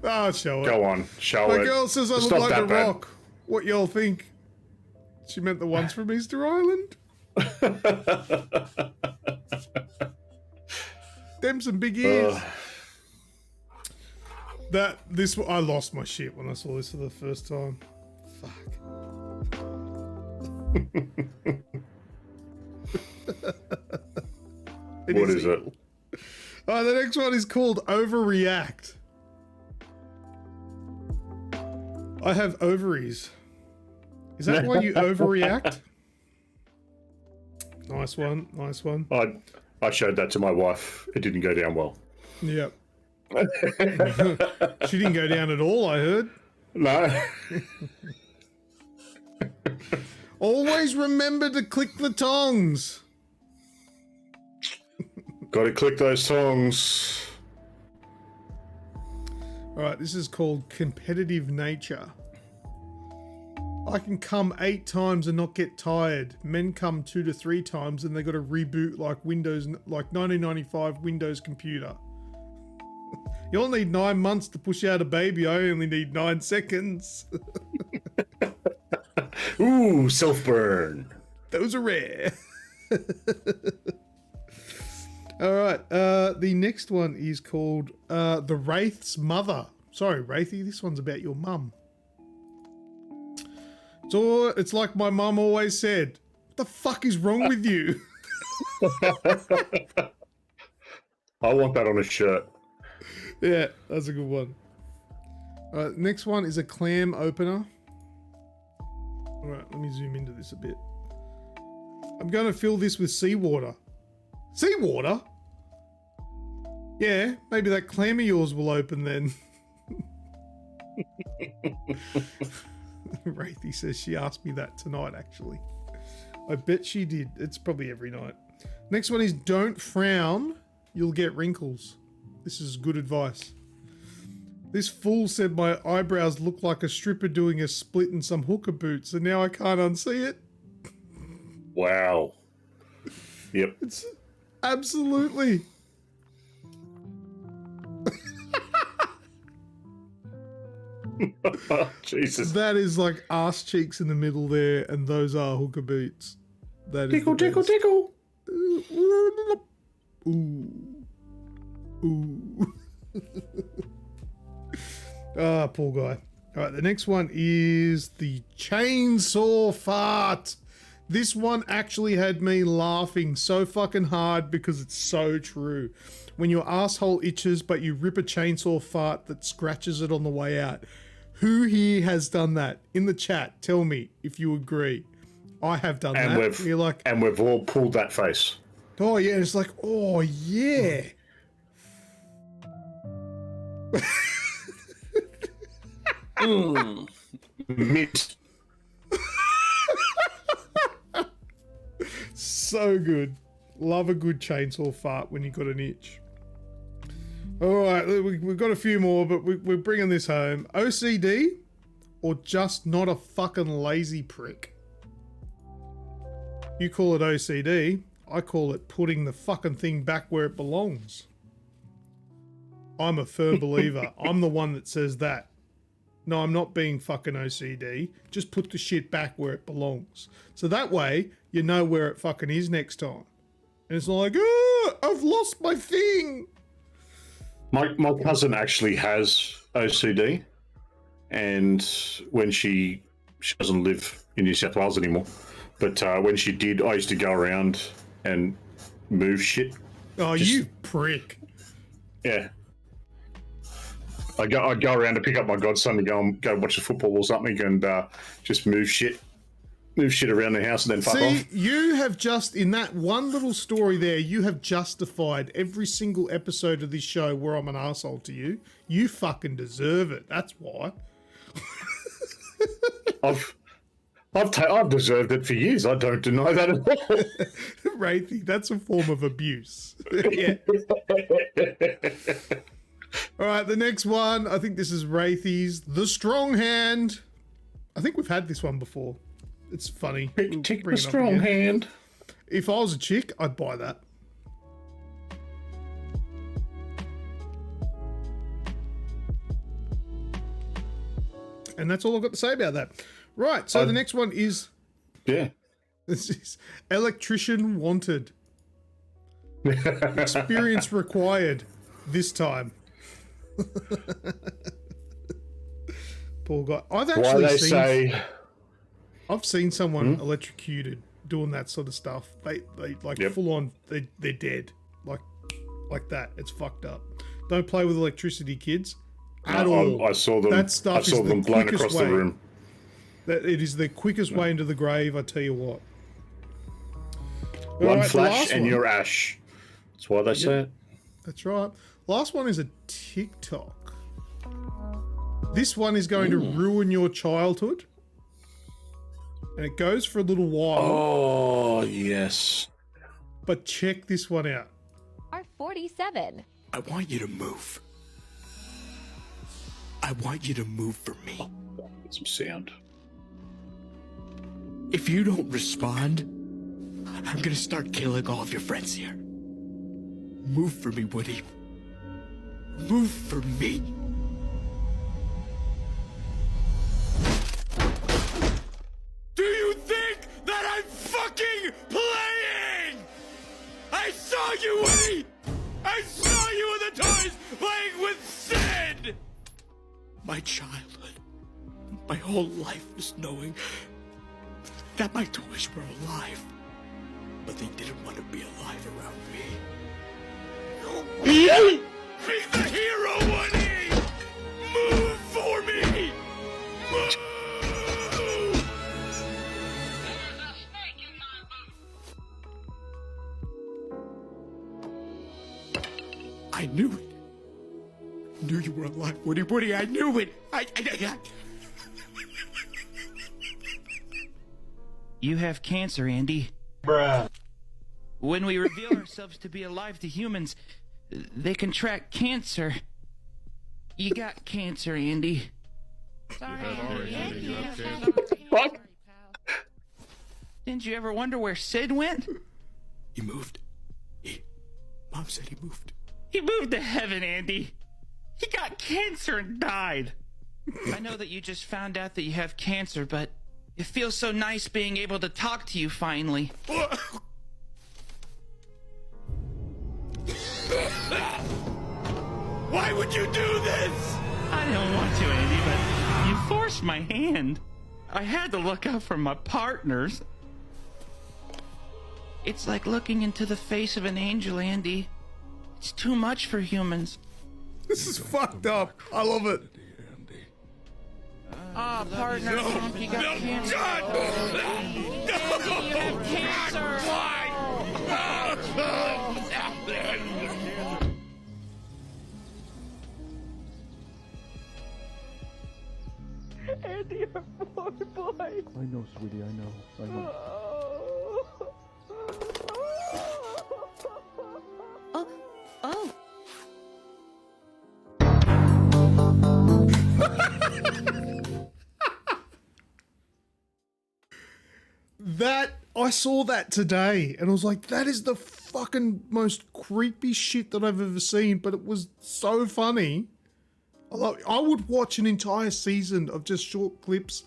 Oh, show it. Go on, show My it. girl says I look like The Rock. What y'all think? She meant the ones from Easter Island? Them some big ears. I lost my shit when I saw this for the first time. Fuck. What is it? The next one is called Overreact. I have ovaries. Is that why you overreact? Nice one, nice one. I showed that to my wife. It didn't go down well. Yep. She didn't go down at all, I heard. No. Always remember to click the tongs. Got to click those tongs. All right, this is called competitive nature. I can come 8 times and not get tired. Men come 2 to 3 times and they got to reboot like 1995 Windows computer. You only need 9 months to push out a baby. I only need 9 seconds. Ooh, self-burn. Those are rare. All right. The next one is called The Wraith's Mother. Sorry, Wraithy. This one's about your mum. It's like my mum always said. What the fuck is wrong with you? I want that on a shirt. Yeah, that's a good one. All right, next one is a clam opener. All right, let me zoom into this a bit. I'm going to fill this with seawater. Seawater? Yeah, maybe that clam of yours will open then. Wraithy says she asked me that tonight, actually. I bet she did. It's probably every night. Next one is don't frown, you'll get wrinkles. This is good advice. This fool said my eyebrows look like a stripper doing a split in some hooker boots, and now I can't unsee it. Wow. Yep. It's absolutely. Jesus. That is like ass cheeks in the middle there, and those are hooker boots. That is tickle, tickle, tickle. Ooh. Ooh. Ah, poor guy. All right, the next one is the chainsaw fart. This one actually had me laughing so fucking hard because it's so true. When your asshole itches, but you rip a chainsaw fart that scratches it on the way out. Who here has done that? In the chat, tell me if you agree. I have done that. You're like, and we've all pulled that face. Oh yeah, it's like, oh yeah. Mint. So good. Love a good chainsaw fart when you got an itch. All right, we've got a few more, but we're bringing this home. OCD or just not a fucking lazy prick? You call it OCD. I call it putting the fucking thing back where it belongs. I'm a firm believer. I'm the one that says that. No, I'm not being fucking OCD. Just put the shit back where it belongs. So that way, you know where it fucking is next time. And it's not like, oh, I've lost my thing. My cousin actually has OCD. And when she doesn't live in New South Wales anymore. But when she did, I used to go around and move shit. Oh, you prick. Yeah. I'd go around to pick up my godson to go watch the football or something and just move shit around the house and then fuck off. See, you have just, in that one little story there, you have justified every single episode of this show where I'm an asshole to you. You fucking deserve it. That's why. I've deserved it for years. I don't deny that at all. Wraithy, that's a form of abuse. Yeah. All right, the next one. I think this is Wraithy's. The Strong Hand. I think we've had this one before. It's funny. Take the strong hand. If I was a chick, I'd buy that. And that's all I've got to say about that. Right, so the next one is... Yeah. This is Electrician Wanted. Experience required this time. Poor guy. I've seen someone electrocuted doing that sort of stuff. They like full on. They're dead. Like that. It's fucked up. Don't play with electricity, kids. At all. I saw them. That stuff I saw is them blown across the room. That it is the quickest way into the grave. I tell you what. One flash and you're ash. That's why they say it. That's right. Last one is a TikTok. This one is going to ruin your childhood. And it goes for a little while. Oh, yes. But check this one out. R47. I want you to move. I want you to move for me. Get some sound. If you don't respond, I'm gonna start killing all of your friends here. Move for me, Woody. Move for me. Do you think that I'm fucking playing? I saw you, Woody! I saw you in the toys playing with Sid! My childhood, my whole life was knowing that my toys were alive, but they didn't want to be alive around me. Be the hero, Woody! Move for me! Move! I knew it. I knew you were alive, Woody. Woody, I knew it. I... You have cancer, Andy. Bruh. When we reveal ourselves to be alive to humans, they contract cancer. You got cancer, Andy. Sorry, Andy. What? Didn't you ever wonder where Sid went? He moved. Mom said he moved. He moved to heaven, Andy. He got cancer and died. I know that you just found out that you have cancer, but it feels so nice being able to talk to you finally. Why would you do this? I don't want to, Andy, but you forced my hand. I had to look out for my partners. It's like looking into the face of an angel, Andy. It's too much for humans. This is fucked up. I love it. Ah, partner, you got cancer. Andy, you have cancer. Andy, your poor boy. I know, sweetie, I know. I saw that today and I was like, that is the fucking most creepy shit that I've ever seen, but it was so funny. I would watch an entire season of just short clips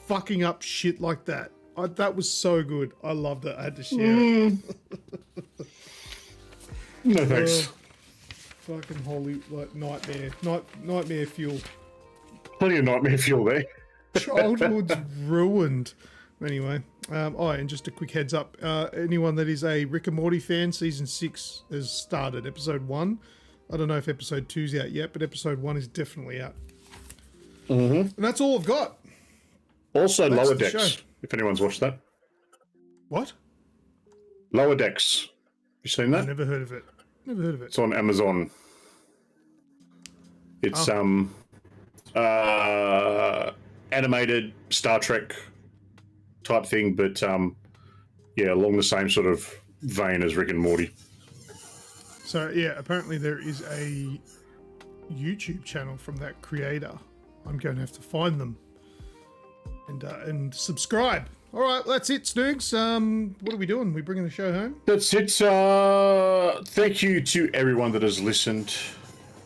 fucking up shit like that. That was so good. I loved it. I had to share it. No thanks. Fucking holy nightmare fuel. Plenty of nightmare fuel there. Childhood's ruined. Anyway, and just a quick heads up. Anyone that is a Rick and Morty fan, season 6 has started. Episode 1. I don't know if episode 2's out yet, but episode 1 is definitely out. Mm-hmm. And that's all I've got. Also, That's Lower the Decks, show. if anyone's watched that. What? Lower Decks. You seen that? Never heard of it. It's on Amazon. It's animated Star Trek type thing, but along the same sort of vein as Rick and Morty. So yeah, apparently there is a YouTube channel from that creator. I'm going to have to find them and subscribe. All right, that's it, Snoogs. What are we doing? We bringing the show home? That's it. Thank you to everyone that has listened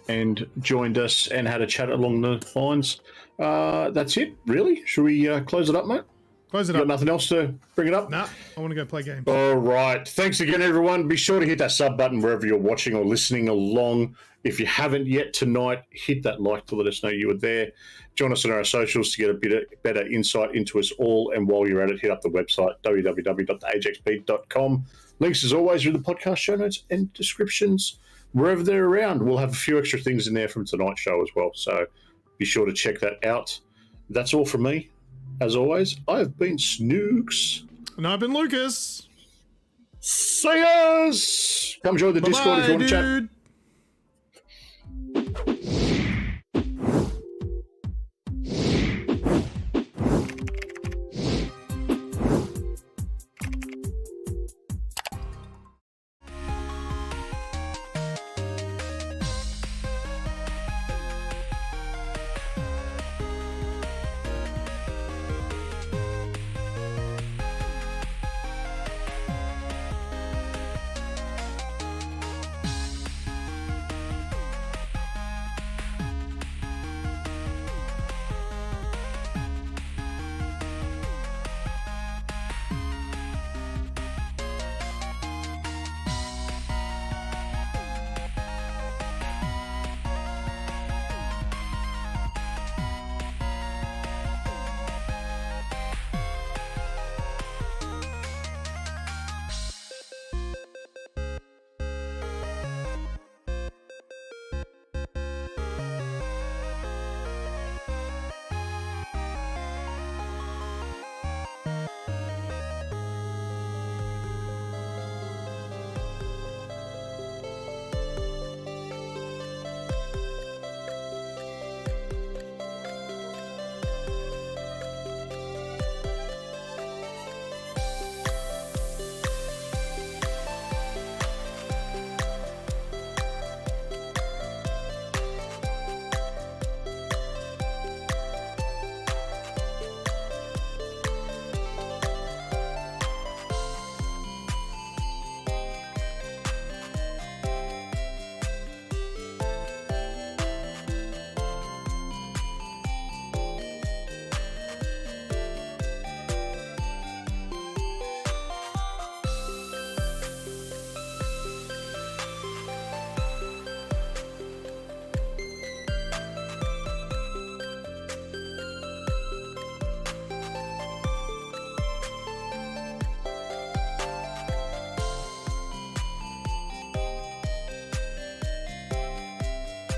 and joined us and had a chat along the lines. That's it, really. Should we close it up, mate? Close it Got up. nothing else to bring it up? Nah, I want to go play games. All right. Thanks again, everyone. Be sure to hit that sub button wherever you're watching or listening along. If you haven't yet tonight, hit that like to let us know you were there. Join us on our socials to get a bit better insight into us all. And while you're at it, hit up the website, www.agexp.com. Links, as always, are in the podcast show notes and descriptions, wherever they're around. We'll have a few extra things in there from tonight's show as well. So be sure to check that out. That's all from me. As always, I've been Snooks. And I've been Lucas. See us! Come join the Discord if you want to chat. Dude.